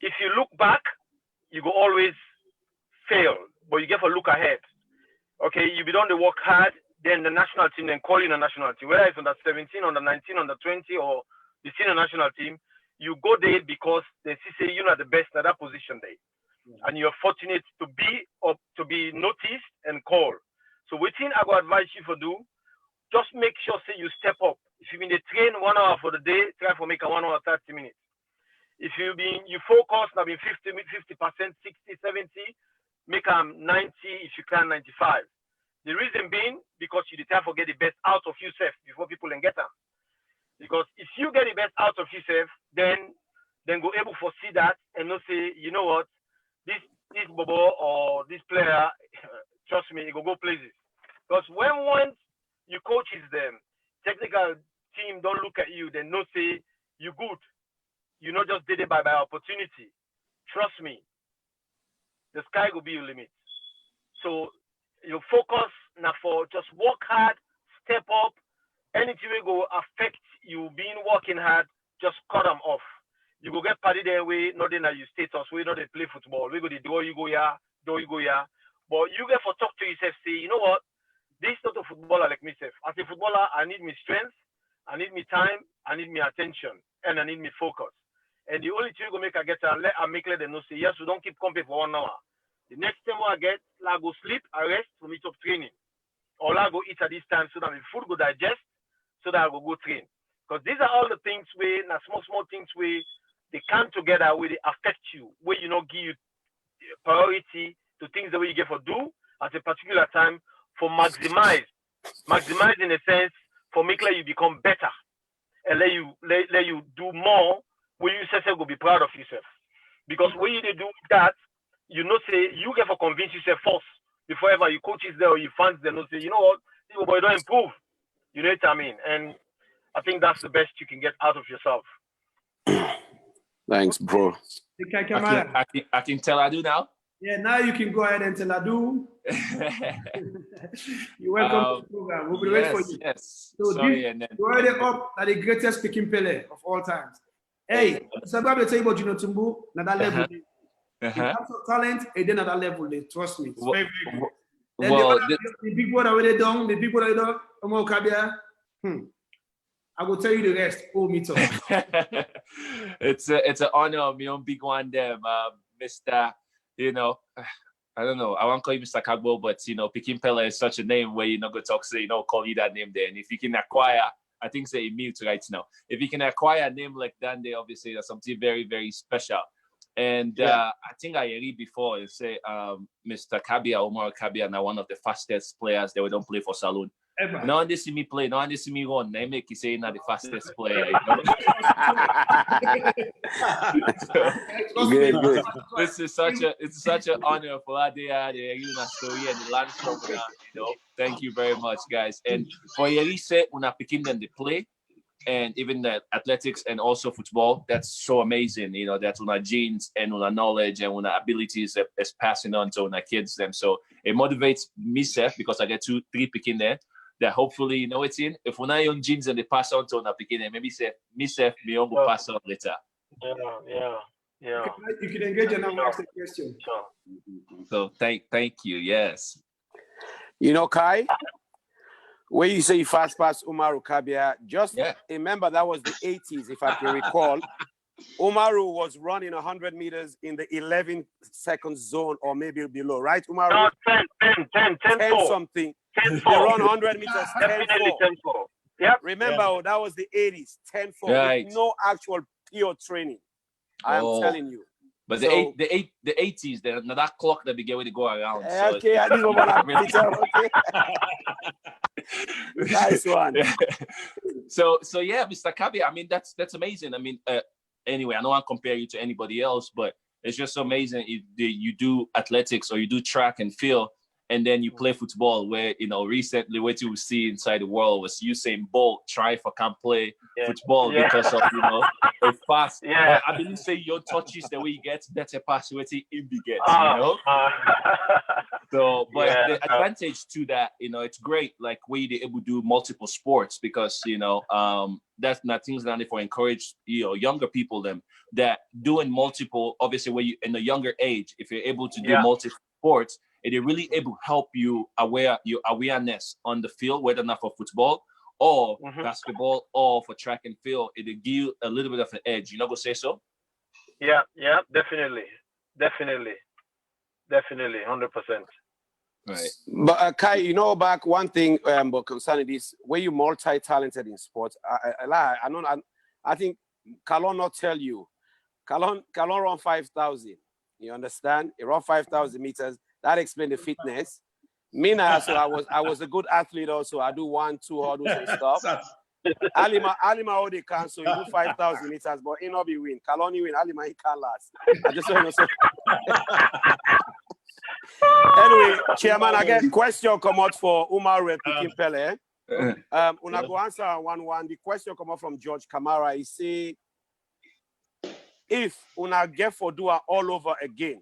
if you look back, you go always fail, but you get for look ahead. Okay, you be done the work hard, then the national team then call you in a national team, whether it's under 17, under 19, under 20, or the senior national team, you go there because they say you're not the best at that position there. And you're fortunate to be noticed and called. So within I go advise you for do, just make sure say you step up. If you been train 1 hour for the day, try for make a 1 hour 30 minutes. If you focus now be 50%, 60, 70, make them 90 if you can 95. The reason being because you try to get the best out of yourself before people can get them. Because if you get the best out of yourself, then go able to see that and not say, you know what, this bobo or this player, trust me, it go places. Because once you coaches them, technical team don't look at you, they not say you good. You not just did it by opportunity. Trust me, the sky will be your limit. So you focus now for just work hard, step up. Anything will go affect you being working hard, just cut them off. You go get party their way, not in your status, we not they play football. We go the door you go here, door you go here. But you get for talk to yourself, say, you know what? This is not a footballer like myself. As a footballer, I need my strength, I need my time, I need my attention, and I need my focus. And the only thing you go make I get let them know say, yes, we don't keep company for 1 hour. The next time I get, I go sleep, I rest for me to training. Or I go eat at this time so that my food go digest, so that I go train. Because these are all the things where, small things where they come together, where they affect you, where you not give you priority to things that you get for do at a particular time for maximize in a sense for make like you become better and let you do more where you say will be proud of yourself. Because when you do that, you know say you get for convince yourself first before ever you coaches there or you fans there no say, you know what, this boy don't improve. You know what I mean? And I think that's the best you can get out of yourself. Thanks, bro. I can tell I do now. Yeah, now you can go ahead and tell I do. You're welcome to the program. We'll be waiting for you. Yes. So sorry, you're already up at the greatest speaking Pele of all times. Hey, so I'm going to tell you about Gino Tumbu, at that level. In terms of talent, and then at that level, trust me. It's very, very good. Well, the big boy already done, Omar Kabia. I will tell you the rest. Oh, me too. It's an honor, my own big one, them, Mr. You know, I don't know. I won't call you Mr. Kagbo, but you know, Pikin Pele is such a name where you're not going to talk, say, call you that name there. And if you can acquire, I think say mute right now. If you can acquire a name like that, they obviously that's something very, very special. And I think I read before you say Mr. Kabia, Omar Kabia, now one of the fastest players that we don't play for Saloon. Ever. No one they see me play, no one they see me run. They make you say you're not the fastest player. You know? Good. It's such an honor for our day out there, you know, story and the land from you know. Thank you very much, guys. And for Yeri said, when I picking them to play, and even the athletics and also football, that's so amazing. You know, that's when our genes and when our knowledge and when our abilities is passing on to our kids them. So it motivates me, Seth, because I get 2-3 picking there. That hopefully, you know, it's in. If we're not young genes and they pass on to our picking there, maybe Seth, me will pass on later. Yeah. You can engage and now ask the question. Sure. So thank you. Yes. You know, Kai, when you say you fast pass Umaru Kabia, just remember that was the 80s, if I can recall. Umaru was running 100 meters in the 11 second zone or maybe below, right, Umaru? No, 10 something. 10 They run 100 meters, 10-4. Definitely 10-4. Yep. Remember, that was the 80s, 10-4, right. with no actual pure training. I am telling you. But so, the 80s, that clock that began to go around. So okay, I didn't want to okay. Nice one. So yeah, Mr. Kabi, I mean, that's amazing. I mean, anyway, I don't want to compare you to anybody else, but it's just amazing if you do athletics or you do track and field, and then you play football, where, you know, recently what you see inside the world was Usain Bolt try for can't play football because of, you know, a fast. I believe say your touches the way you get better pass where he gets, you know. So, but the advantage to that, you know, it's great, like where you're able to do multiple sports, because, you know, that's not things that for encourage, you know, younger people them that doing multiple, obviously when you in a younger age, if you're able to do multiple sports, it really able to help you your awareness on the field, whether or not for football or basketball or for track and field. It'll give you a little bit of an edge. You know, go say so? Yeah, definitely, 100%. Right. But Kai, you know, back one thing, but concerning this, when you multi-talented in sports, I think Kallon not tell you. Kallon run 5,000. You understand? He run 5,000 meters. That explains the fitness. Me now, so I was a good athlete also. I do 1-2 hurdles and stuff. Alima all they can, so he do 5,000 meters, but he not be win. Kallon win. Alima he can't last. I just want to say. Anyway, Chairman, I get question come out for Umaru Pikin Pele. Una go answer 1-1. The question come out from George Kamara. He say, if una get for do all over again,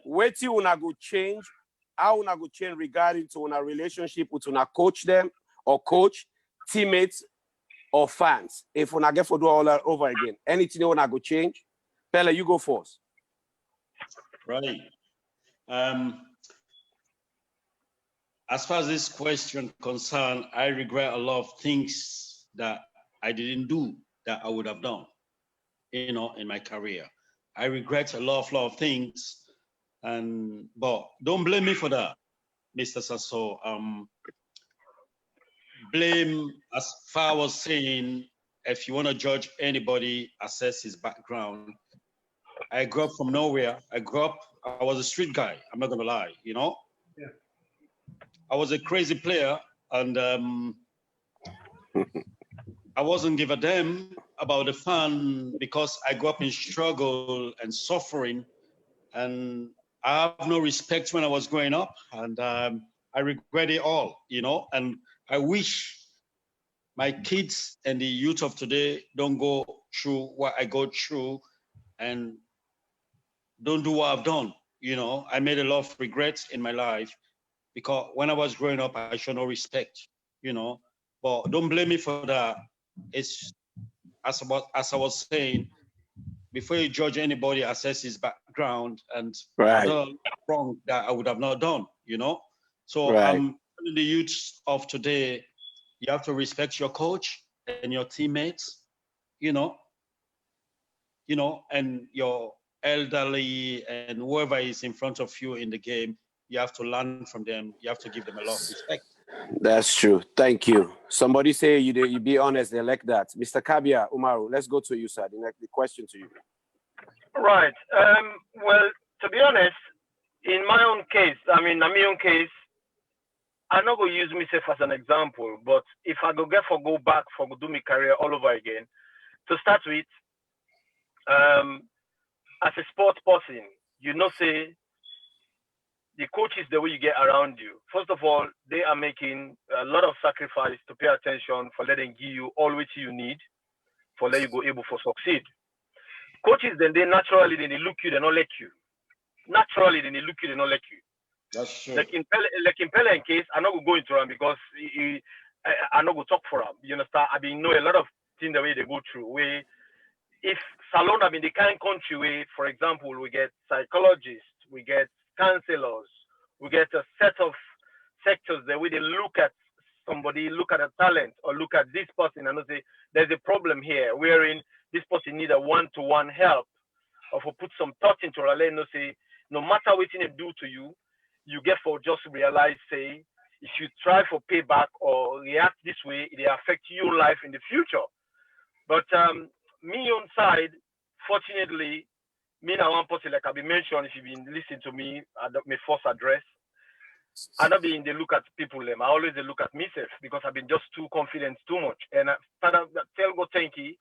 wait till una go change, how una go change regarding to una relationship with una coach them or coach, teammates or fans. If una get for do all over again, anything una go change? Pele, you go first. Right. As far as this question concerned, I regret a lot of things that I didn't do that I would have done, you know, in my career. I regret a lot of things, but don't blame me for that, Mr. Sasso. Blame, as far as I was saying, if you want to judge anybody, assess his background. I grew up from nowhere. I was a street guy. I'm not gonna lie, you know? Yeah. I was a crazy player, and I wasn't give a damn about the fun because I grew up in struggle and suffering, and I have no respect when I was growing up, and I regret it all, you know? And I wish my kids and the youth of today don't go through what I go through and don't do what I've done. You know, I made a lot of regrets in my life because when I was growing up, I showed no respect, you know, but don't blame me for that. It's as I was saying, before you judge anybody, assess his background and other wrong that I would have not done, you know? So I'm telling the youth of today, you have to respect your coach and your teammates, you know, and your elderly and whoever is in front of you in the game, you have to learn from them. You have to give them a lot of respect. That's true. Thank you. Somebody say you be honest, they like that. Mr. Kabia, Umaru, let's go to you, sir. The question to you. Right. Well, to be honest, in my own case, I'm not gonna use myself as an example, but if I go back for do my career all over again, to start with, as a sports person, say the coaches, the way you get around you. First of all, they are making a lot of sacrifice to pay attention for letting give you all which you need for let you go able for succeed. Coaches, then they naturally then they look you, they not let you. Naturally, then they look you, they not let you. That's true. Like in Pele case, I'm not going to go into him because I'm not going to talk for him. You understand? I mean, know a lot of things the way they go through. Where if Salon, I mean, the kind of country where, for example, we get psychologists, we get counselors, we get a set of sectors the way they look at somebody, look at a talent, or look at this person and say, there's a problem here, wherein this person needs a one-to-one help, or for put some thought into it, say, no matter what they do to you, you get for just realize, say, if you try for payback or react this way, it will affect your life in the future. But me on side, fortunately, me now one person like I've been mentioned, if you've been listening to me at my first address, I not be in the look at people them. I always look at myself because I've been just too confident too much. And I tell go thank you,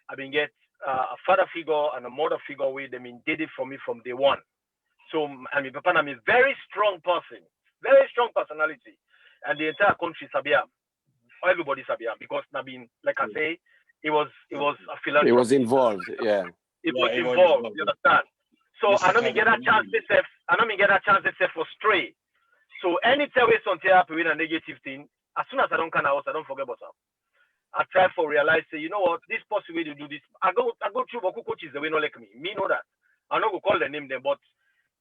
I've been get a father figure and a mother figure where they been did it for me from day one. So I mean, Papa, I'm a very strong person, very strong personality, and the entire country Sabia, everybody Sabia, because I mean, like I say, it was a philanthropy. It was involved, yeah. It was involved. You understand? So I don't get a chance to for stray. So anytime we something happen with a negative thing, as soon as I don't come out, I don't forget about it. I try for realize, say, you know what, this possible way to do this. I go through Boku coaches the way not like me. Me know that. I'm not gonna call the name them, but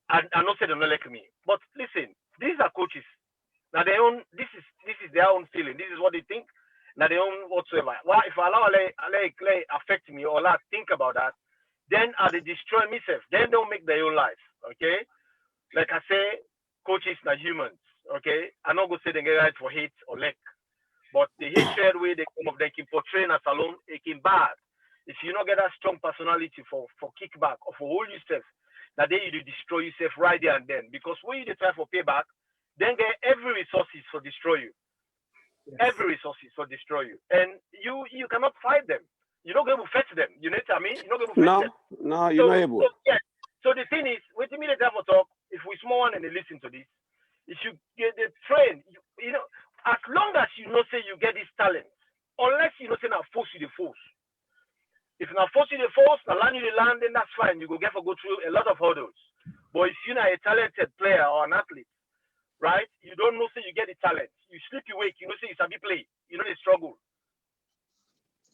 I not say they not like me. But listen, these are coaches. Now their own. This is their own feeling. This is what they think. Now their own whatsoever. Well, if I allow affect me or let think about that, then they destroy myself. Then don't make their own life. Okay, like I say, coaches are humans. Okay, I'm not gonna say they get right for hate or lack. But the hatred way they come up, they can portray as alone, it can bad. If you not get that strong personality for kickback or for hold yourself, that day you destroy yourself right there and then. Because when you try for payback, then get every resources for destroy you. Yes. Every resources for destroy you. And you cannot fight them. You're not going to fetch them. You know what I mean? You're not going to fetch them. No, you're not able. So the thing is, wait a minute for talk, if we small one and they listen to this, if you get the train, you know, as long as you know say you get this talent, unless you know say now force you the force. If now force you the force, now land you the land, then that's fine. You go get for go through a lot of hurdles. But if you're not a talented player or an athlete, right? You don't know say you get the talent. You sleep awake, you know say you sabi play, you know they struggle.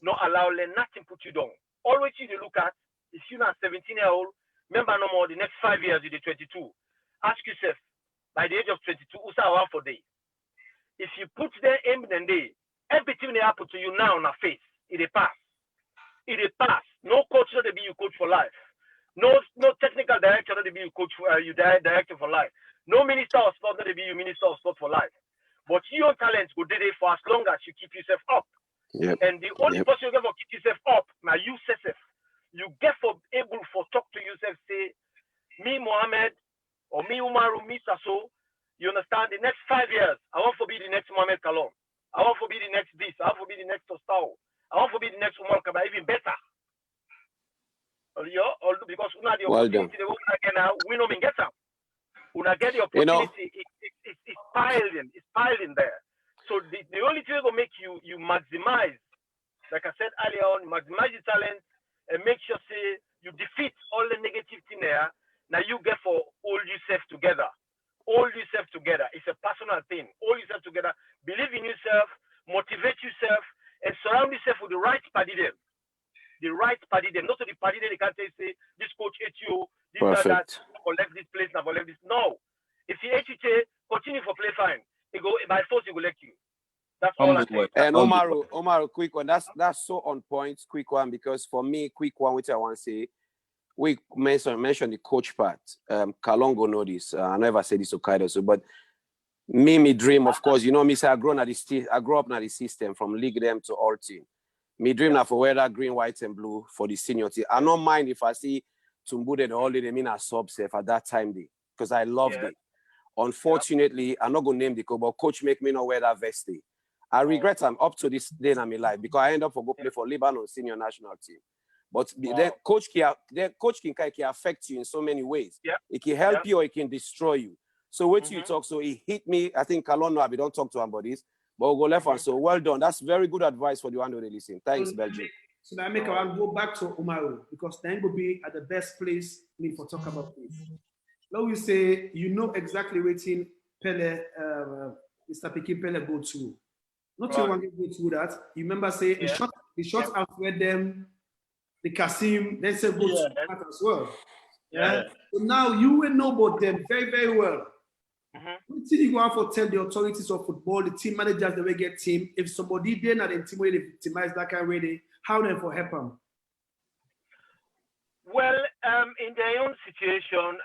No allow nothing put you down. Always you look at if you're not 17-year-old, remember no more the next 5 years you the 22. Ask yourself, by the age of 22, who's our for day? If you put their aim in day, everything that happen to you now on a face, it a pass. It a pass. No coach not to be you coach for life. No technical director not to be you coach for you director for life. No minister of sport not to be you minister of sport for life. But your talents will do it for as long as you keep yourself up. Yep. And the only person you get for keep yourself up, now you yourself. You get for able for talk to yourself, say, me Mohamed, or me Umaru, me Sasso. You understand? The next 5 years, I want to be the next Mohamed Kallon. I want to be the next this. I want to be the next Tostao. I want to be the next Umar Kaba, even better. Because we the opportunity we don't get them. We not get the opportunity. It's piled in. It's piled in there. So the only thing that will make you maximize, like I said earlier on, maximize your talent and make sure say you defeat all the negative thing there. Now you get for hold yourself together. Hold yourself together. It's a personal thing. Hold yourself together. Believe in yourself. Motivate yourself. And surround yourself with the right party them. The right party them. Not to the party them they can't say, this coach hates you. This or that. Or left this place. Now left this. No. If he hates you, continue for play fine. He go by force. He will let you. That's all I say. And Omaru, quick one. That's so on point. Quick one because for me, quick one which I want to say. We mentioned the coach part. Kallon go know this. I never say this to Kaido, but me dream, of course, you know me say I grew up in the system from league them to all team. Me dream now for wear that green, white, and blue for the senior team. I don't mind if I see Tumbude the holiday mean a sub safe at that time day because I loved it. Unfortunately, I'm not going to name the coach, but coach make me not wear that vest. I regret I'm up to this day in my life because I end up for go play for Lebanon senior national team. But then coach can affect you in so many ways. Yeah. It can help you or it can destroy you. So what you talk, so he hit me. I think Kallon know I don't talk to him about this, but we'll go left and so well done. That's very good advice for the one who they listen. Thanks, Belgium. So that make I'll go back to Umaru because then will be at the best place me for talk about this. Now we say you know exactly what in Pele, Mr. Pikin Pele go through. Not you want to go through that. You remember say the shot Alfred them, the Kasim, then say go through that as well. Yeah. So now you will know about them very, very well. What did you go out for tell the authorities of football, the team managers, the way get team, if somebody then at the team where they victimize that kind of way, how them for help them? Well, in their own situation,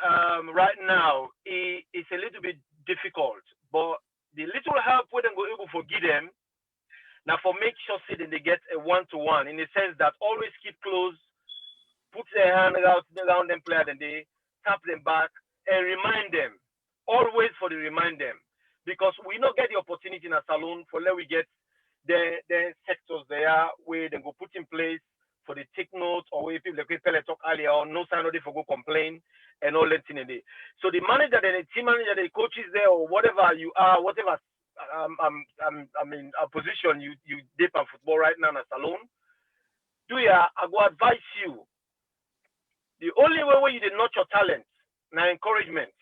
right now, it's a little bit difficult, but the little help we then go able to give them, now for make sure say that they get a one-to-one, in the sense that always keep close, put their hand around them player, and they tap them back and remind them, always for the remind them, because we not get the opportunity in a salon for let we get the sectors there where they go put in place for the take notes or where people like Pele talk earlier on, no sign of they for go complain and all that thing in there. So the manager, the team manager, the coaches there or whatever you are, whatever I mean a position you dip in football right now in a salon, I go advise you. The only way where you did not your talent, now encouragement.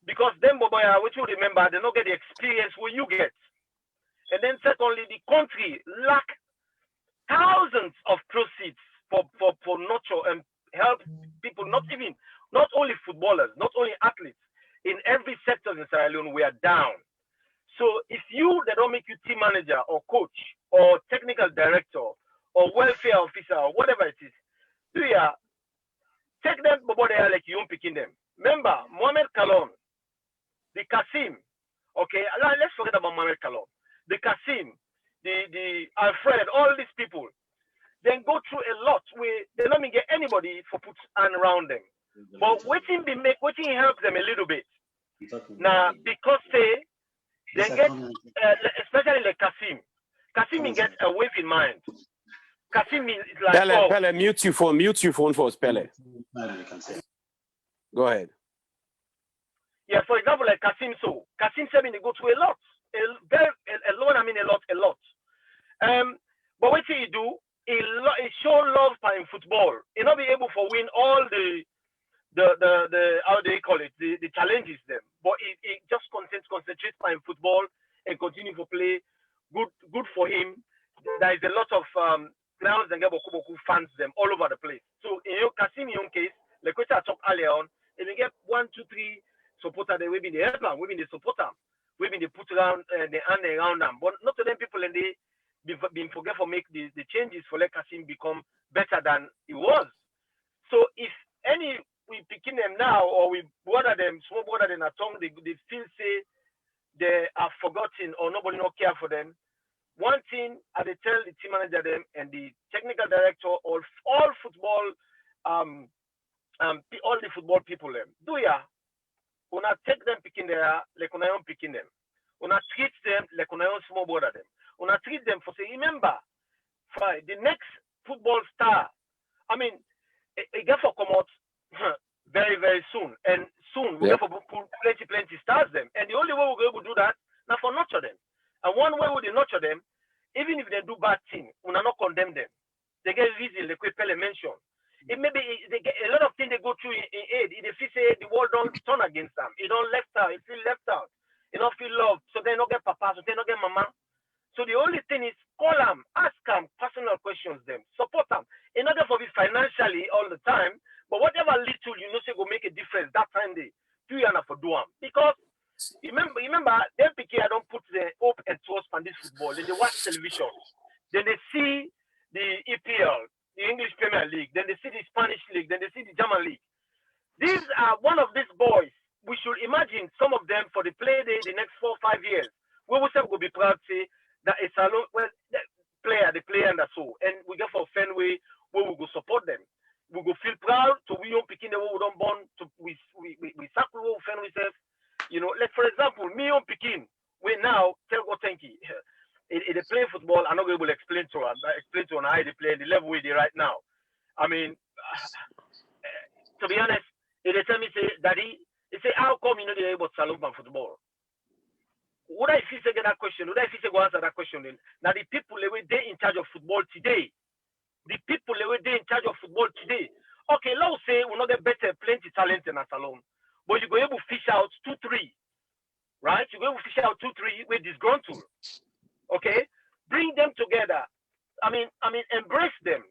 Because then Boboya, which you remember, they don't get the experience where you get. And then secondly, the country lack thousands of proceeds for nurture and help people, not only footballers, not only athletes, in every sector in Sierra Leone, we are down. So if they don't make you team manager or coach or technical director or welfare officer or whatever it is, take them Boboya like you picking them. Remember, Mohamed Kallon, the Kasim, okay, let's forget about Mohamed Kallon. The Kasim, the Alfred, all these people, then go through a lot where they don't get anybody for put hand around them. But waiting help them a little bit. Now, because they get, especially like Kasim gets a wave in mind. Kasim is like, Pele, mute your phone for us, Pele. Go ahead. Yeah, for example, like Kasim said they go through a lot. A lot. But what he do, he show love in football. He not be able to win all the how do you call it, the challenges them. But he just concentrates in football and continue to play. Good for him. There is a lot of grounds and Boku fans them all over the place. So in Kasim in your case, like what I talked earlier on, if you get 1, 2, 3 supporter, they will be the helper, we be the supporter. We been they put around the hand around them, but not to them people and they been forget for make the changes for let Kasim become better than he was. So if we picking them now or we bother them, small bother them at tongue, they still say they are forgotten or nobody no care for them. One thing I they tell the team manager them and the technical director or all football all the football people them una take them picking there like una own picking them. Una treat them like una own small brother them. Una treat them for say, remember, the next football star, I mean, it get for come out very, very soon. And soon we get for plenty stars them. And the only way we're going to do that, now for nurture them. And one way we nurture them, even if they do bad thing, una not condemn them. They get reason, like Pele mentioned. It may be they get a lot of things they go through in aid. If they say the world don't turn against them, it don't left out, it feel left out, it don't feel love, so they don't get papa, so they don't get mama. So the only thing is call them, ask them personal questions, them support them. In order for be financially all the time, but whatever little you know say go make a difference that time they do enough for do them. Because remember, them picky I don't put the hope and trust on this football. Then they watch television, then they see the EPL. The English Premier League, then they see the Spanish League, then they see the German League. These are one of these boys. We should imagine some of them for the play day the next 4 or 5 years. We will be proud to say that it's a the player and that's all. And we get for Fenway where we go support them. We go feel proud to we don't picking the way we don't born to we Fenway self. Let's like for example, me on Pekin, we now tell God thank you. They play football, I'm not able to explain to her how they play the level we they right now. I mean, to be honest, they tell me say, Daddy, they say, how come you know they're able to salute my football? Would I feel say get that question? Would I feel say go answer that question then? Now the people they in charge of football today. The people they in charge of football today. Okay, let's say we're not get better, plenty talent in a salon, but you go able to fish out 2-3, right? You go able to fish out 2-3 with disgruntled. Okay, bring them together. I mean, embrace them.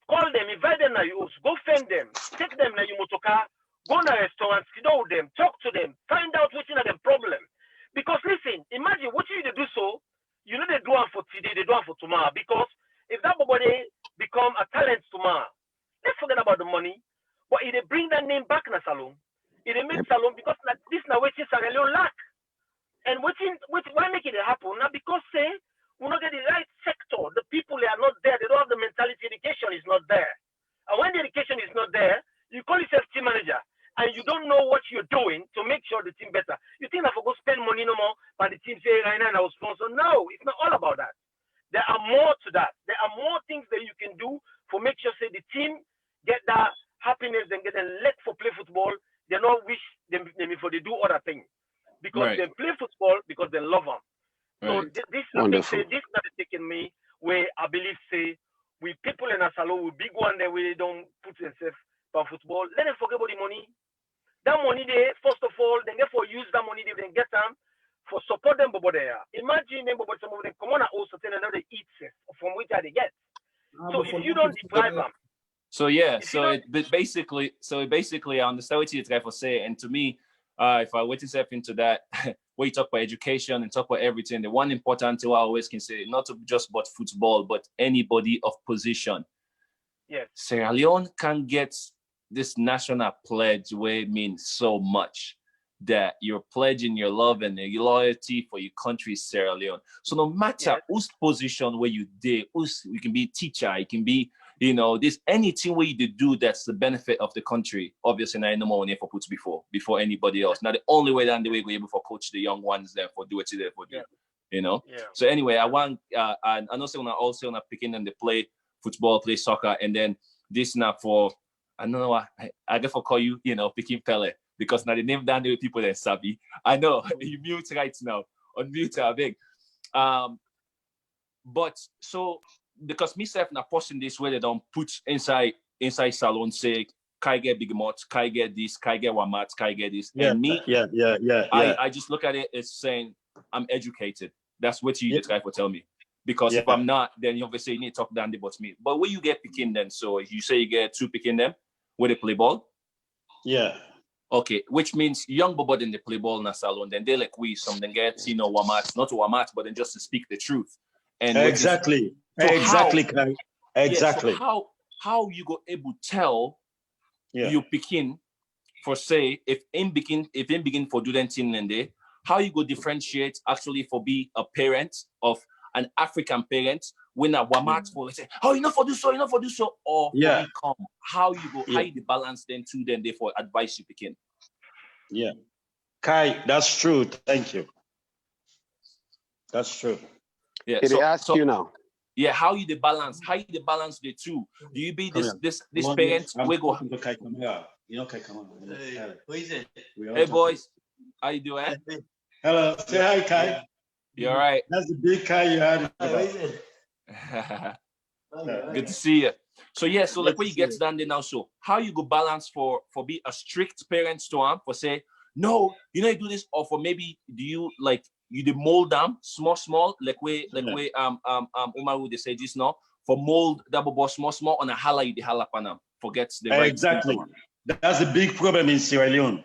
Call them, invite them now. You go fend them, take them now. You motoka, go to restaurants, sit down with them, talk to them, find out what's in the problem. Because listen, imagine what you do so. You know they do it for today, they do it for tomorrow. Because if that body become a talent tomorrow, let's forget about the money. But if they bring that name back in the salon, it makes salon because this now what Sierra Leone lack. And why make it happen? Now because say we not get the right sector, the people they are not there, they don't have the mentality, education is not there. And when the education is not there, you call yourself team manager and you don't know what you're doing to make sure the team better. You think I for go spend money no more, but the team say right now I was sponsor. No, it's not all about that. There are more to that. There are more things that you can do for make sure say the team get that happiness and get a leg for play football. They not wish them before they do other things. Because they play football because they love them. So this not taking me where I believe say we people in a salon we big one that we don't put themselves for football. Let them forget about the money. That money they first of all they therefore use that money they then get them for support them over there. Imagine them about some of them come on and also tell them they eat from which they get. So if you don't deprive them. So yeah, basically I understand what you're trying to say, and to me. If I wait to step into that, where you talk about education and talk about everything, the one important thing I always can say, not just about football, but anybody of position. Yes. Sierra Leone can get this national pledge where it means so much that you're pledging your love and your loyalty for your country, Sierra Leone. So no matter whose position where you did, you can be a teacher, it can be, this anything where you do that's the benefit of the country. Obviously, I know more money for puts before anybody else. Now the only way that we go able for coach the young ones there for do it today for do. Yeah. So anyway, I want I know someone also not picking them to play football, play soccer, and then this now for I don't know I therefore call you picking Pele because now the name down there people that savvy. I know you mute right now. Unmute are big. But so because myself now posting this where they don't put inside salon say can I get big mouth, can I get this, can I get one mat, can I get this? And me, I just look at it as saying I'm educated. That's what you try to tell me. Because if I'm not, then you obviously need to talk down about me. But where you get picking them, so you say you get 2 picking them where they play ball? Yeah. Okay, which means young bobo then they play ball in a salon, then they like we some then get one match, not one match, but then just to speak the truth. And exactly. Exactly. So how you go able to tell you picking for say if in begin for do that thing and they how you go differentiate actually for be a parent of an African parent when a Wamat for say, oh, you know for do so, or for come. How you go, how you balance them two, then they for advice you picking. Yeah. Kai, that's true. Thank you. That's true. Yeah. They ask you now. Yeah, how you the balance? How you the balance the two? Do you be this parent? We go. You know, Kai, come on. Hey, who is it? Hey boys, how you doing? Hello, say hi, Kai. You all right? That's the big Kai you had. Good to see you. So yeah, so like when you get down there now, so how you go balance for be a strict parent to him for say no, you know you do this, or for maybe do you like you the mold them small like way Umaru they say this now for mold double boss small on a hala you the hala panam forgets the right exactly. That's a big problem in Sierra Leone.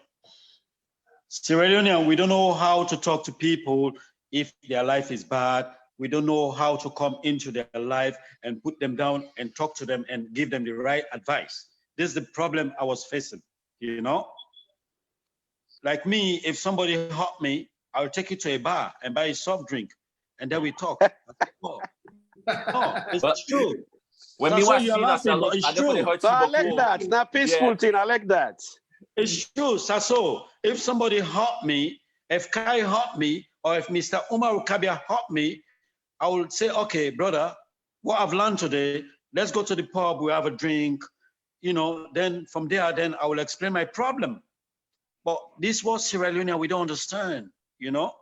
Sierra Leonean, we don't know how to talk to people if their life is bad. We don't know how to come into their life and put them down and talk to them and give them the right advice. This is the problem I was facing, you know? Like me, if somebody hurt me, I'll take you to a bar and buy a soft drink, and then we talk. It's true. When we watch it's true. So I like that. It's not peaceful thing. I like that. It's true, Sasso. If somebody hurt me If Kai help me, or if Mr. Umar Kabia help me, I will say, okay, brother, what I've learned today, let's go to the pub, we have a drink, you know, then from there, then I will explain my problem. But this was Sierra Leone, we don't understand, you know?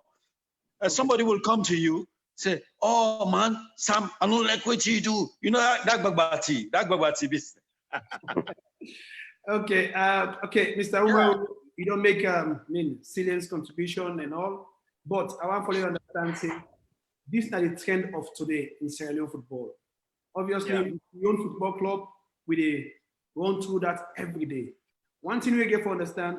Somebody will come to you, say, oh man, Sam, I don't like what you do. You know, that bagbati business. Okay, okay, Mr. Umar, you don't make serious contribution and all, but I want for you to understand, say, this is the trend of today in Sierra Leone football. Obviously, we own football club, we run through that every day. One thing we get to understand,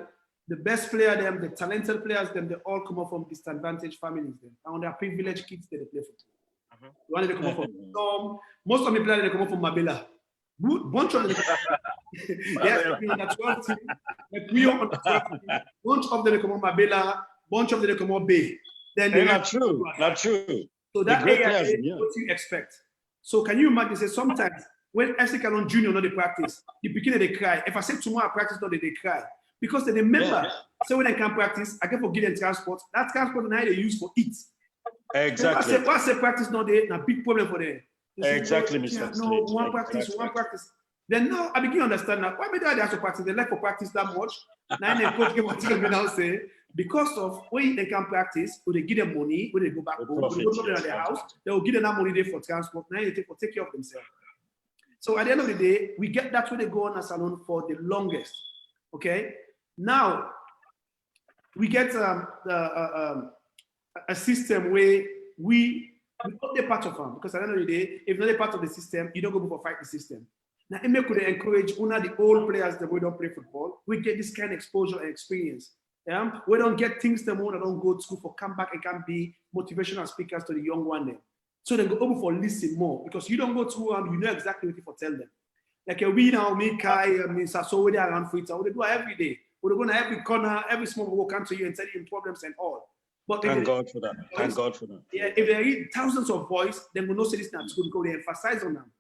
the best player, them, the talented players, them, they all come up from disadvantaged families, them, and they are privileged kids that they play football. One they come up from most of the players they come up from Mabela. Bunch of them, yes, that's one thing. Bunch of them come up Mabela, bunch of them come up Bay. Then they not true. So that area is what you expect. So can you imagine? Say sometimes when FC Kallon Junior not they practice, the beginning they cry. If I say tomorrow I practice, not they cry because they remember. So when they can practice, I get for getting transport. That transport now they use for eat. Exactly. So I say practice not they a big problem for them. Exactly, Mr. No, one practice. Then now I begin to understand now. Why they have to practice? They like for practice that much. Now the coach get what tell me now say because of when they can practice, when they give them money, when they go back home, when they go to their house, they will give them that money there for transport. Now they take care of themselves. So at the end of the day, we get that when they go on a salon for the longest. Okay. Now we get a system where we not the part of them because at the end of the day, if not a part of the system, you don't go for fight the system. Now, it could encourage one of the old players that we don't play football. We get this kind of exposure and experience. Yeah? We don't get things that we don't go to school for come back and can be motivational speakers to the young one then. So they go over for listen more because you don't go to you know exactly what you for tell them. Like we now, me, Kai, so we are around free time. We do it every day. We go to every corner, every small will come to you and tell you problems and all. But thank God for that. Thank God for that. Yeah, if they read thousands of voice, then we know say this not school because they emphasize on them.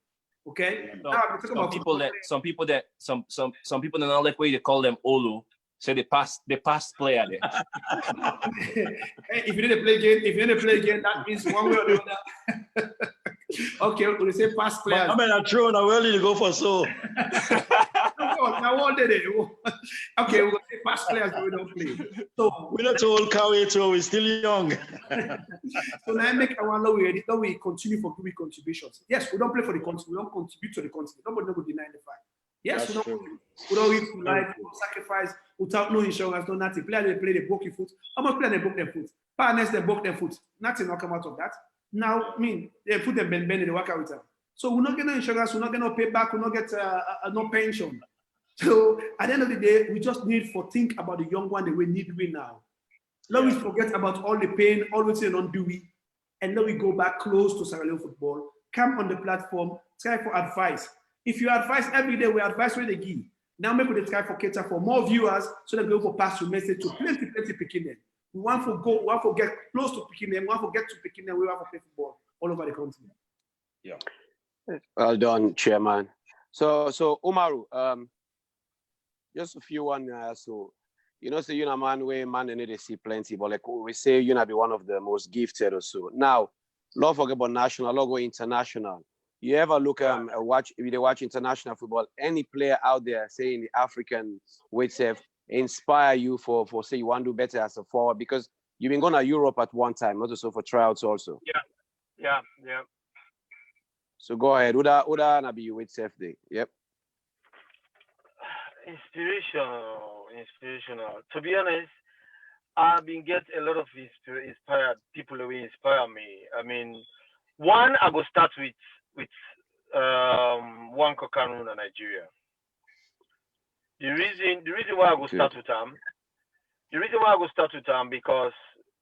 Okay. So, some people that don't like way they call them Olu. Say the past player there. Hey, if you didn't play again, that means one way or the other. Okay, we say past players. I mean, I'm true. Now where did you go for so? Now what did it? Okay, we're gonna say past players that we don't play. So we're not old cow, so we're still young. So now I make our law we continue for giving contributions. Yes, we don't play for the country, we don't contribute to the country. Nobody will deny the fact. Yes, we don't risk life, we don't sacrifice without no insurance, no nothing. Player they play, they broke your foot. How much player they broke their foot? Partners they broke their foot. Nothing will come out of that. Now, I mean, they put them bend, they work out with them. So we're not getting insurance, we're not going to pay back, we're not get no pension. So at the end of the day, we just need to think about the young one that we need win now. Now we forget about all the pain, all we say don't do it, and then we go back close to Sierra Leone football. Come on the platform, try for advice. If you advise every day, we advise where they give. Now maybe they try for cater for more viewers so they go for pass your message to plenty picking them. We want to get close to picking them, we want to get to picking them, we want to play football all over the country. Yeah. Well done, Chairman. So Umaru, just a few one. So you know, say you know, man and they see plenty, but like we say, you know, be one of the most gifted or so. Now, not forget about national, not go international. You ever look watch if they watch international football? Any player out there, say in the African weight self, inspire you for say you want to do better as a forward because you've been going to Europe at one time, not also for tryouts also. Yeah. So go ahead. Uda na be you weight self day. Yep. Inspirational. To be honest, I've been getting a lot of inspired people who inspire me. I mean, one I go start with one Kallon in Nigeria. The reason why I go start with him, because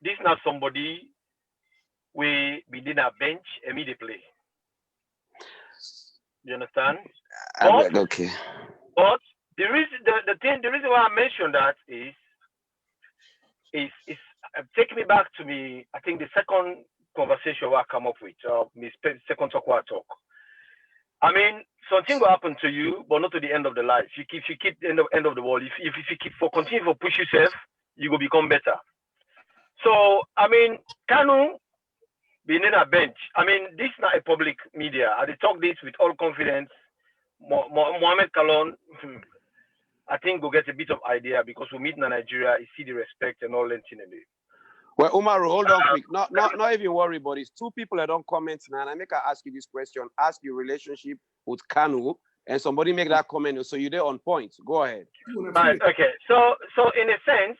this is not somebody we did a bench and me they play. You understand? Okay. But the reason why I mentioned that is take me back to me. I think the second conversation I come up with, my second talk. I mean, something will happen to you, but not to the end of the life. If you keep the end of the world, if you keep continue to push yourself, you will become better. So I mean, Kanu being in a bench. I mean, this is not a public media. I talk this with all confidence. Mohamed Kallon, I think we'll get a bit of idea because we meet in Nigeria, you see the respect and all that in it. Well, Umaru, hold on quick. Not even worry, but it's two people that don't comment now. And I make her ask you this question. Ask your relationship with Kanu, and somebody make that comment. So you're there on point. Go ahead. Right. Okay. So in a sense,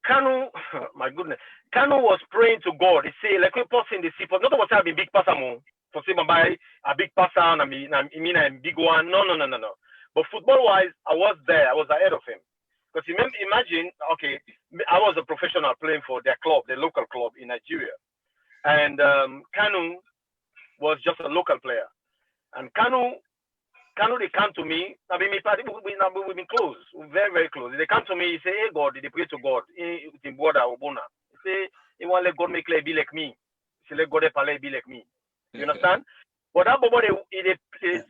Kanu, my goodness, Kanu was praying to God. He say, like we pass in the sea, but not about having big passer more. For say, by a big passer, and I mean a big one. No. But football-wise, I was there. I was ahead of him. Because imagine, okay, I was a professional playing for their club, the local club in Nigeria. And Kanu was just a local player. And Kanu, they come to me. I mean, we've been close, very, very close. They come to me, they say, hey, God, they pray to God. He say, he want to let God make life be like me. He say, let God be like me. You understand? But that boy, they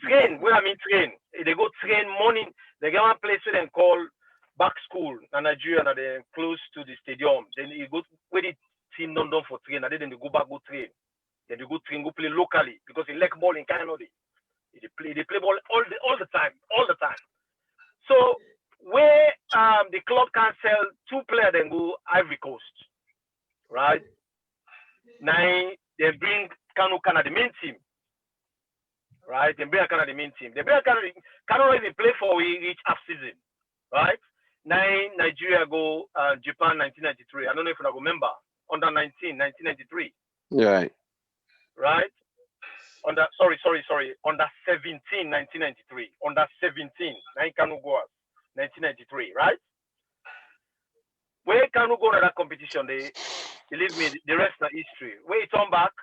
train. When I mean train, they go train morning. They get one place where they call back school in Nigeria, and they're close to the stadium. Then you go where the team don't for train, and then they go back, go train. Then they go train, go play locally because they like ball in Canada. They play ball all the time. So where the club can sell two players, then go Ivory Coast, right? Now they bring Kanu the main team, right? They bring Kanu the main team. They bring Kanu even play for each half season, right? Now Nigeria go Japan 1993. I don't know if you remember under 1993. Yeah. Right. Under 17 1993. Under 17 now Kanu go 1993, right? Where Kanu go to that competition, they believe me, the rest of history. Where he turn back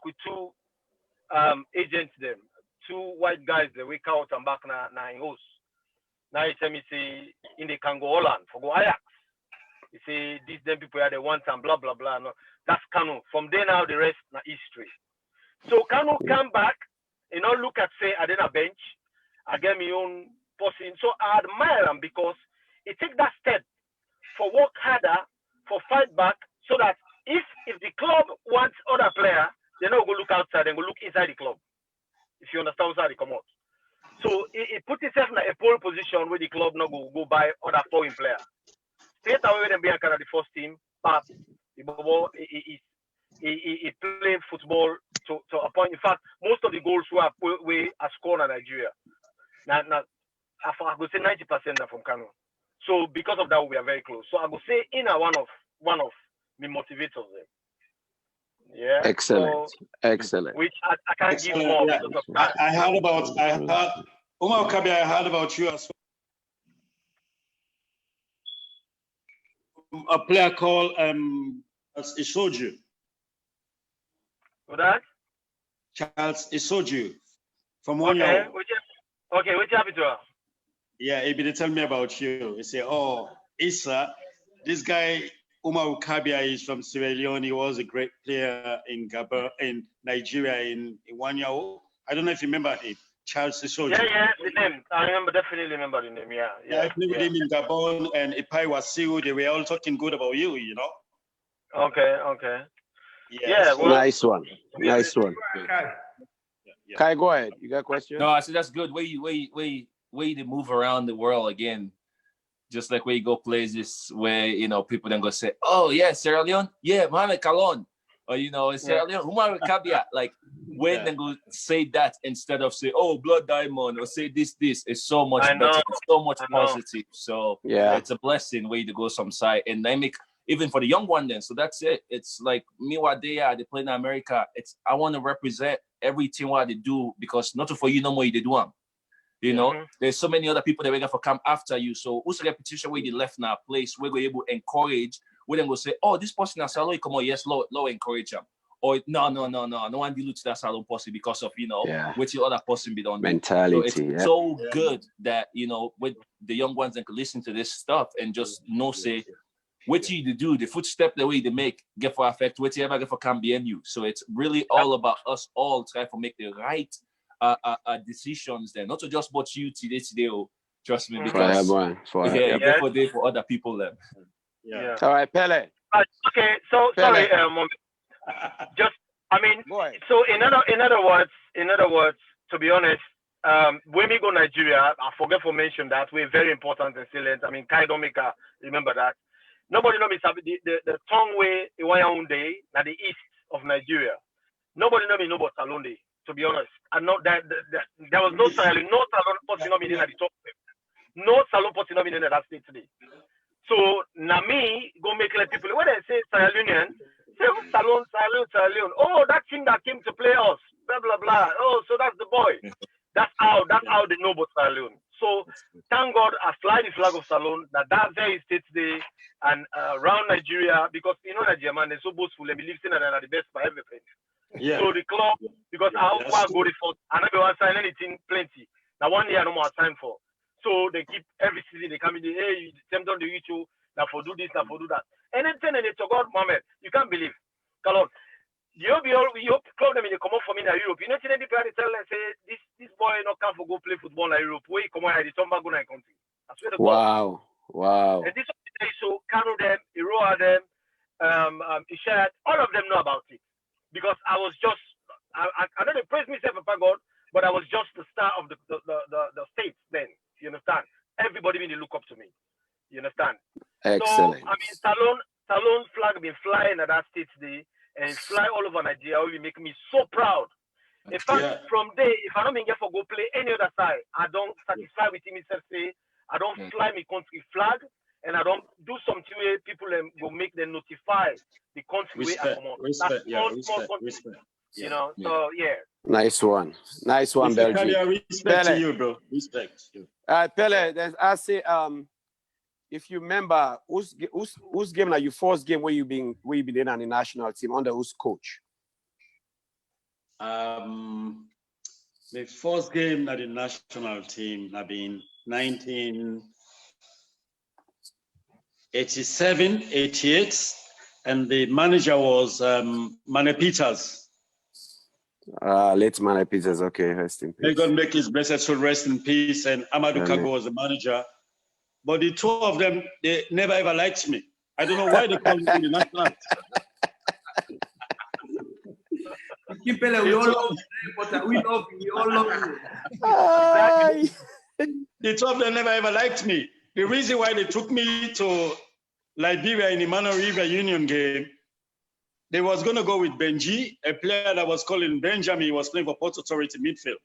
with two agents them, two white guys they wake out and back na in host. Now he tell me say in the can go Holland for go Ajax. He say these them people are the ones and blah blah blah. No, that's Kanu. From there now the rest na history. So Kanu come back, look at say I did a bench, I get my own person. So I admire him because he take that step for work harder, for fight back, so that if the club wants other player, they don't go look outside, they go look inside the club. If you understand how they come out. So it put itself in a pole position where the club not go buy other foreign player. Straight away when they be the first team, but he played football to a point. In fact, most of the goals are scored in Nigeria. Now I would say 90% are from Kanu. So because of that, we are very close. So I would say one of my motivators there. Yeah. Excellent. So, excellent. Which I can't give more Yeah. because of that. I heard Umar Kabi, I heard about you as well. A player called Isoju. What that? Charles Isoju from Okay. Wanyao. Which happened to her? Yeah, he did tell me about you. He said, oh, Issa, this guy, Umar Kabia, is from Sierra Leone. He was a great player in Nigeria in Wanyao. I don't know if you remember him, Charles Isoju. Yeah, the name. I definitely remember the name. Yeah. I played with him in Gabon, and Ipai Wasiu. They were all talking good about you, you know. Okay. Yeah, well, Nice one. Kai, go ahead. You got a question? No, I said that's good. Where you move around the world again, just like where you go places where people then go say, oh yeah, Sierra Leone, yeah, Mohamed Kallon, or Sierra Leone, Umar Kabia. Like when they go say that instead of say, oh, Blood Diamond, or say this, it's so much better, it's so much positive. So yeah, it's a blessing way to go some side, and they make even for the young one then. So that's it. It's like me what they play in America. I want to represent everything what they do because not for you no more they do them. There's so many other people that we're going to come after you. So who's a repetition where they left now place we're going to be able to encourage. We then go say, oh, this person has salary, come on, yes, low encourage them. Or no one dilute that salary possible because of what the other person be done. Mentality. So it's so good that with the young ones that can listen to this stuff and just say what you do, the footstep the way they make get for affect what you ever get for can be in you. So it's really all about us all trying to make the right decisions then, not to just about you today, Trust me, For because everyone. yeah, you go for day for other people then. Yeah. All right, Pele. Okay, so Pele. sorry, just I mean, Boy. so in other words, to be honest, when we go Nigeria, I forget to mention that we're very important and salient. I mean, Kai Domika, remember that. Nobody knows the tongue way Iwayaunde at the east of Nigeria. Nobody knows me no but Salonde, to be honest. And not that there was no salon in at the top. No salon potinomi in that state today. So na me go make like people when they say Sierra Leonean, say salon. Oh, that team that came to play us, blah blah blah. Oh, so that's the boy. That's how they know about Sierra Leone. So thank God I fly the flag of Salon that very state day and around Nigeria, because you know Nigeria man they're so boastful and believe that they're the best for everything. Yeah. So the club, because I want to go for I never want to sign anything plenty. Now 1 year no more time for. So they keep every season they come in the hey, them on the YouTube, now for do this, now for do that. And then to God, Mohamed, you can't believe. Kallon, you club them in the come up for me in Europe. You know, today people tell them say this boy not come for go play football in Europe. Where he come out, he come back go to country. I swear to God. Wow. And this so Kano them, Iroa them, Ishat, all of them know about it. Because I was just I know they praise myself for God, but I was just the star of the states then. You understand? Everybody really look up to me. You understand? Excellent. So I mean, Talon flag been flying at that state day and fly all over Nigeria. Will make me so proud. In fact, from there, if I don't get for go play any other side, I don't satisfy with myself. Say I don't fly my country flag, and I don't do something where people go make them notify the country where I come on. Respect. You know, so yeah. Nice one, Belgium. Respect to you, bro. Respect you. Pele, I say, if you remember, whose game like your first game where you been in on the national team under whose coach? The first game at the national team have been 1987, 88, and the manager was Mane Peters. Late Mane Peters, okay, rest in peace. May God make his blessed soul rest in peace. And Amadou Kagbo was the manager. But the two of them, they never ever liked me. I don't know why they called me the national. We all love you. We all love you. The two of them never ever liked me. The reason why they took me to Liberia in the Mano River Union game, they was going to go with Benji, a player that was called Benjamin. He was playing for Port Authority midfield.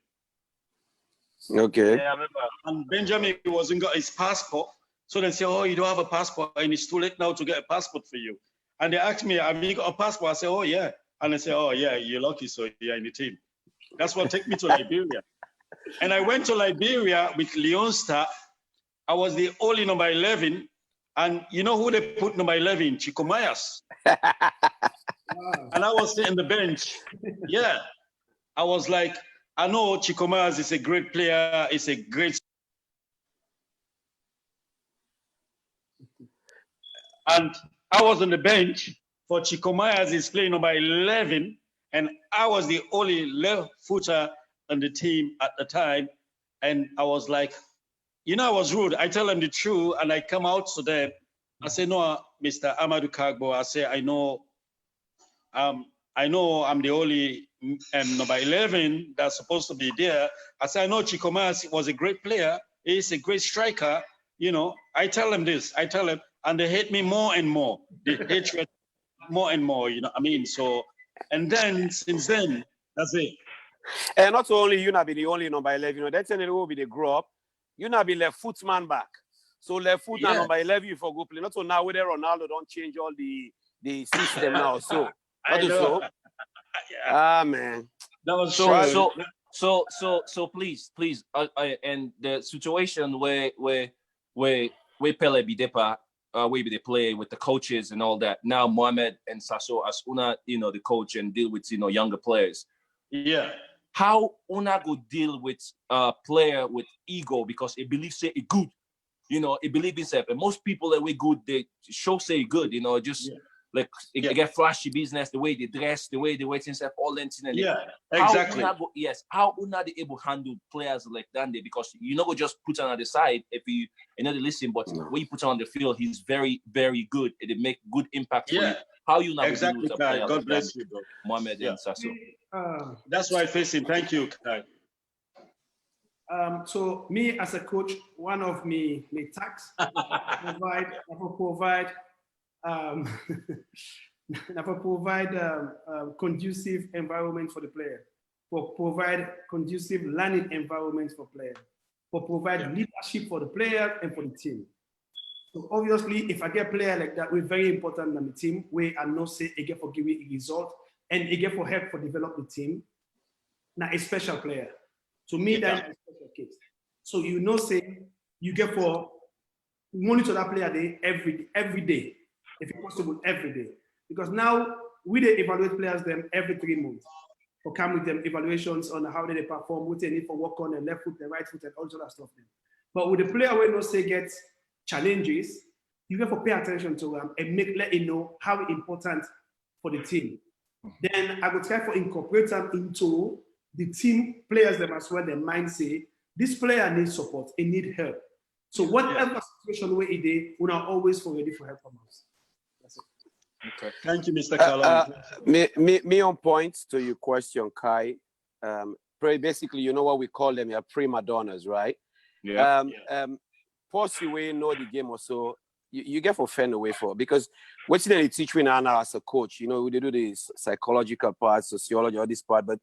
Okay. Yeah, I remember. And Benjamin wasn't got his passport. So they say, oh, you don't have a passport and it's too late now to get a passport for you. And they asked me, have you got a passport? I said, oh, yeah. And they say, oh, yeah, you're lucky, so you're in the team. That's what took me to Liberia. And I went to Liberia with Leon Star. I was the only number 11. And you know who they put number 11? Chico Myers. And I was sitting on the bench. Yeah. I was like, I know Chico Myers is a great player. He's a great. And I was on the bench for Chico Myers. He's playing number 11. And I was the only left footer on the team at the time. And I was like, you know, I was rude. I tell them the truth and I come out to them. I say, no, Mr. Amadou Kagbo. I say, I know I'm the only number 11 that's supposed to be there. I say, I know Chico Myers was a great player. He's a great striker. You know, I tell them this. I tell them, and they hate me more and more. They hate more and more, you know what I mean? So, and then, since then, that's it. And not only you not be the only number 11, you know, that's when it will be the grow up. You not be left foot man back. So left foot now number 11 you for go play. Not so now where Ronaldo don't change all the system now. So man. That was so please, and the situation where Pele be depa, we be the play with the coaches and all that. Now Mohamed and Sasso as Una, you know, the coach and deal with, you know, younger players. Yeah. How Una go deal with a player with ego because he believes say it good, you know, he believe himself. And most people that we good, they show say good, you know, just like they get flashy business, the way they dress, the way they wear things, all that. Yeah, exactly. How una they able to handle players like that? Because you not go just put on the side if you know they listen, but when you put him on the field, he's very, very good. It make good impact for you. How you not exactly, with a player God like bless that, you, bro. Mohamed and Sasso? That's why I face him. Thank you, Kai. So me as a coach, one of me tasks provide conducive environment for the player, for provide conducive learning environment for players, for provide leadership for the player and for the team. So obviously, if I get a player like that, we're very important on the team. We are not say again for giving a result and again for help for develop the team. Now a special player. To me, that's a special case. So you know, say you get for monitor that player day every day, if it's possible, every day. Because now we they evaluate players them every 3 months. Or come with them evaluations on how they perform, what they need for work on the left foot, the right foot, and all that stuff. But with the player we no say gets challenges, you have to pay attention to them and let you know how important for the team. Then I would try to incorporate them into the team players them as well. Their mind say this player needs support, he needs help. So whatever situation where it is, we are always ready for help from us. That's it. Okay. Thank you, Mr. Kallon. Me on point to your question, Kai. Basically, you know what we call them? Prima donnas, right? Yeah. Possibly know the game or so. You get for fan away for because what they teach me now as a coach, you know, they do the psychological part, sociology, all this part, but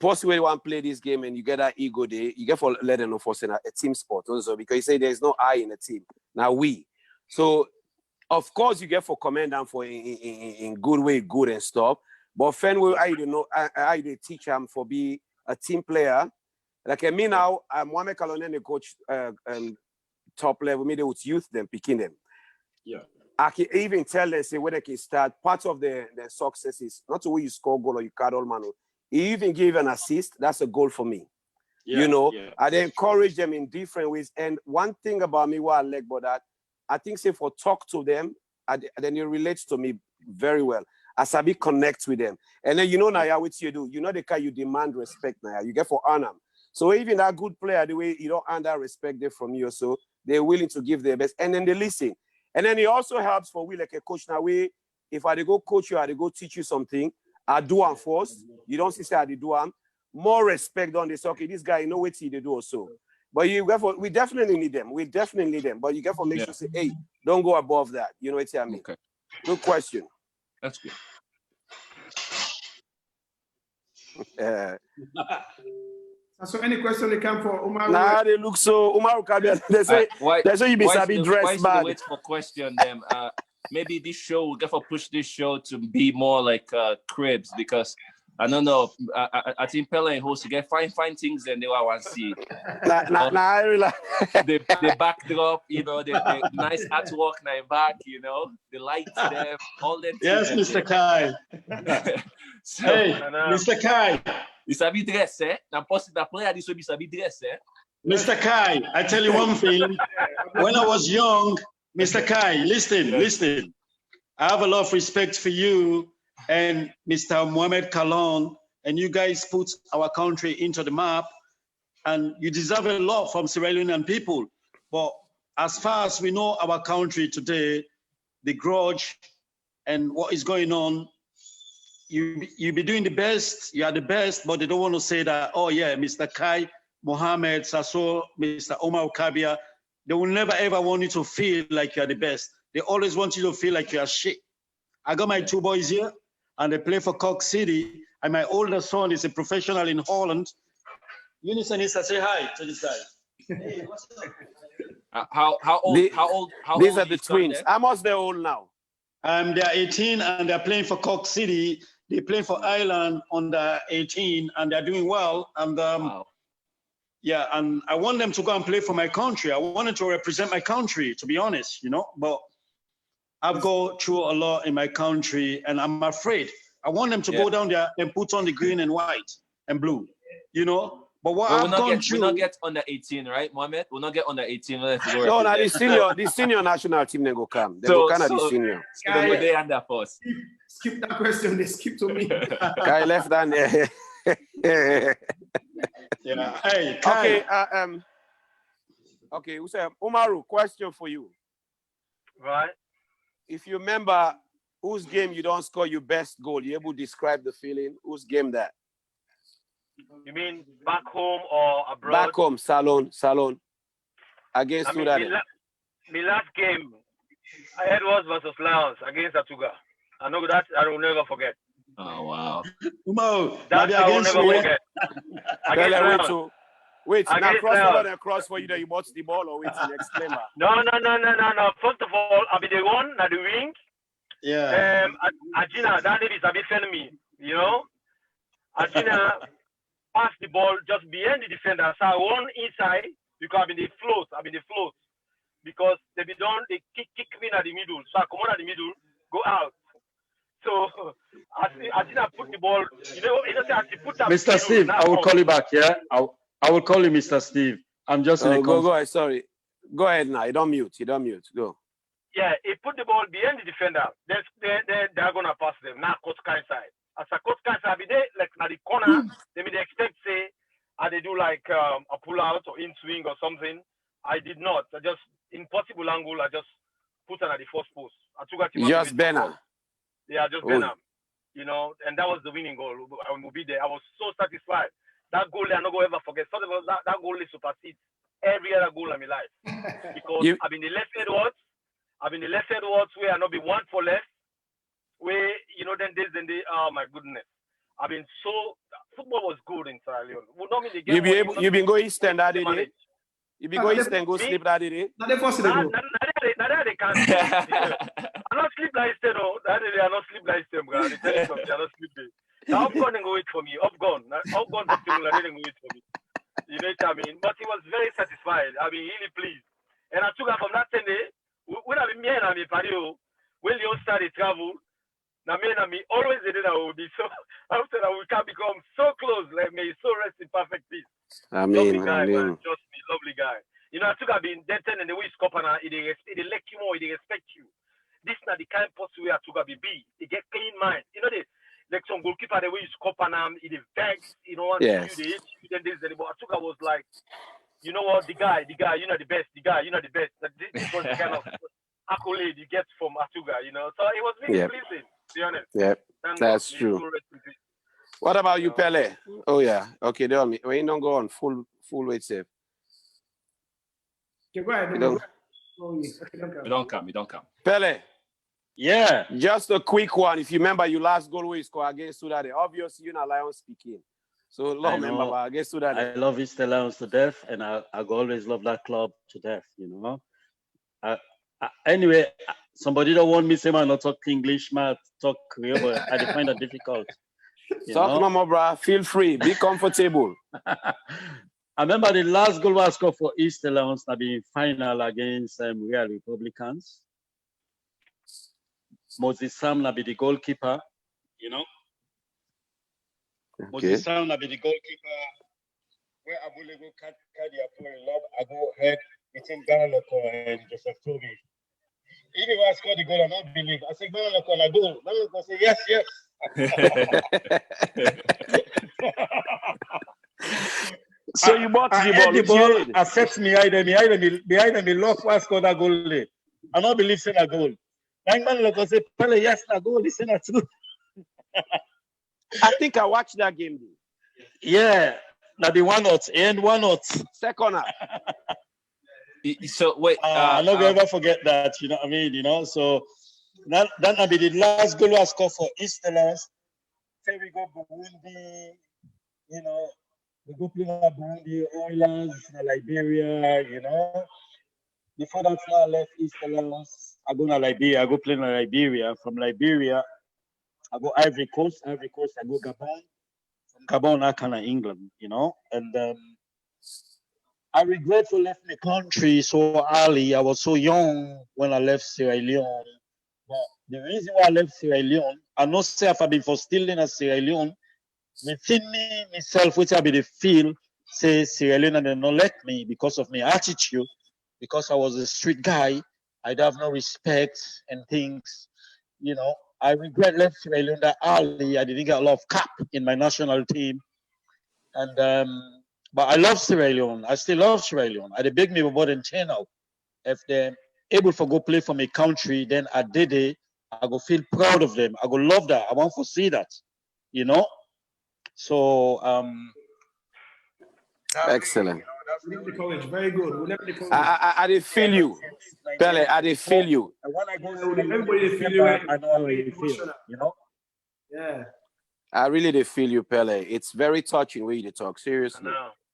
possibly you want to play this game and you get that ego day, you get for let them know for a team sport also because you say there's no I in the team. Now we. So of course you get for command and for in good way, good and stuff. But fan will I don't know I teach them for be a team player. Like me now, I'm Mohamed Kallon and the coach top level, me they would youth them, picking them. Yeah. I can even tell them say where they can start. Part of the success is not the way you score goal or you cut all man. You even give an assist, that's a goal for me. Yeah, you know, I encourage them in different ways. And one thing about me what I like about that, I think say for talk to them, then you relate to me very well. As I be connect with them. And then you know Naya, what you do, you know the kind you demand respect Naya, you get for honor. So even that good player, the way you don't earn that respect there from you, so they're willing to give their best. And then they listen. And then it also helps for we like a coach now. If I go coach you, I go teach you something, I do and force. You don't see say I do more respect on this. Okay, this guy, you know what he do also. But we definitely need them. We definitely need them. But you get for make sure say, hey, don't go above that. You know what I mean? Okay. Good question. That's good. So any question they come for Umar? Nah, they look so Umar they say you be sabi dress bad. Wait for question them. Maybe this show we'll get for push this show to be more like cribs because I don't know. I think Pele and host get fine things and they want to see. I realize the backdrop, you know, the nice artwork now back, you know, the lights there, all that. Yes, Mr. Kai. So, hey, Mr. Kai. You sabi dress, eh? Now, possibly the player this will be sabi dress, eh? Mr. Kai, I tell you one thing. When I was young, Mr. Kai, listen. I have a lot of respect for you and Mr. Mohamed Kallon, and you guys put our country into the map, and you deserve a lot from Sierra Leonean people. But as far as we know our country today, the grudge and what is going on, you be doing the best, you are the best, but they don't want to say that, oh yeah, Mr. Kai, Mohamed, Sasso, Mr. Omar Kabia, they will never ever want you to feel like you are the best. They always want you to feel like you are shit. I got my 2 boys here, and they play for Cork City, and my older son is a professional in Holland. Unison is to say hi to this guy. Hey, what's up? How old? These are the twins. How much they're old now? They're 18 and they're playing for Cork City. They play for Ireland under 18 and they're doing well. And wow. Yeah, and I want them to go and play for my country. I wanted to represent my country, to be honest, you know. But I've gone through a lot in my country and I'm afraid. I want them to go down there and put on the green and white and blue, you know. But what Well, I've gone we'll through, not get under 18, right, Mohamed? We'll not get under 18. Let's go No, now represent. the senior national team they go come. They go kind of the senior. So they go there under first. Skip that question. They skip to me. Kai left down there. yeah. Hey, Kai. Okay, Umaru, question for you. Right. If you remember whose game you don't score your best goal, you able to describe the feeling? Whose game that? You mean back home or abroad? Back home, Salon. Against I mean, Sudan. my last game, Edwards versus Lions against Atuga. I know that I will never forget. Oh wow. Umaru, That I will never forget. Wait, now Against cross Lions. over and cross for you that you watch the ball or wait till the explain that. No. First of all, I'll be the one at the wing. Yeah. Agina, that is a bit me, you know. Agina passed the ball just behind the defender. So I won inside because I've been the float. Because they kick me at the middle. So I come out at the middle, go out. So Agina put the ball, Mr. Steve, I will call you back, yeah? I will call you Mr. Steve. I'm just in a go ahead, sorry. Go ahead now. You don't mute. Go. Yeah, he put the ball behind the defender. They're gonna pass them. Now coach Kai side. As a coach Kai side, they like at the corner, they may expect say they do like a pull out or in swing or something. I did not. I just impossible angle, I just put on at the first post. I took a Just Benham. Yeah, just Benham. You know, and that was the winning goal. I will be there. I was so satisfied. That goal I'm not gonna ever forget. First of all, that goal supersedes every other goal in my life. Because I've been the left Edwards where I not be one for left. Where then oh my goodness. I've been so football was good in Sierra Leone. Well, not mean the game. You've been going Eastern that day. You be going Eastern go sleep that day. Not the first day. They can't. I not sleep like Eastern. That day I not sleep like Eastern. I tell you something. I not sleep there. Now Upgone and go wait for me. Upgone people I didn't go wait for me. You know what I mean? But he was very satisfied. I mean, really pleased. And I took her from that day. When I mean, and me patio, when Leon started travel, now me and me always did it. I will be so after that we can become so close. Like may so rest in perfect peace. Lovely guy, man. Just me, lovely guy. You know, I took her being dead and the way he's copper now, they like you more, they respect you. This is not the kind of person where I took her be. They get clean mind. You know, like some goalkeeper the way he's copper now, he vex, you know, and yes. you then this but I took her was like, you know what, the guy, you're not the best. The guy, you're not the best. Like, this was the kind of accolade you get from Atuga, you know. So it was really pleasing, to be honest. Yep, that's true. What about you, Pele? Oh yeah, okay. We don't go on full weight safe. Okay, go ahead. We don't come. Pele. Yeah. Just a quick one. If you remember your last goal we scored against Sudan, obviously you're not Lions speaking. So remember against Sudan. I love Eastern Lions to death, and I always love that club to death, you know. Anyway, somebody don't want me to say man not talk English, man talk Creole, but I find that difficult. Talk no more, bro. Feel free. Be comfortable. I remember the last goal I scored for Eastern Lions to be final against Real Republicans. Moses Sam be the goalkeeper, you know. Okay. Moses Sam be the goalkeeper. Where Abulego Kadia play love, I go ahead between Ganaloko and Joseph Toby. Even when I scored the goal, I don't believe. I said, Ganaloko, I go. Ganaloko say, yes. So you bought the ball. I set me behind me, lock where I scored that goal. I don't believe in a goal. Ganaloko say, Pele, yes, a goal. Listen to true. I think I watched that game. Yeah. Now the 1-0 and 1-0. Second half. So wait, I'm not gonna ever forget that. You know what I mean? You know, so that will be the last goal I scored for Eastern Lions. Say we go Burundi, you know, we go play Burundi, Oilers, Liberia, you know. Before that, I left Eastern Lions. I go to Liberia. I go play in Liberia. From Liberia, I go Ivory Coast. I go Gabon. Gabon, I kind of England, you know, and I regret to left the country so early. I was so young when I left Sierra Leone. But the reason why I left Sierra Leone, I not say if I've been for stealing at Sierra Leone, within me, myself, which I be the feel, say Sierra Leone and they not let me because of my attitude, because I was a street guy. I'd have no respect and things, you know. I regret left Sierra Leone that early. I didn't get a lot of cap in my national team. And but I love Sierra Leone. I still love Sierra Leone. I beg me about in 10 now. If they're able to go play for my country, then I did it. I go feel proud of them. I go love that. I want to see that, you know. So Excellent. We love the courage. Very good. We love the courage. I did feel you, Pele. I did feel you. And when I go Everybody feel you. I know how you feel, you know. Yeah. I really did feel you, Pele. It's very touching when you talk. Seriously.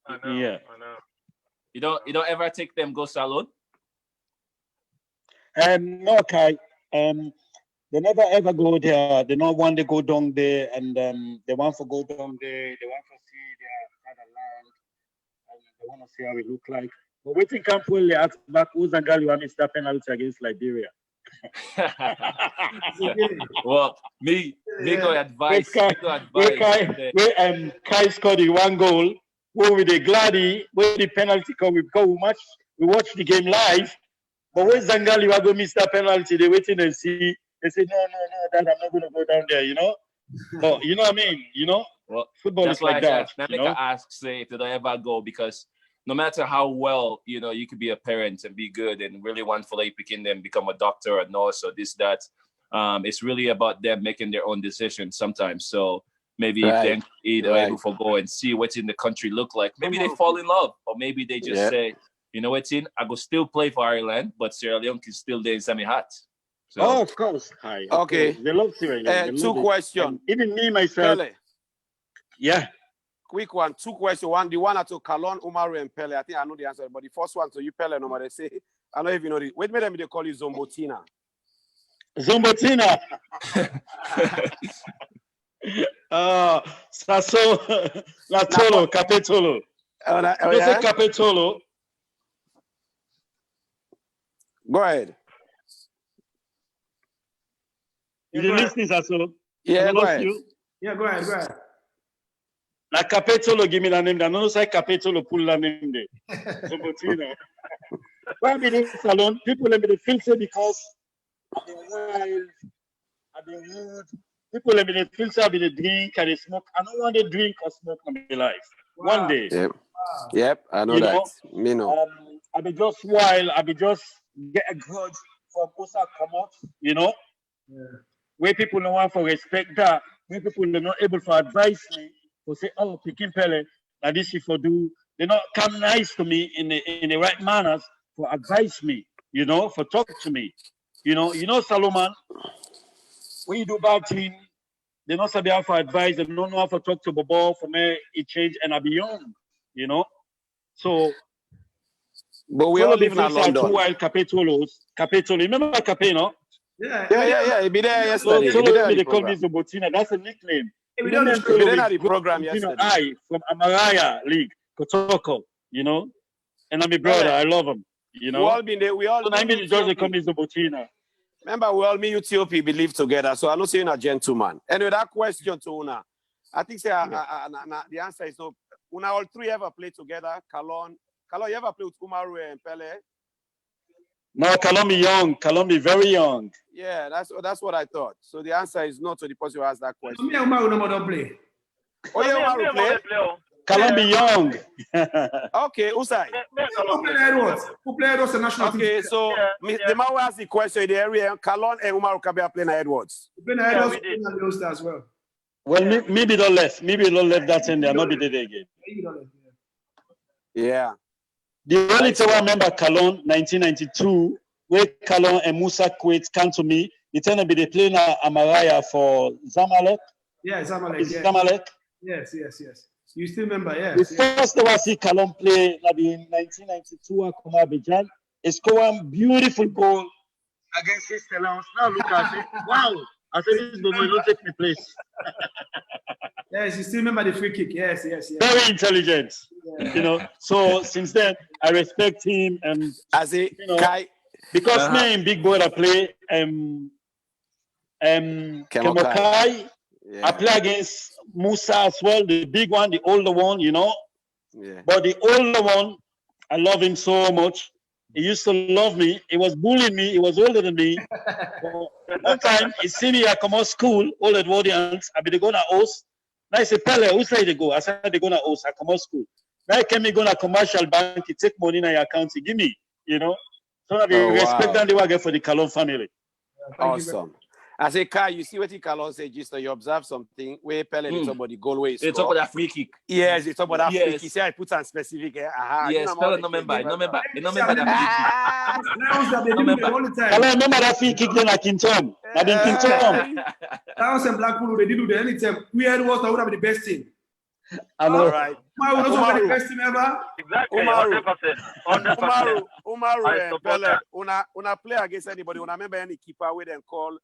I know. Yeah. I know. You don't ever take them go salon? No, Kai. They never ever go there. They not want to go down there, and they want to go down there. They want to see their fatherland, and they want to see how it look like. But waiting camp will ask back who's and girl you missed that penalty against Liberia. Well, me go advice. Kai scored the 1 goal. Where with the gladdy, where the penalty come, we watch the game live. But when Zangali was going to miss that penalty, they waiting and see. They say, no, Dad, I'm not going to go down there, you know? So, you know what I mean? You know? Well, football is like that. Now make I ask, say, if they don't ever go, because no matter how well, you know, you could be a parent and be good and really want for like picking them, become a doctor or nurse or this, that. It's really about them making their own decisions sometimes. So maybe if they're able to go and see what's in the country look like, maybe they fall in love, or maybe they just say, you know what's in, I go still play for Ireland, but Sierra Leone can still there in semi-hot. So, oh, of course. Hi. Okay. They love Sierra Leone. 2 questions. Even me, myself. Pele. Yeah. Quick one. 2 questions. One, the one to Kallon, Umaru, and Pele. I think I know the answer, but the first one to you, Pele, no matter say, I don't know if you know it. Wait a minute, they call you Zombotina. Zombotina. Sasso, Latolo, Capetolo. You say Capetolo. Go ahead. You didn't listen, Sasso? Yeah, go ahead. Yeah, go ahead. Na Capetolo give me the name. I don't say Capetolo pull the name there. Zombotina. Why be in salon? People let me feel say because I've been wild, I've been rude. People let me feel say I've been drink and they smoke. I don't want to drink or smoke in my life. Wow. One day. Yep, I know that. Me know. I be just wild. I be just get a grudge from Osa come out, you know? Yeah. Where people don't want to respect that, where people are not able to advise me, to say, oh, Pikin Pele, now this is for do. They not come nice to me in the right manners for advise me, you know, for talk to me. You know, Solomon, when you do bad thing, they not sabi how to advise, they don't know how to talk to Bobo, for me, it change and I be young, you know? So, but we all live in London. 2 wild Capetolo. Remember Cape, no? Yeah. He be there yesterday. So they call me Zobotina. That's a nickname. We didn't have the program yesterday. I from Amaraya League, Kotoko, you know? And I'm a brother. I love him, you know? We all been there. We all. So I mean, they call me Zobotina. Remember, we all me Ethiopia we live together. So I'm not saying a gentleman. Anyway, that question to Una, I think the answer is no. Una all 3 ever played together. Kallon, you ever played with Umaru and Pele? No, Kallon be young. Kallon be very young. Yeah, that's what I thought. So the answer is no to the person who asked that question. Me and Umaru no play. Oh, yeah, Umaru play? Kallon be young. Okay, Usai. Who play Edwards? Who play Edwards the national team? Okay, so the man who asked the question in the area, Kallon and Umaru Kabea playing Edwards. Playing Edwards and the Ulster as well. Well, maybe don't left. Maybe don't left that in there. Not be there again. Yeah. The only time I remember Kallon, 1992, where Kallon and Musa Kwet came to me. They tell me they play Amaraya for Zamalek. Yeah, Zamalek. Is Zamalek? Yes. You still remember, The first time I see Kallon play in 1992 at Abidjan, he scored a beautiful goal against Stellans. Now look at it. Wow. I said, this don't take me place. Yes, you still remember the free kick. Yes. Very intelligent. Yeah. You know, so since then, I respect him. And as a Kai, because me and Big Boy I play Kemokai. Yeah. I play against Musa as well, the big one, the older one, you know. Yeah. But the older one, I love him so much. He used to love me. He was bullying me. He was older than me. One time, he see me, I come out school, all Edwardians, I be they go to host. Now he say, Pele, who say they go? I said, they go to host, I come out school. Now he came me go to commercial bank, he take money in your account, he give me, you know. So I be respect that they will get for the Kallon family. Awesome. I say, Kai, you see what Kallon say, just you observe something where Pele is about the goal way. It's about that free kick. Yes, it's about that free kick. Yes. He said I put on specific. Yes, Pele no remember that Kallon remember that free kick then I can Tom. I been King Tom. Lions and Blackpool, they didn't do that anytime. We had was that would have been the best team. I know. All right. Umaru was one of the best team ever. Exactly. Umaru. 100%. Umaru I and support Pele, that. una play against anybody. Una remember any keeper with them call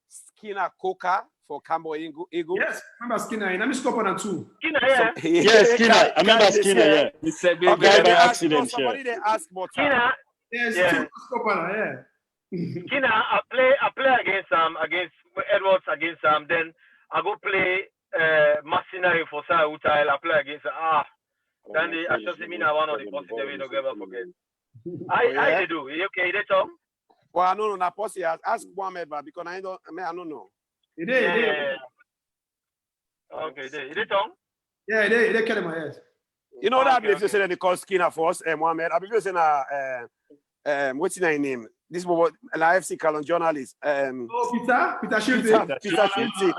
Skinner Coca for Cambo Eagle? Yes, remember Skinner. And I'm scoring on 2. Skinner, yeah. Yes, Skinner. I remember Skinner, yeah. He said, Okay, Guy by they ask, accident, somebody they ask more time. Skinner, Yes, Yeah. 2 scorer, yeah. Skinner, I play against Edwards against then I go play Masina for Sa Utail. I play against then the actually mean one of the positive we don't ever forget. I do. Okay, they talk. Well, no, not possible. Ask Mohamed, but because I don't know. He did, he did. Yeah. Okay, they talk. Yeah, they kill him, yes. You know that I believe Okay. you say that they call Skinner for us, Mohamed. I believe you say what's his name? This was an IFC Kallon journalist. Peter Schulte. Peter Schulte.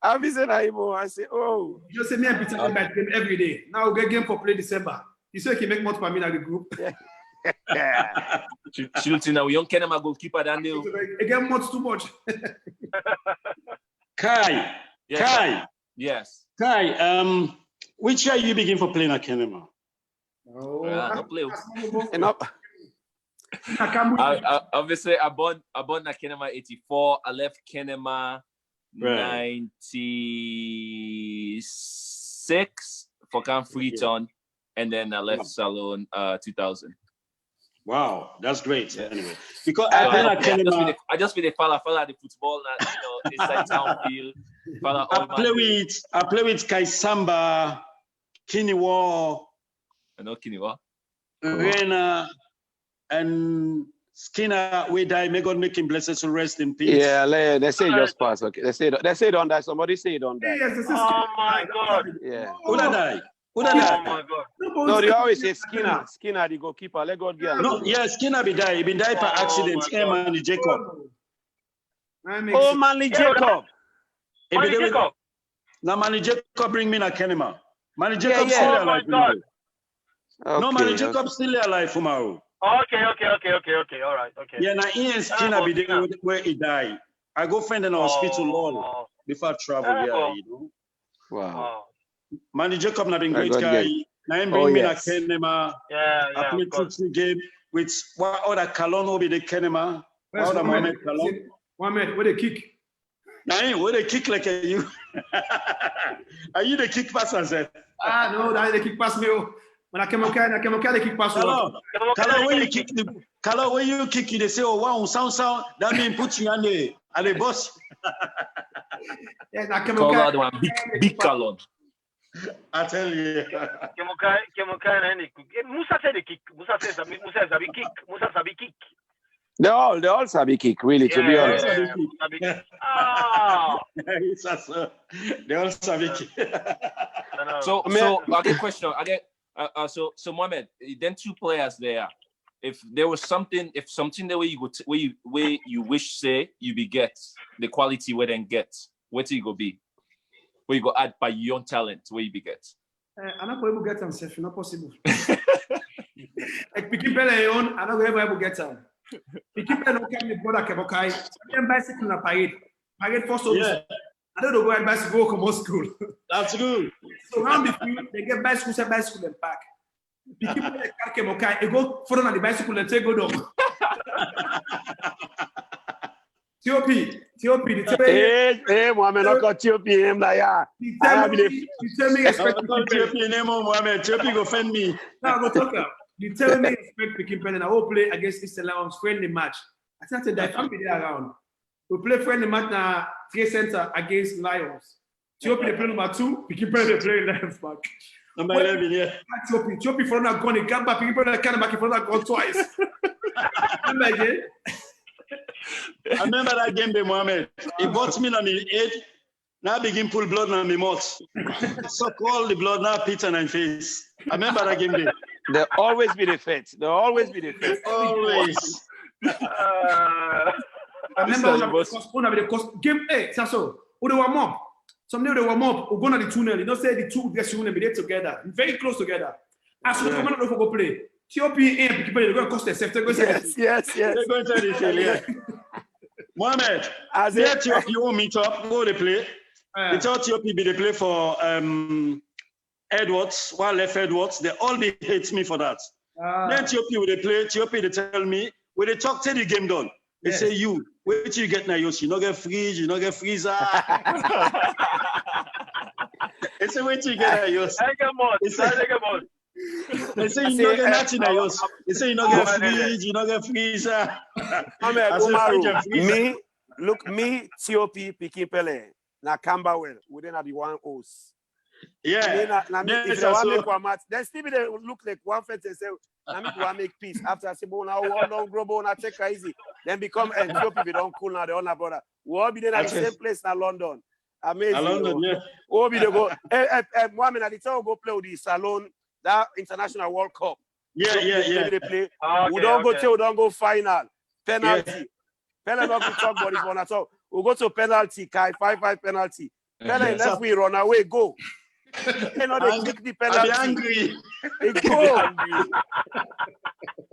I visit him. I say, oh. You just say me and Peter come back game every day. Now we get game for play December. You say he can make more for me like the group. Schulte now, young Kenema goalkeeper than they. Again, much too much. Kai. Yes. Kai. Yes. Kai, which year you begin for playing at Kenema? Don't play. Obviously, I born at Kenema 84. I left Kenema 96 for Camp Freetown, and then I left Salon 2000. Wow, that's great. Anyway, because I just been a follow the football, inside town field. I play with Kai Samba, Kiniwa. I know Kiniwa. Rena and Skinner, we die. May God make him blessed to rest in peace. Yeah, they say just pass. Okay, they say don't die. Somebody say don't die. Yes, this is Oh my God. Yeah. Who that die? Who that Oh die? my God. No, they always say Skinner, the goalkeeper. Let God get. No, yeah, Skinner be die. He been died by accident. my Him God. and Jacob. Oh, Manly Jacob. He be there with- Jacob. Now, Manny Jacob bring me na Kenema. Manny Jacob yeah. still Oh my alive. God. No, Manny Jacob still alive, Fumaru. Okay. All right. Okay. Yeah, now Ian Skinner be there where he died. I go find in the hospital all before I travel here, you know. Wow. Manny Jacob na been My great God, guy. yes. Now him bring me yes. na Kenema. Yeah. I played Of course. 2 game with what other Kallon will be the Kenema. What other Mohamed Kallon. Mohamed, where they kick? Now him, where they kick like a you. Are you the kick passer, sir? No, that they kick past me. When I came okay, they kick past me. Kallon, when you kick Kallon, when you kick it, they say, oh wow, sound. That means put you on the boss. Yeah, I came Call out okay. one big Kallon. I tell you. Musa said the kick. Musa says Sabi kick. Musa Sabi kick. They all sabi kick, really, to be honest. They all sabi kick. So I get a question. So Mohamed, then 2 players there. If there was something that where you wish say you be get the quality where then get, what you go be? Where you go add by your own talent, where you be get? I'm not going to get them, Seth. Not possible. Like picking Pele on, I'm not going to get them. Picking Pele on, come with brother Kebokai. Then bicycle na parade. Parade first of all. I don't know where bicycle go come school. That's good. So round the field, they get bicycle and pack. Picking Pele Kebokai, they go further on the bicycle and take go down. TOP, Hey, Mohamed, I got TOP him like You tell me expect Mohamed. TOP go offend me. Now go talk up. You tell me expect picking pen and I will play against Eastern Lions friendly match. I think that I'm be there around. We play friendly match now 3 center against Lions. Ethiopia they play number 2, Pikin Pele they play left back. Number 11, yeah. Ethiopia for that gun, he come back, Pikin Pele came back for that gun twice. Remember again? I remember that game, day, Mohamed. He bought me on the head. Now begin pull blood on my mouth. Suck all the blood now, Peter and face. I remember that game day. There'll always be the fate. There'll always be the fate. Always. I remember the cost game. Hey, so who they warm up? Some day they warm up. We go on the tunnel. You know, say the two guys will be together, very close together. As soon as come out, go play. Ethiopia and they're going to cost themselves. Yes. They're going to the field, yeah. Mohamed, as Ethiopia will meet up, go they play. They thought Ethiopia be the play for Edwards, while left Edwards. They all be hate me for that. Then Ethiopia will they play. Ethiopia they tell me when they talk till the game done. They say you wait till you get now, you no get fridge, you no get freezer. They say wait till you get now, you. They say you no get nothing now, you. They say you no get fridge, you no get freezer. Me, TOP, Pikin Pele, na Camberwell, we then have the one host. Yeah. If they want to make one match, then still they look like one fence and say, I mean, want make peace. After I say, now we don't grow, now take it easy. Then become Ethiopia, we don't cool now, the other brother. We all be there at the same place in London. Amazing. London, yeah. We'll be there go. Mohamed, at the time we go play with the Salon, that International World Cup. Yeah. They play. We don't go till we don't go final. Penalty. Yeah. Pele not to talk about this one at all. We'll go to penalty, Kai, 5-5 penalty. Pele left we run away, go. You know, they kick the penalty. I'm angry. They go.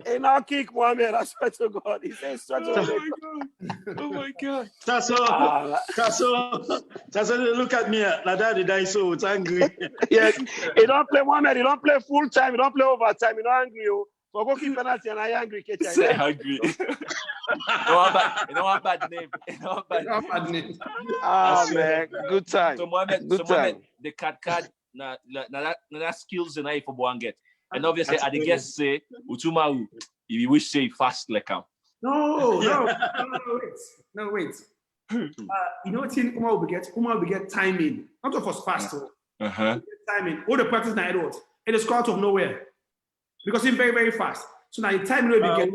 And now kick Mohamed, I swear to God. He says such a Oh my God. Tasso, look at me. Like that, the die so it's angry. Yes. He don't play Mohamed, he don't play full time, he don't play overtime, he not angry. So go keep penalty and I angry. Say hungry. You know what bad name. Man, good time. So Mohamed, the card na skills in for one get. And obviously at the guest say Utumaru, if you wish say fast like him. No, wait. You know what thing Umar will get timing. Not of us fast. Timing. All the practice na Edwards. It is out of nowhere. Because he's very, very fast. So now in time we get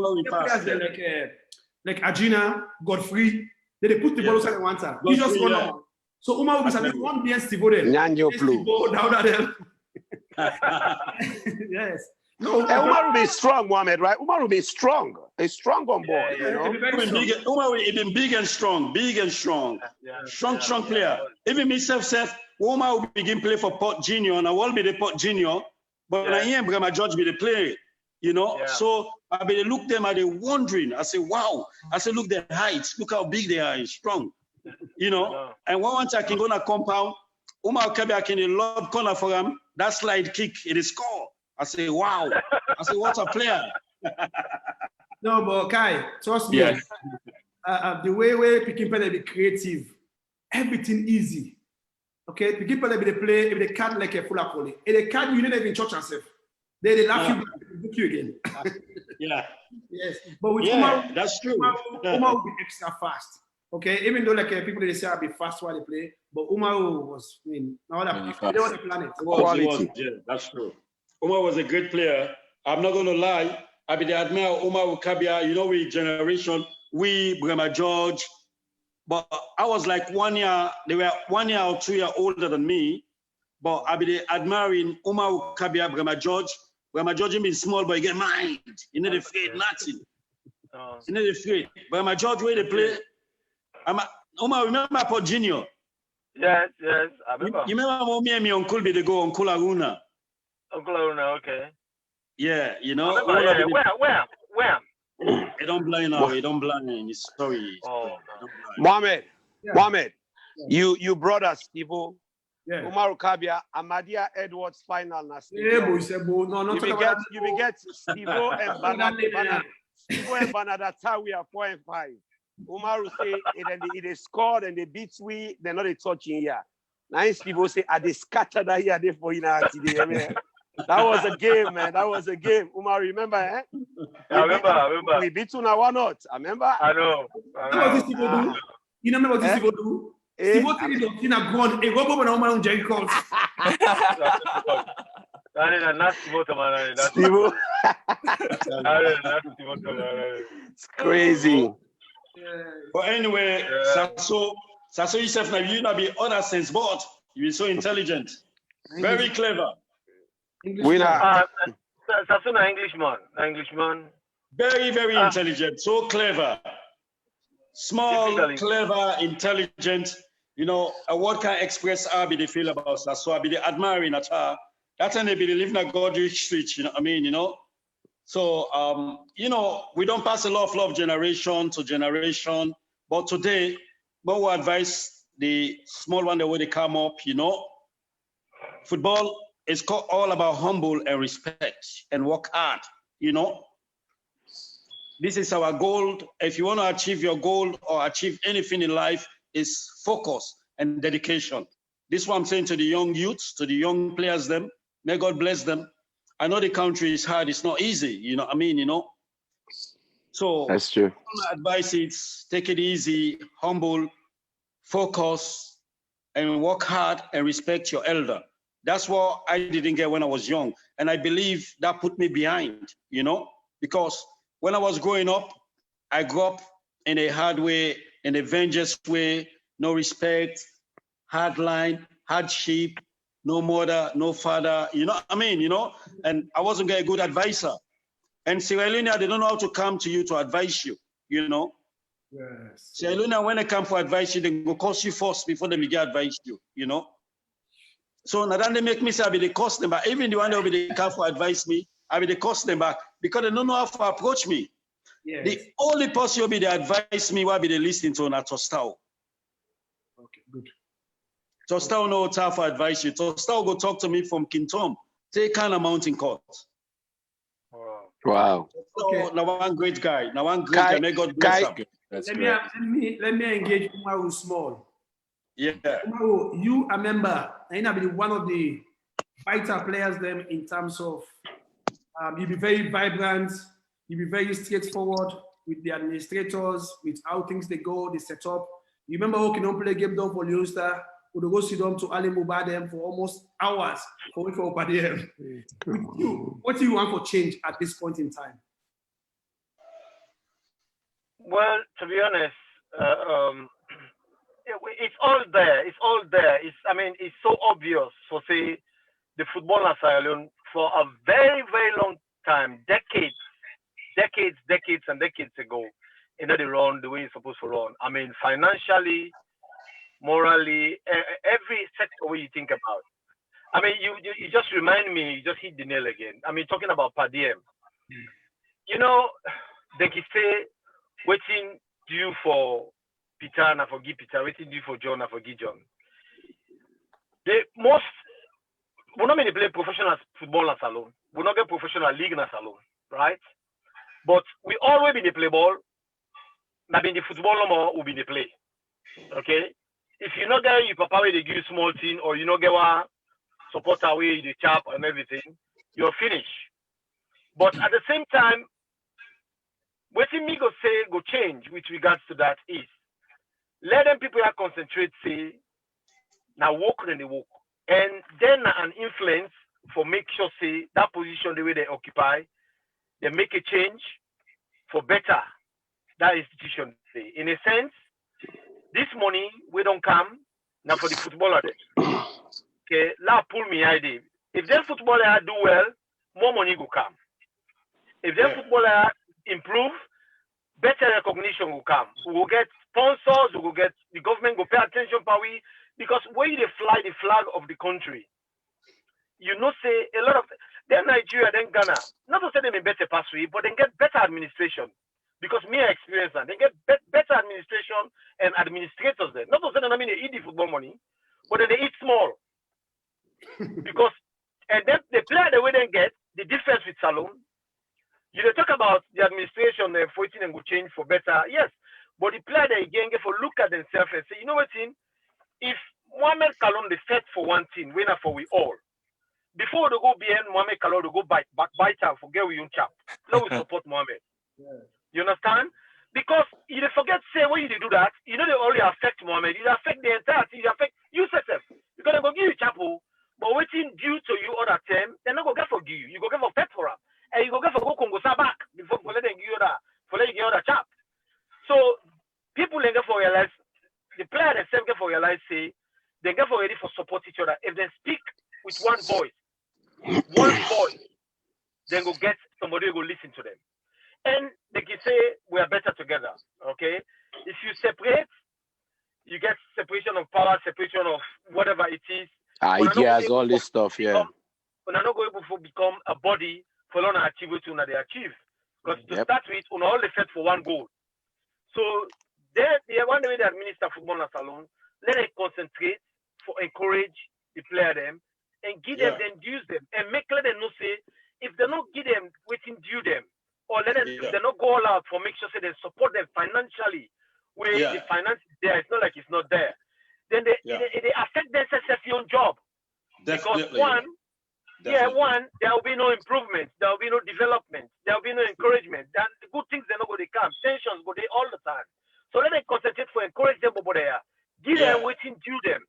like Agina, Godfrey, then they put the ball outside one time. He just run on. So Umar will be something one behind Steve Odell. Down at them. Yes. No, Umar will be strong, Mohamed, right? Umar will be strong. He's strong on board. You know? Umar will be big and strong. Strong player. Even myself, Umar will begin play for Port Junior, and I will be the Port Junior. But I am Brahma George be the player, you know. So I be look them, are they wondering? I say, wow. I say, look their heights, look how big they are, strong, you know. And once I can go to compound, Umar Kabi can the lob corner for him. That slide kick, it is score. I say, wow. I say, what a player. No, but Kai, trust me. Yes. The way Pikin Pele be creative, everything easy. Okay, Pikin Pele be the play, if they can't like a full apology. If they can't, you don't even touch yourself. They laugh you, book you again. Yes. But with Umar, that's true. Umar will be extra fast. Okay, even though like people they say I'll be fast while they play, but Umar was now that they were the planet. That's true. Umar was a great player. I'm not gonna lie. I be the admire Umar Ukabia, you know, we generation, we Brahma George. But I was like 1 year, they were 1 year or 2 years older than me. But I be admiring Umar Ukabia, Brahma George. Brahma George been small, but he get mind. He not afraid nothing. He not afraid. Brahma George, where they play. Umar, remember Port Junior? Yes, I remember. You remember me and my uncle be the go, Uncle Aruna? Uncle Aruna, okay. Yeah, you know. Where? It don't blind now. It don't blind. Sorry. Mohamed, you brother Steve-O, Umar Ukabia, Amadia Edwards final. You will get Steve-O and Banada Tawi are 4 and 5. Umar will say, they scored and they beat we, they're not a touching here. Now Steve-O say, they scattered that here for you now today. That was a game, man. That was a game. Umar, remember, eh? I remember. We beat you now, why not? I remember. I know. You know what this people do? Si você não gone, e go na uma Jerry calls. It's crazy. But anyway, Sasso yourself now, you not be other sense, but you're so intelligent, very clever. Winner. Sasso na Englishman. Very, very intelligent, so clever. Small, clever, intelligent. You know, what can express how they feel about that. So I be admiring at her. That's when they be living a Godrich street, you know what I mean, you know? So, you know, we don't pass a lot of love generation to generation, but today, more advice, the small one, the way they come up, you know, football is all about humble and respect and work hard, you know? This is our goal. If you want to achieve your goal or achieve anything in life, is focus and dedication. This is what I'm saying to the young youths, to the young players, them. May God bless them. I know the country is hard. It's not easy. You know what I mean? You know? So that's true. My advice is take it easy, humble, focus, and work hard and respect your elder. That's what I didn't get when I was young. And I believe that put me behind, you know, because when I was growing up, I grew up in a hard way, in a vengeance way, no respect, hard line, hardship, no mother, no father, you know what I mean, you know? And I wasn't a good advisor. And Sierra Leone, they don't know how to come to you to advise you, you know? Yes. Sierra Leone, when they come for advice you, they go cost you first before they get advice you, you know? So now then they make me say, I be the cost them back. Even the one that will be the come for advise me, I be the cost them back because they don't know how to approach me. Yes. The only person will be the advise me will be the listening to na Tostao. Okay, good. Tostao know how to advise you. Tostao go talk to me from Kintom. Take kind of mountain court. Wow. Okay. Now one great guy. Now one great guy. May God bless him. Let me engage Umaru small. Yeah. Umaru, you remember, I be one of the vital players them in terms of you be very vibrant, you be very straightforward with the administrators, with how things they go, they set up. You remember how can play game down for Leosta, would go sit down to Ali Mubadem for almost hours for Opadiem. What do you want for change at this point in time? Well, to be honest, it's all there. It's all there. It's so obvious for say the football in Sierra Leone for a very, very long time, decades ago, you know, they run the way it's supposed to run. I mean, financially, morally, every sector where you think about. I mean, you just remind me, you just hit the nail again. I mean, talking about Padiem. You know, they can say, waiting due for Peter and I forgive Peter, waiting due for John, I forgive John. We're not going to play professional football as alone. We're not get professional league as alone, right? But we always be the play ball. Maybe the football no more will be the play. Okay? If you not get your papa way they give you small thing or you not get one supporter way the chap and everything, you're finished. But at the same time, what me go say go change with regards to that is let them people that concentrate say now walk then they walk. And then an influence for make sure say that position the way they occupy, they make a change for better that institution. In a sense, this money we don't come now for the footballer. Okay, now pull me idea. If their footballer do well, more money will come. If their footballer improve, better recognition will come. We will get sponsors, we will get the government will pay attention for we because when they fly the flag of the country, you know, say a lot of then Nigeria, then Ghana, not to say they may better pass way, but they get better administration. Because me I experience that. They get better administration and administrators there. Not to say that I mean they eat the football money, but then they eat small. Because and then the player the way they get the difference with Salon. You talk about the administration fighting and go change for better, yes. But the player they again get for look at themselves and say, you know what, if Mohamed Kallon they set for one thing, winner for we all. Before they go behind Mohamed Kallon, they go bite and forget we own chap. Now we support Mohamed. Yeah. You understand? Because you dey forget say when you dey do that, you know they only affect Mohamed, it affect the entirety, it affect you yourself. Because they go give you chapel, but waiting due to you other term, they're not gonna get for give you. You go get for pet for them. And you go get for go Congo back before for let them give you that for let you get other chap. So people they get for realize the player themselves get for realize say they get for ready for support each other. If they speak with one voice, then go get somebody who go listen to them. And they can say we are better together. Okay? If you separate, you get separation of power, separation of whatever it is. Ideas, all this stuff, yeah. When I'm not going to become a body for long achieve what they achieve. Because to start with, on all the set for one goal. So they one way they administer football as alone, let them concentrate for encourage the player them and give them then use them and let them know say if they not give them waiting due them or let them if they not go all out for make sure say they support them financially where the finance is there, it's not like it's not there. Then they affect their own job. Definitely. Because there will be no improvement, there will be no development, there will be no encouragement. Then the good things they're not going to come. Tensions go there all the time. So let them concentrate for encourage them over there. Give them waiting due them.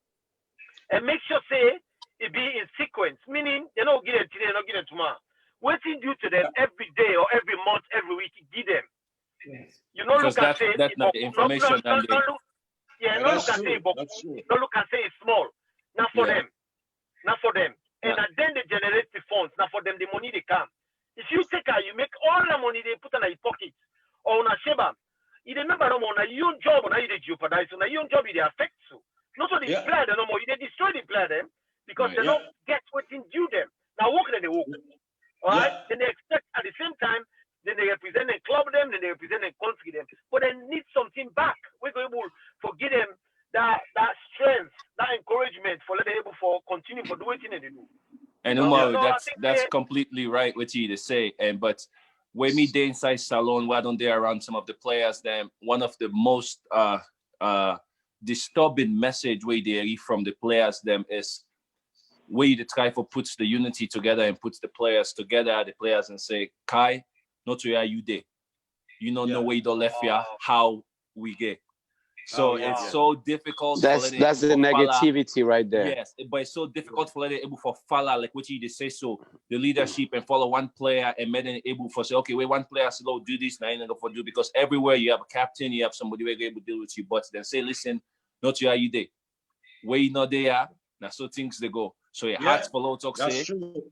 And make sure say it be in sequence, meaning they don't give them today, they don't give them tomorrow. Waiting due to them every day or every month, every week, give them. Yes. You know, Because look and say that's not the information. not look and say don't look and say it's small. Not for them. Not for them. And then they generate the funds. Now for them the money they come. If you take her, you make all the money they put in your pocket or on a sheba. You remember no more on your own job or now you jeopardize. On your own job you affect you. Not only the player no more, you destroy the player them because they don't get what's due them. Now walk then they walk. Alright? Then they expect at the same time, then they represent and club them, then they represent and country them. But they need something back. We're able to give them that strength, that encouragement for letting able for continue for doing what they do. And Umar, that's completely right what you to say. And but when me day inside Salon, why don't they around some of the players, then one of the most disturbing message where they read from the players them is where the try for puts the unity together and puts the players together, the players and say, Kai, not where you there. You don't know where you don't left here, how we get. So it's so difficult. That's the negativity right there. Yes, but it's so difficult for letting able for follow, like what you say. So the leadership and follow one player and make them able for say, okay, wait, one player say, oh, do this, now you know for do because everywhere you have a captain, you have somebody who able to deal with you. But then say, listen, not you are you there. Where you not there, now so things they go. So it hard to follow talk say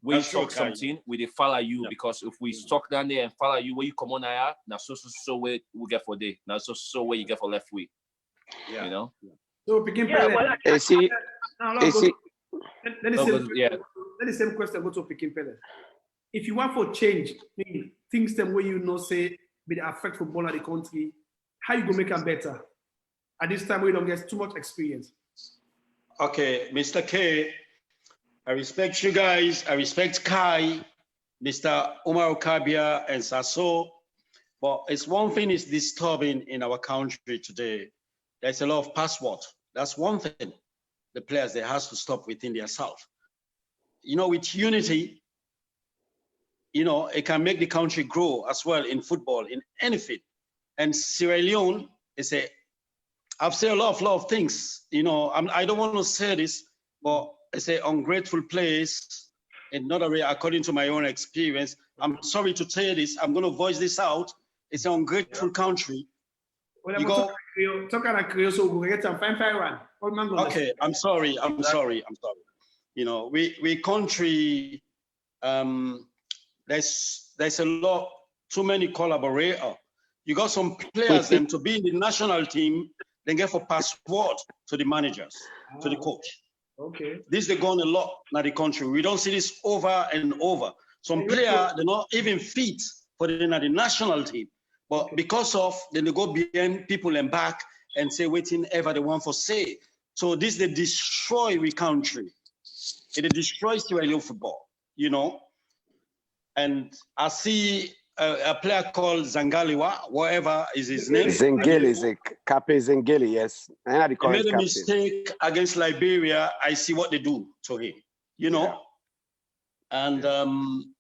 we talk something, we they follow you because if we stuck down there and follow you where you come on here, now so where we get for day. Now so where you get for left week. You know? So begin let the same question go to Pekin Pele. If you want for change, things them where you know say will affect football in the country, how you go make them better? At this time we don't get too much experience. Okay, Mr. K, I respect you guys. I respect Kai, Mr. Umar Kabia, and Sasso. But it's one thing is disturbing in our country today. There's a lot of password. That's one thing. The players, they have to stop within themselves. You know, with unity, you know, it can make the country grow as well in football, in anything. And Sierra Leone is I've said a lot of things. You know, I don't want to say this, but it's an ungrateful place. In another way, according to my own experience, I'm sorry to say this. I'm going to voice this out. It's an ungrateful country. Well, you go. So we get some fine run. Okay, I'm sorry. You know, we country. There's a lot. Too many collaborators. You got some players them to be in the national team. Then get for password to the managers, to the coach. Okay. This they gone a lot in the country. We don't see this over and over. Some players they're not even fit for the national team, but because of then they go behind people and back and say waiting ever they want for say. So this they destroy we country. It destroys Sierra football, you know. And I see a player called Zangaliwa, whatever is his name. Zengeli, Cape Zengeli, yes. He made a mistake against Liberia. I see what they do to him, you know. And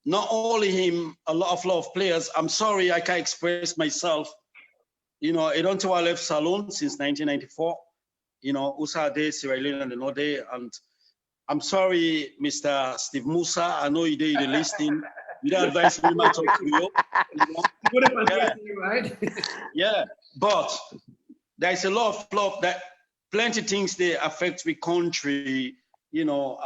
not only him, a lot of players. I'm sorry, I can't express myself. You know, I don't I left Salon since 1994. You know, USA Day, Sierra Leone, and the North Day. And I'm sorry, Mr. Steve Musa. I know you did the listing. You don't advise me much of you. Yeah. Right? Yeah, but there's a lot of flop that plenty things they affect the country. You know,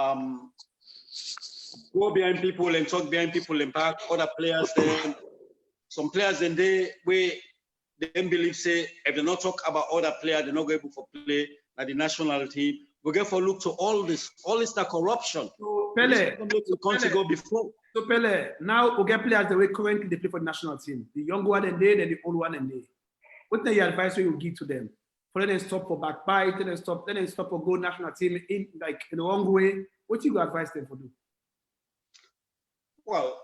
go behind people and talk behind people and back other players. Then some players then they believe say if they not talk about other players, they're not going to play at the national team. We get for look to all this the corruption. So Pele, the country go before. So Pele, now we get players the way currently they play for the national team. The young one and they, then the old one and they. What are your advice you give to them? For them stop for backbite, let them stop for go national team in like in the wrong way. What you advise them for do? Well,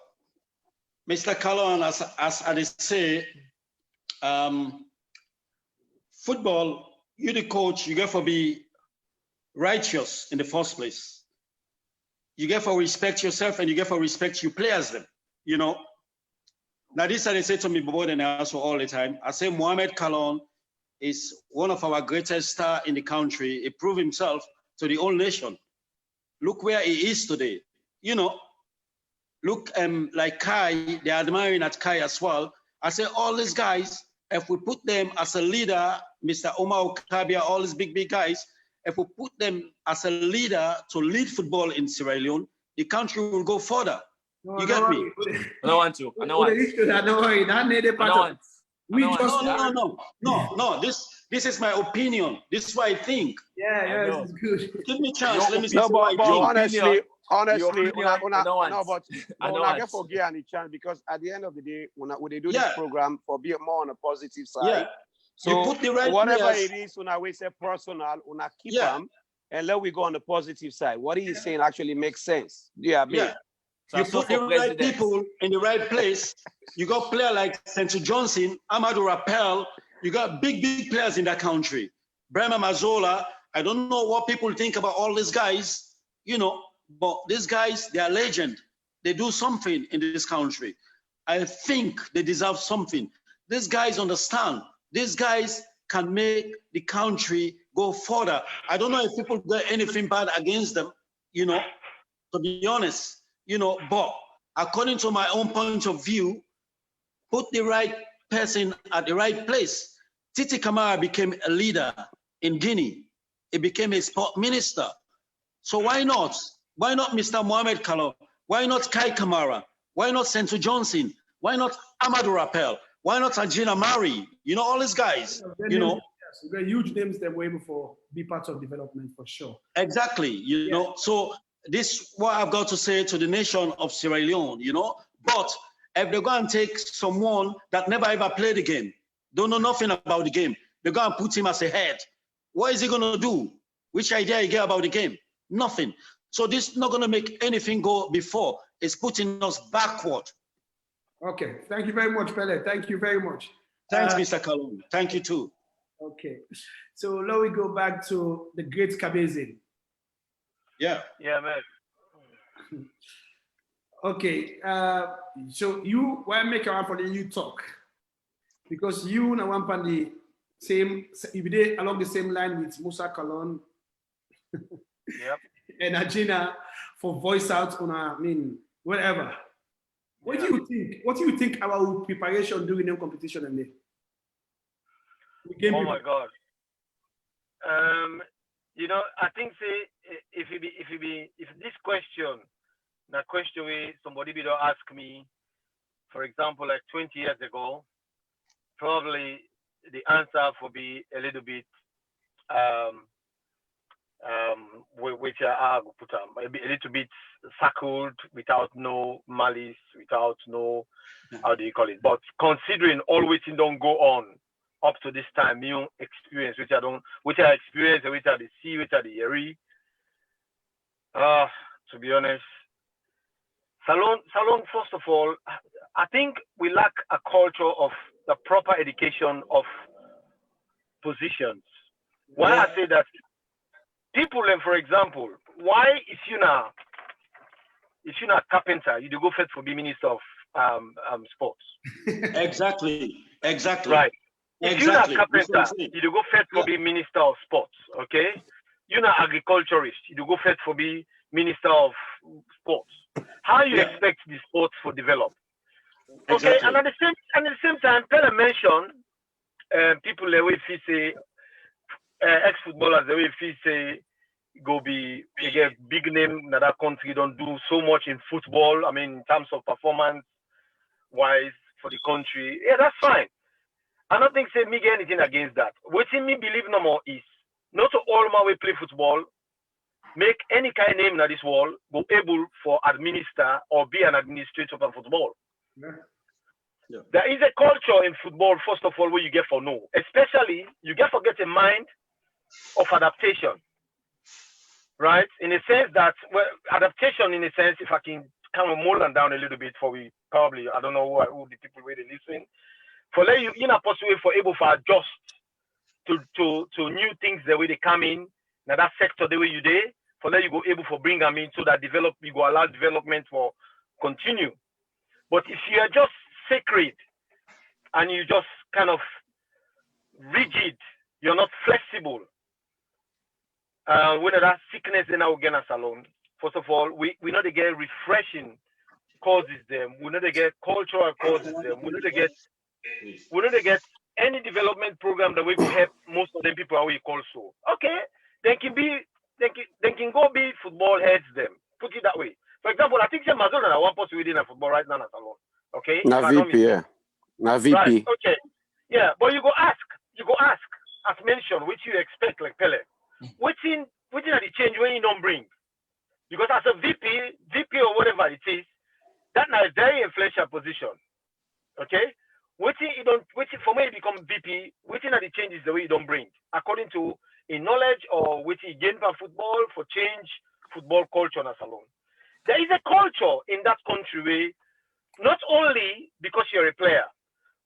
Mr. Kallon, as I say, football, you the coach, you get for be righteous in the first place. You get for respect yourself and you get for respect your players them, you know. Now this they say to me more than I also all the time. I say Mohamed Kallon is one of our greatest stars in the country. He proved himself to the whole nation. Look where he is today. You know, look like Kai, they're admiring at Kai as well. I say all these guys, if we put them as a leader, Mr. Omar Okabia, all these big guys, if we put them as a leader to lead football in Sierra Leone, the country will go further. No, you get me? I don't want to. I don't want to. Don't worry, that needed part. No. This is my opinion. This is what I think. Yeah, this is good. Give me a chance. Let me see. No, but honestly, I get for give any chance because at the end of the day, when they do this program for be more on a positive side. Yeah. So you put the right whatever players. it is, when I say personal, when I keep them, and let we go on the positive side. What he is saying actually makes sense. Yeah. You put the right people in the right place. You got players like Central Johnson, Amadou Rappel. You got big players in that country. Brema Mazola. I don't know what people think about all these guys, you know, but these guys, they are legend. They do something in this country. I think they deserve something. These guys understand. These guys can make the country go further. I don't know if people got anything bad against them, you know, to be honest, you know, but according to my own point of view, put the right person at the right place. Titi Kamara became a leader in Guinea. He became a sport minister. So why not? Why not Mr. Mohamed Kallon? Why not Kai Kamara? Why not Central Johnson? Why not Amadou Rappel? Why not Agina Mari? You know, all these guys, you know. Yes, we got huge names them way before be part of development for sure. Exactly, you know. So this what I've got to say to the nation of Sierra Leone, you know. But if they go and take someone that never ever played the game, don't know nothing about the game, they go and put him as a head. What is he gonna do? Which idea you get about the game? Nothing. So this is not gonna make anything go before. It's putting us backward. Okay, thank you very much, Pele. Thank you very much. Thanks, Mr. Kallon. Thank you too. Okay, so now we go back to the great Kabeze. Yeah, man. Okay, so you why make a for the you talk because you now one pan the same if they along the same line with Musa Kallon. Yep. And Agina for voice out on whatever. What do you think? What do you think about preparation during the competition and the Oh my God. You know, I think say if this question, that question where somebody will ask me, for example, like 20 years ago, probably the answer will be a little bit which I put maybe a little bit circled without no malice, without no how do you call it? But considering always it don't go on up to this time, new experience, which I experience, which I see, which I hear. To be honest, Salon, first of all, I think we lack a culture of the proper education of positions. Why I say that? People, for example, why if you're not carpenter, you do go first for the minister of sports. Exactly. Right. If Exactly. you're not That's what I'm carpenter, saying. you go first for be minister of sports, okay? You're not agriculturist, you go first for be minister of sports. How you Yeah. expect the sports to develop? Okay, Exactly. and at the same time, Pele mentioned people the way if he say ex-footballers the way if he say go be they get big name in that country don't do so much in football. I mean, in terms of performance wise for the country, yeah, that's fine. I don't think say me get anything against that. What me believe no more is not all my way play football, make any kind of name in this world, go able for administer or be an administrator of football. Yeah. Yeah. There is a culture in football, first of all, where you get for no. Especially, you get for get a mind of adaptation. Right? In a sense that, well, adaptation in a sense, if I can kind of mold them down a little bit for we probably, I don't know who the people where they listen, for let you in a possible way for able to adjust to new things the way they come in, now that sector the way you did, for let you go able for bring them in so that you go allow development for continue. But if you are just sacred and you just kind of rigid, you're not flexible, when that sickness in our Ghana salon, first of all, we know they get refreshing causes them, we know they get cultural causes them, we know they get any development program that we go help most of them people are we call so. Okay, they can go be football heads them. Put it that way. For example, I think Mazona are one person within a football right now in salon. Okay? Na VP, yeah. Na VP. Right, okay. Yeah, but you go ask, as mentioned, which you expect like Pele. Which are the change when you don't bring? Because as a VP or whatever it is, that now is very influential position. Okay? Which for me become VP, which are the changes the way you don't bring? According to a knowledge or which you gain for football for change football culture in a salon. There is a culture in that country where not only because you're a player,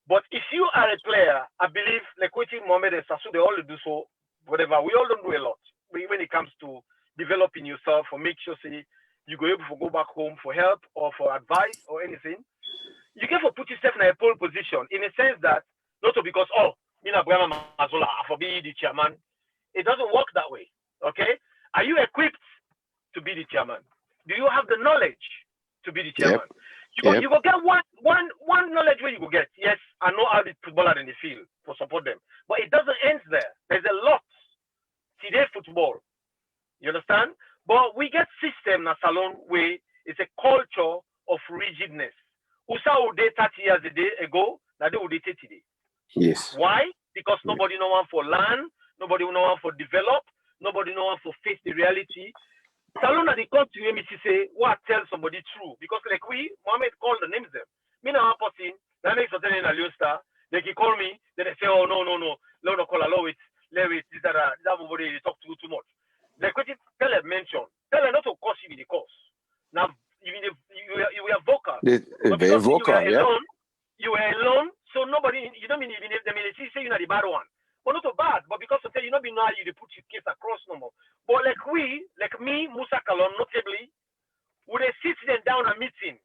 but if you are a player, I believe like what Mohamed and Sasu, they all do so, whatever. We all don't do a lot when it comes to developing yourself or make sure say you go able to go back home for help or for advice or anything. You get to put yourself in a pole position in a sense that not because Mina Brahma Mazola for being the chairman. It doesn't work that way. Okay? Are you equipped to be the chairman? Do you have the knowledge to be the chairman? Yep. You go get one knowledge where you go get. Yes, I know how the footballer in the field for support them. But it doesn't end there. There's a lot today football. You understand? But we get system in a salon where it's a culture of rigidness. Usa would 30 years ago, now they would today. Yes. Why? Because nobody know one for learn, nobody know one for develop, nobody know one for face the reality. Salon at the country me say what tell somebody true. Because like Mohamed called the names them. Me now person, that makes a in a star, they can call me, then they say, oh no, call allow it, let it, that nobody talk too much. Like what Pele mentioned, Pele not to cause you the cause. Now you are vocal. Very vocal, yeah. You were alone, so nobody you don't mean even if they say you're not the bad one. But not so bad, but because of that, you know, be now you put your case across no more. But like me, Mohamed Kallon, notably, would they sit them down a meeting,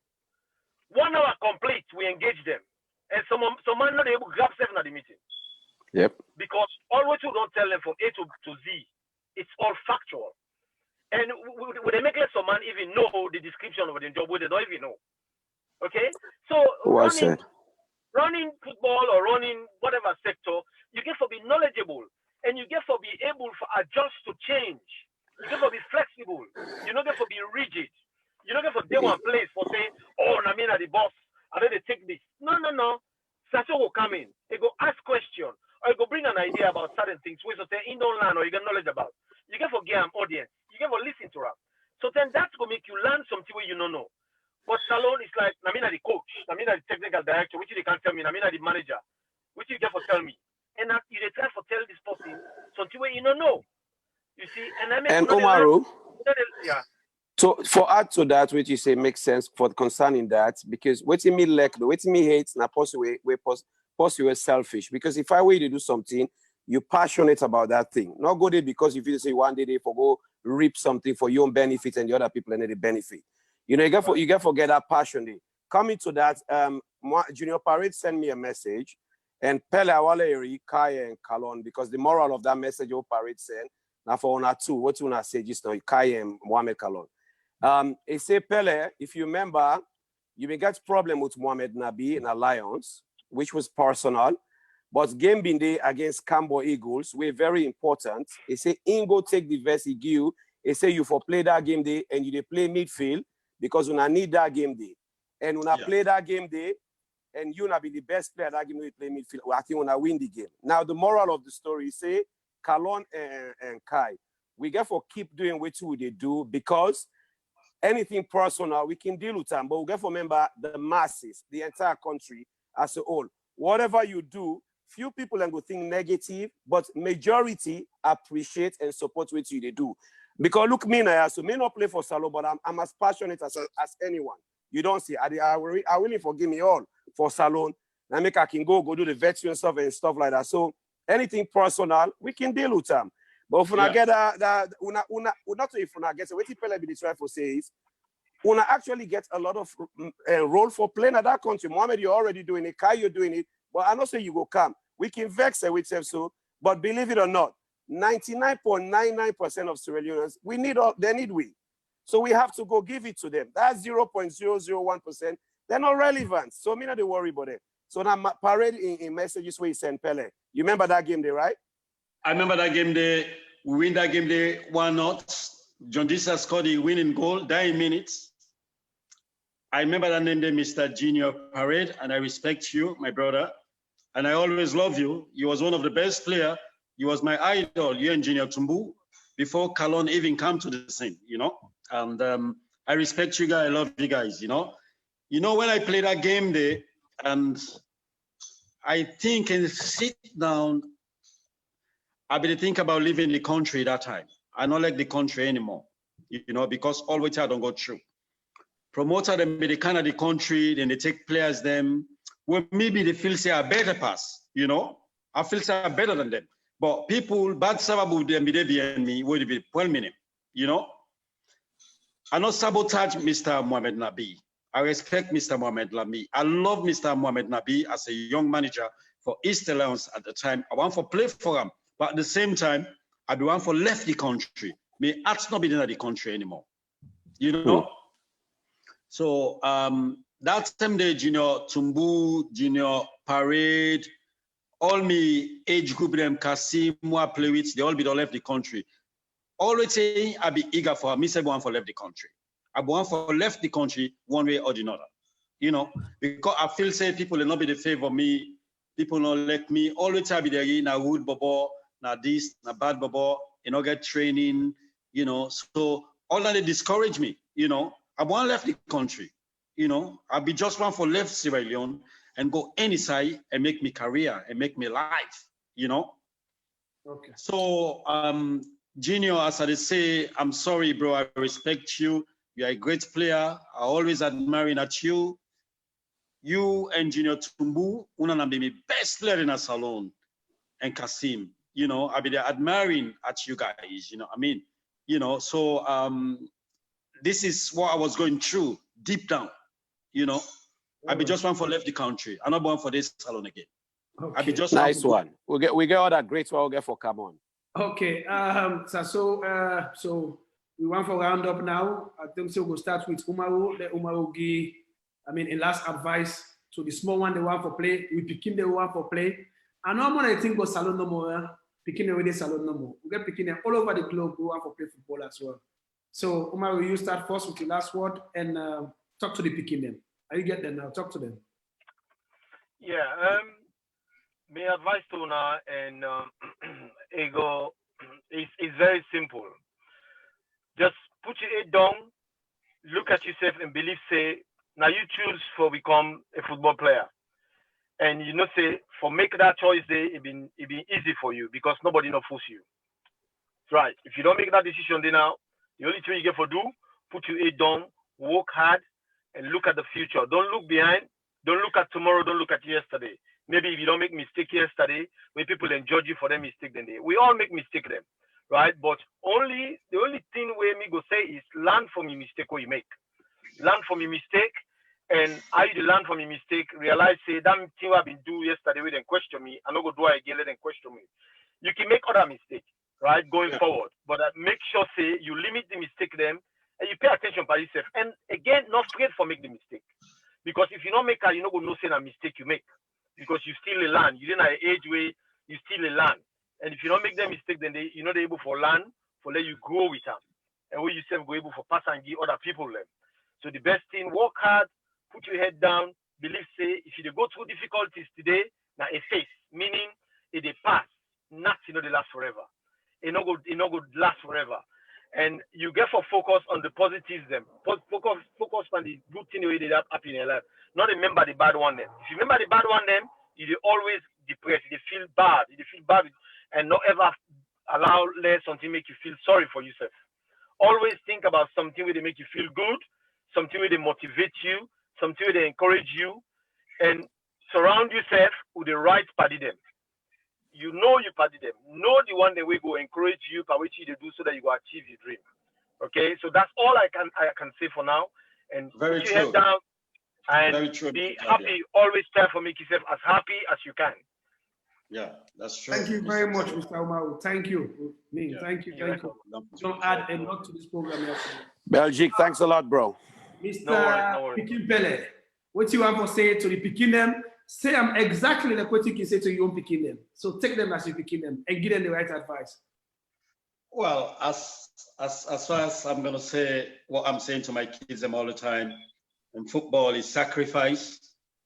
1 hour complete, we engage them. And some man not able to grab 7 at the meeting. Yep. Because all what you don't tell them from A to Z, it's all factual. And would they make let some man even know the description of the job, would they don't even know? Okay? So running football or running whatever sector, you get to be knowledgeable and you get to be able to adjust to change. You get to be flexible. You don't get to be rigid. You don't get to do one place for say, oh, I mean, the boss, I know they take this. No. Sasso will come in. They go ask question or you go bring an idea about certain things which you say in don't learn or you get knowledge about. You get to get an audience. You get to listen to them. So then that's going to make you learn something where you don't know. But Salon is like, I mean, the coach, I mean, the technical director, which you can't tell me, I mean, the manager, which you get for tell me. And you try to tell this person something where you don't know. You see, and Omaru, yeah. So for add to that, which you say makes sense for concerning that, because waiting me like the waiting me hates na possibly we selfish. Because if I were to do something, you're passionate about that thing. Not go there because if you say one day they go reap something for your own benefit and the other people and they benefit. You know, you get forget that passion. Coming to that, Junior Parade sent me a message And Pele Awale Kai and Kallon, because the moral of that message you parade sent, now for una two, what you wanna say just now, Kai and Mohamed Kallon. It say Pele, if you remember, you may get problem with Mohamed Nabi in Alliance, which was personal, but game being day against Cambo Eagles, were very important. It say Ingo take the verse he give you. It say you for play that game day and you they play midfield because una need that game day. And when I play that game day, and you na be the best player that game day play midfield, I think when I win the game. Now the moral of the story say Kallon and Kai, we get for keep doing what they do because anything personal, we can deal with them, but we get to remember the masses, the entire country as a whole. Whatever you do, few people can go think negative, but majority appreciate and support what they do. Because look, me now, so me not play for Salo, but I'm as passionate as anyone. You don't see, I really forgive me all for Salon. I make I can go do the veteran stuff and stuff like that. So anything personal, we can deal with them. But if una get not if una get what people be try for say is una actually get a lot of role for playing at that country. Mohamed, you're already doing it, Kai, you're doing it, but I not say you go come. We can vex with them so, but believe it or not, 99.99% of Sierra Leoneans, they need we. So we have to go give it to them. That's 0.001%. They're not relevant. So me not to worry about it. So now parade in messages where he sent Pele. You remember that game day, right? I remember that game day. We win that game day 1-0. John Disa scored the winning goal, 9 minutes. I remember that name day, Mr. Junior Parade, and I respect you, my brother. And I always love you. You was one of the best players. You was my idol, you and Junior Tumbu, before Kallon even come to the scene, you know. And I respect you guys. I love you guys, you know. You know, when I play that game day, and I think and sit down, I better think about leaving the country that time. I don't like the country anymore, you know, because always I don't go through. Promoter them be the kind of the country, then they take players them. Well, maybe they feel say a better pass, you know. I feel say I'm better than them. But people, bad sababu them be there behind me, would be 12 minutes, you know. I not sabotage Mr. Mohamed Nabi. I respect Mr. Mohamed Nabi. I love Mr. Mohamed Nabi as a young manager for East Alliance at the time. I want to play for him. But at the same time, I be one for left the country. May arts not be in the country anymore. You know? So that same day, Junior Tumbu, Junior Parade, all me age group them, Kasim, I play with, they all be left the country. Always saying I be eager for me, say one for left the country. I be one for left the country one way or the other. You know, because I feel say people will not be the favor me, people not like me. Always I be there in a good bubble. Now this, now bad bubble, you know, get training, you know. So all that they discourage me, you know. I want left the country, you know. I'll be just one for left Sierra Leone and go any side and make me career and make me life, you know. Okay. So Junior, as I say, I'm sorry, bro. I respect you. You're a great player. I always admiring at you. You and Junior Tumbu, una be my best player in a salon, and Kasim. You know, I be there admiring at you guys, you know, I mean, you know, so this is what I was going through deep down, you know. I be just one for left the country. I'm not born for this salon again. Okay. I be just Nice one. We get all that great one we'll get for come on. Okay, so we want for round up now. I think so we'll start with Umaru. The Umaru give, I mean, a last advice. So the small one, the one for play, we picking the one for play. And no more I think about salon no more, picking already salon no more. We get picking them all over the globe, we want for play football as well. So Umaru, you start first with the last word and talk to the picking them. Are you get them now? Talk to them. Yeah, my advice to Una and Ego is very simple. Just put your head down, look at yourself and believe, say, now you choose for become a football player. And you know, say, for make that choice, it be easy for you because nobody no force you. Right. If you don't make that decision, then now, the only thing you get for do, put your head down, work hard, and look at the future. Don't look behind. Don't look at tomorrow. Don't look at yesterday. Maybe if you don't make mistake yesterday, when people then judge you for their mistake, then we all make mistake them, right? But the only thing where me go say is learn from your mistake what you make. Learn from your mistake And I learn from a mistake, realize say that thing I've been doing yesterday with them question me, I'm not gonna do it again, let them question me. You can make other mistakes, right? Going forward. But make sure say you limit the mistake them and you pay attention by yourself. And again, not afraid for make the mistake. Because if you don't make it, you're not gonna know say a mistake you make. Because you still a learn. You didn't age way, you still a learn. And if you don't make that mistake, then you're not able for learn, for let you grow with them. And we yourself go able for pass and give other people them. So the best thing, work hard, put your head down, believe say if you go through difficulties today, now a face, meaning it they pass, nothing they last forever. It no good last forever. And you get for focus on the positives them. Focus on the good thing they did happen in your life. Not remember the bad one them. If you remember the bad one them, you always depressed, you feel bad, and not ever allow let something make you feel sorry for yourself. Always think about something where they make you feel good, something where they motivate you, something where they encourage you, and surround yourself with the right party them. You know you party them. Know the one that will go encourage you, by which you do so that you go achieve your dream. Okay, so that's all I can say for now. And Very put your head true. down and Very true. be happy. Always try to make yourself as happy as you can. Yeah, that's true. Thank you very much, Mr. Umaru. Thank you. Yeah. Thank you. Don't add a lot to this program yesterday. Belgique, thanks a lot, bro. Mr. No worries. Pikin Pele, what you want to say to the Pikin them? Say them exactly like what you can say to your own Pikin them. So take them as you Pikin them and give them the right advice. Well, as far as I'm gonna say what I'm saying to my kids them all the time, and football is sacrifice.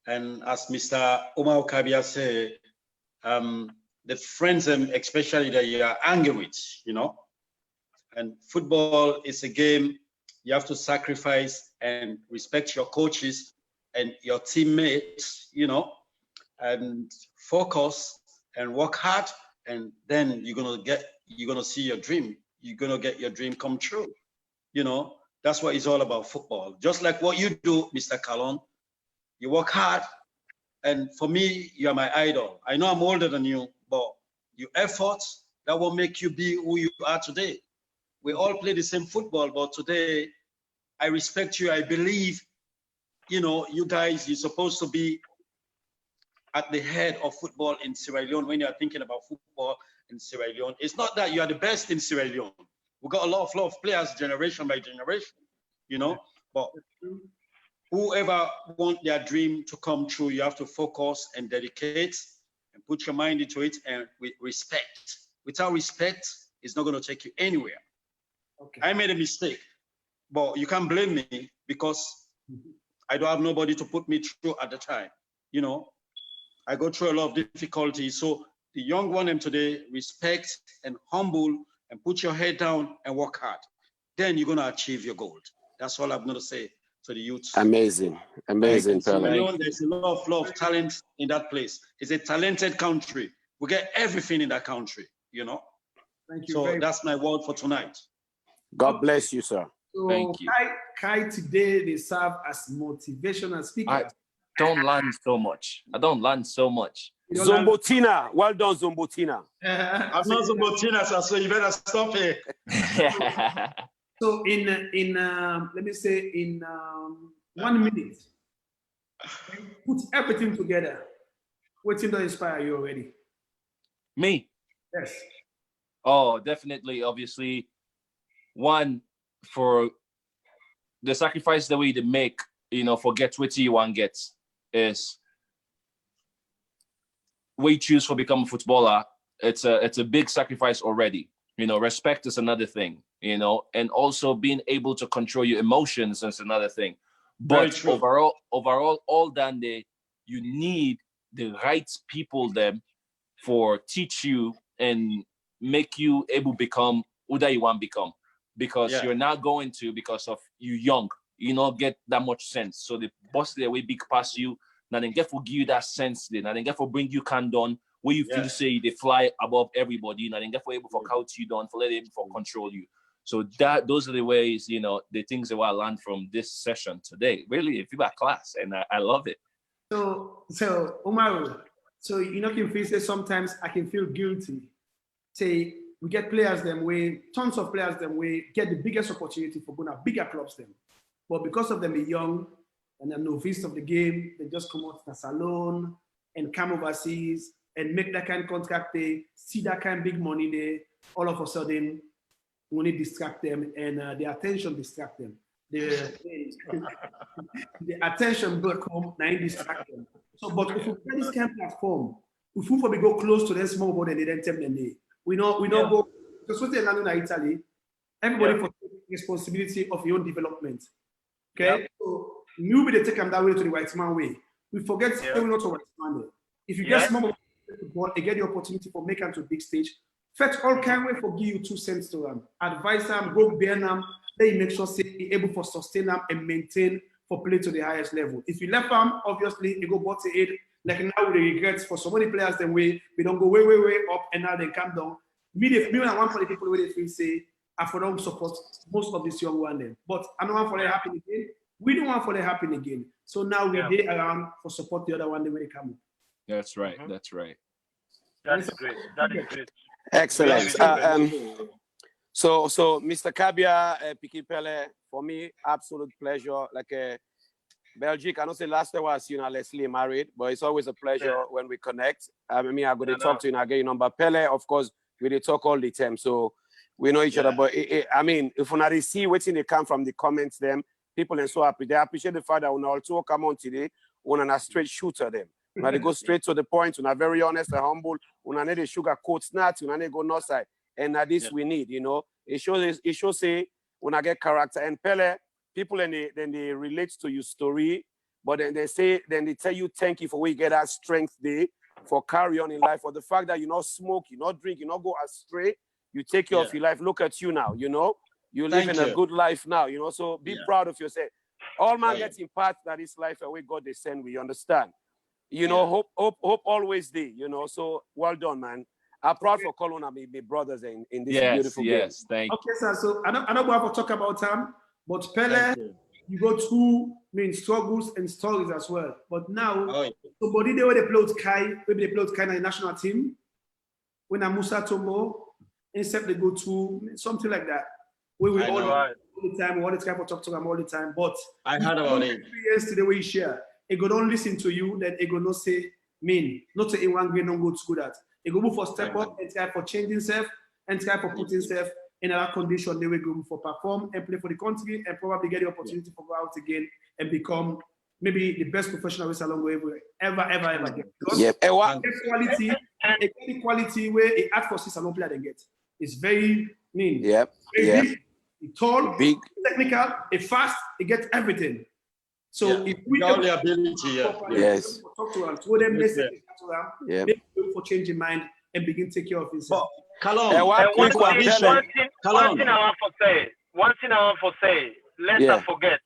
And as Mr. Omar Kabia said, the friends especially that you are angry with, you know. And football is a game you have to sacrifice and respect your coaches and your teammates, you know, and focus and work hard, and then you're gonna see your dream. You're gonna get your dream come true. You know, that's what it's all about, football. Just like what you do, Mr. Kallon. You work hard, and for me, you are my idol. I know I'm older than you, but your efforts, that will make you be who you are today. We all play the same football, but today, I respect you. I believe, you know, you guys, you're supposed to be at the head of football in Sierra Leone when you're thinking about football in Sierra Leone. It's not that you are the best in Sierra Leone. We got a lot of players, generation by generation, you know, but whoever want their dream to come true, you have to focus and dedicate and put your mind into it, and with respect. Without respect, it's not going to take you anywhere. Okay. I made a mistake, but you can't blame me because I don't have nobody to put me through at the time. You know, I go through a lot of difficulties. So the young one today, respect and humble and put your head down and work hard. Then you're going to achieve your goal. That's all I'm going to say to the youth. Amazing, Pele. There's a lot of talent in that place. It's a talented country. We get everything in that country, you know. Thank you. So that's my word for tonight. God bless you, sir. So Thank you. Kai today, they serve as motivational speakers. I don't learn so much. Zombotina, well done, Zombotina. I'm not Zombotina, so you better stop it. So in let me say in 1 minute, put everything together. What thing does inspire you already? Me? Yes. Oh, definitely. Obviously, one, for the sacrifice that we make, you know, forget what you want get is we choose for become a footballer. It's a big sacrifice already. You know, respect is another thing, you know, and also being able to control your emotions is another thing. But overall, all done there, you need the right people them for teach you and make you able to become who that you want to become. Because you're not going to, because of you young, you not get that much sense. So the boss they way big past you, now then get for give you that sense then, now then get for bring you can done where you feel say they fly above everybody, now then get for able for count you down, for let them for control you. So those are the ways, you know, the things that I learned from this session today. Really, if you are class, and I love it. So Umaru, so you know, can feel say sometimes I can feel guilty. Say we get players them way, tons of players them way get the biggest opportunity for going to bigger clubs them, but because of them be young and a novice of the game, they just come out to the salon and come overseas and make that kind of contract pay, see that kind of big money there, all of a sudden, money distract them and the attention distract them. The attention back home, now distract them. So, but if we get this kind of platform, if we probably go close to them small body and they then tell them, we don't go, because what they're learning in Italy, everybody for responsibility of your own development. Okay? So, maybe they take them that way to the white man way. We forget we're not a white man there. If you get small football and get the opportunity for making to a big stage, fetch all kind of way for give you 2 cents to them. Advise them, go bear them, they make sure say be able for sustain them and maintain for play to the highest level. If you left them, obviously you go bought to it. Like now with the regrets for so many players, then we don't go way up and now they come down. Me and one for the people where they feel say I for them support most of this young one then. But I don't want for them happen again. We don't want for them happen again. So now we day around for support the other one the way they come up. That's right. That's right. That's great. That is great. Excellent. So Mr. Kabia, Pikin Pele, for me, absolute pleasure. Like Belgique, I don't say last time was Leslie married, but it's always a pleasure when we connect. I'm going to talk to you and I get your number. Pele, of course, we talk all the time, so we know each other. But I mean, if we not see what's in the come from the comments, them people are so happy. They appreciate the fact that we also come on today, we are straight shooter them. When they go straight to the point, we are very honest and humble. We need a sugar coat snacks, we need go north side. And this we need, It shows say when I get character and Pele, people then they relate to your story, but then they tell you thank you for where you get that strength there for carry on in life, for the fact that you not smoke, you not drink, you not go astray, you take care of your life. Look at you now, you live in a good life now, so be proud of yourself. All man gets in part that this life away God they send, we understand. Hope always there, so well done, man. I'm proud for Kallon and my brothers in this beautiful game. Yes, thank you. Okay, sir. So I don't want to talk about him, but Pele, you go through struggles and stories as well. But now, somebody they play with Kai, maybe they play with Kai in the national team. When Musa Tombo, except they go through something like that. We will all the time, all the time, talk to them all the time. But I heard about it. 3 years to the way you share. Ego don't listen to you, then Ego no say not say in one way, don't go to school that. Ego move for step up and try for changing self and try for putting self in a condition they will go for perform and play for the country and probably get the opportunity to go out again and become maybe the best professional wrestler along the way ever get. Because quality where a act for salon player they get. It's very mean. Very big, tall, big, technical, fast, it gets everything. So if we all the ability, talk to them, throw them messages to them, make them for changing mind and begin to take care of himself. Kallon, one thing I want to say, let's not forget.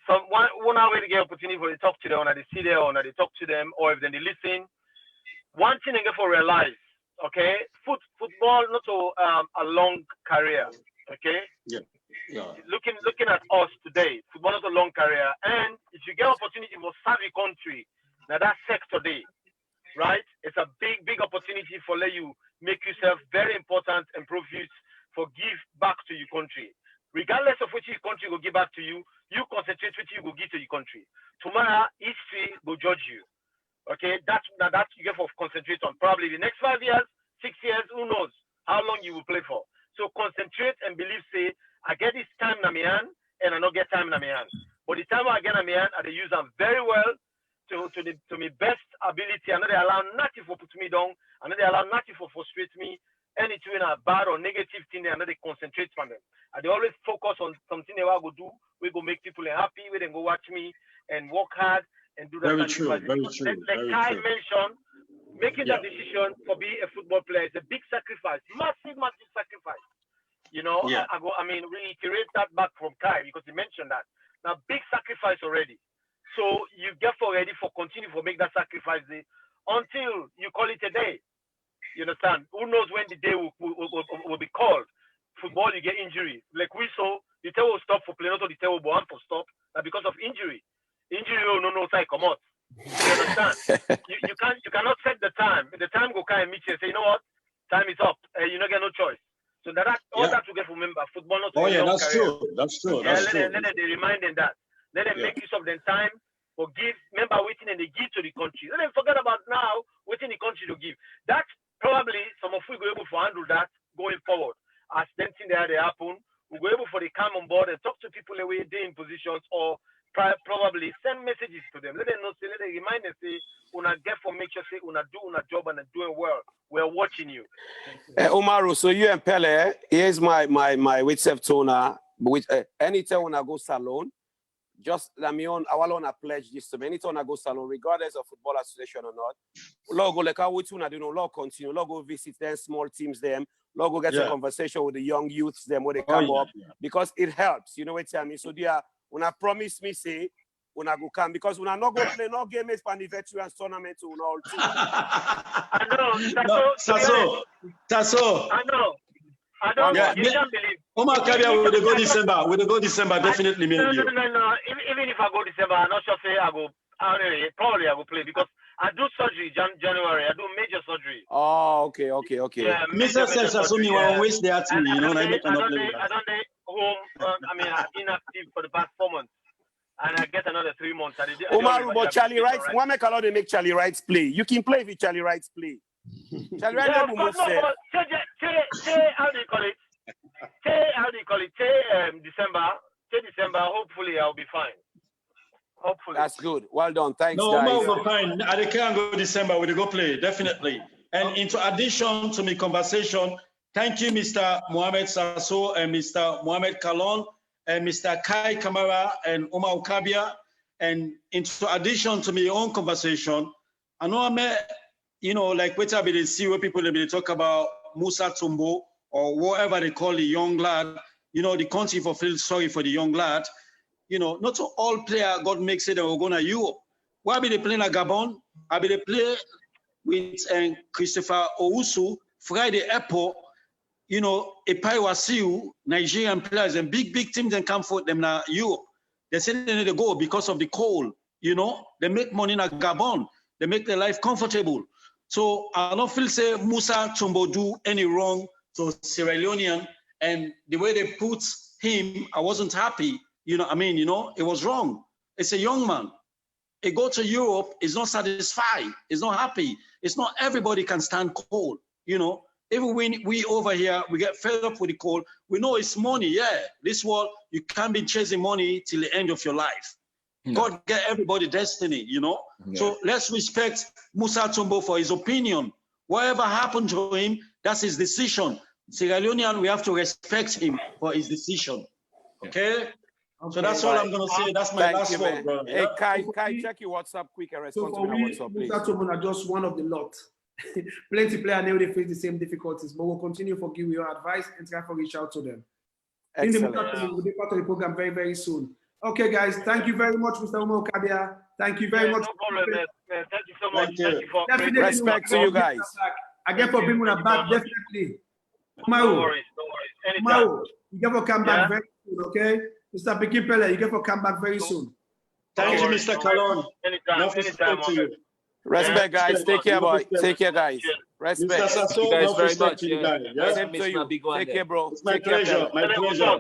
So one way to get opportunity for to talk to them, or they see them, or they talk to them, or if they listen. One thing they get for realize, okay, football not a long career, okay. Looking at us today, football is a long career, and if you get opportunity for savvy country, now that sector day, right? It's a big opportunity for let you make yourself very important and profit for give back to your country. Regardless of which your country will give back to you, you concentrate what you will give to your country. Tomorrow, history will judge you. Okay, that's you get for concentrate on. Probably the next 5 years, 6 years, who knows how long you will play for. So concentrate and believe, say, I get this time in my hand and I don't get time in my hand. But the time I get in my hand, I use them very well to my best ability. I know they allow nothing for put me down. I know they allow nothing for frustrate me. Anything a bad or negative thing, I know they concentrate on them. And they always focus on something they will go do. We go make people happy. We then go watch me and work hard and do that. Very true. Like Kai mentioned, making that decision for being a football player is a big sacrifice, massive sacrifice. I mean, reiterate that back from Kai because he mentioned that. Now, big sacrifice already. So you get ready for continue for make that sacrifice until you call it a day. You understand? Who knows when the day will be called? Football, you get injury. Like we saw, the tail will stop for play, not the tail will go on for stop, because of injury. Injury, no, say come out. You understand? you cannot set the time. The time go kind of meet you and say, you know what? Time is up. You don't get no choice. So that to get remember, football not. That's true. That's true. Let them remind them that. Let them make use of their time or give, remember waiting and they give to the country. Let them forget about now waiting the country to give. That's probably some of we go able to handle that going forward. As them thing they happen, we go able for the come on board and talk to people the way they in positions or probably send messages to them. Let them know, say, let them remind them, say, una get for make sure, say, una do una job and doing well. We're watching you. Umaru, so you and Pele, here's my WhatsApp toner. Which anytime when I go salon, just let me on. I want to pledge this to me. Anytime I go salon, regardless of football association or not, logo like how we tuna do no log continue. Logo visit them small teams them. Logo get a conversation with the young youths them when they come up because it helps. You know what I mean? So they are when I promise me say when I go come because when I not go play no game for the veterans tournament to all too. I know. Tasso. I know. I don't know. You can't believe. Omar Kabia will go December. Will go December, definitely me and you. No. Even if I go December, I'm not sure say I go. Probably I will play because I do surgery January. I do major surgery. Oh, okay. Yeah, Mr. Selsasumi will waste the at me, you know. I don't stay home. I mean, I'm inactive for the past 4 months. And I get another 3 months. Omar, but Charlie Wright, Mohamed Kallon they make Charlie Wright play. You can play if Charlie Wright play. Charlie Wright how do you call it? December. Hopefully, I'll be fine. Hopefully. That's good. Well done. Thanks, no, guys. No, we're fine. I can't go December. We'll go play, definitely. And in addition to my conversation, thank you, Mr. Mohamed Sasso and Mr. Mohamed Kallon and Mr. Kai Kamara and Omar Okabia. And in addition to my own conversation, I know I met, you know, like what I be see where people they talk about Musa Tumbo or whatever they call the young lad, you know, the country for feel sorry for the young lad. You know, not all players God makes it they will go to Europe. Why be they playing at Gabon? I be they play with Christopher Owusu, Friday Airport, you know, Epai Wasiu, Nigerian players and big teams and come for them now Europe. They say they need to go because of the cold, you know, they make money in Gabon, they make their life comfortable. So I don't feel say Musa Tumbo do any wrong to Sierra Leonean and the way they put him, I wasn't happy. You know, I mean, you know, it was wrong. It's a young man. He go to Europe, is not satisfied, is not happy. It's not everybody can stand cold, you know. Even when we over here, we get fed up with the cold. We know it's money, yeah. This world, you can't be chasing money till the end of your life. God get everybody destiny, you know. So let's respect Musa Tumbo for his opinion. Whatever happened to him, that's his decision. Sierra Leonean, we have to respect him for his decision. Okay? So that's all I'm gonna say. That's my last word, bro. Hey, Kai, check your WhatsApp quick and respond to my WhatsApp, please. Musa Tumbo are just one of the lot. Plenty players now they face the same difficulties, but we'll continue to give you your advice and try to reach out to them. Excellent. We'll be part of the program very, very soon. Okay, guys, thank you very much, Mr. Omar Okabia. Thank you very much. No problem, man. Thank you so much. Thank you for respect to you guys. Again, for bringing us back, definitely. No worries. Anytime. You get to come back very soon, okay? Mr. Pikin Pele, you get to come back very soon. Thank you, Mr. Kallon. Anytime. To you. Respect, guys. Take care, boy. Take care, guys. Respect. Mr. Sasso, you guys very much. Same to you. Take care, bro. It's my pleasure. My pleasure.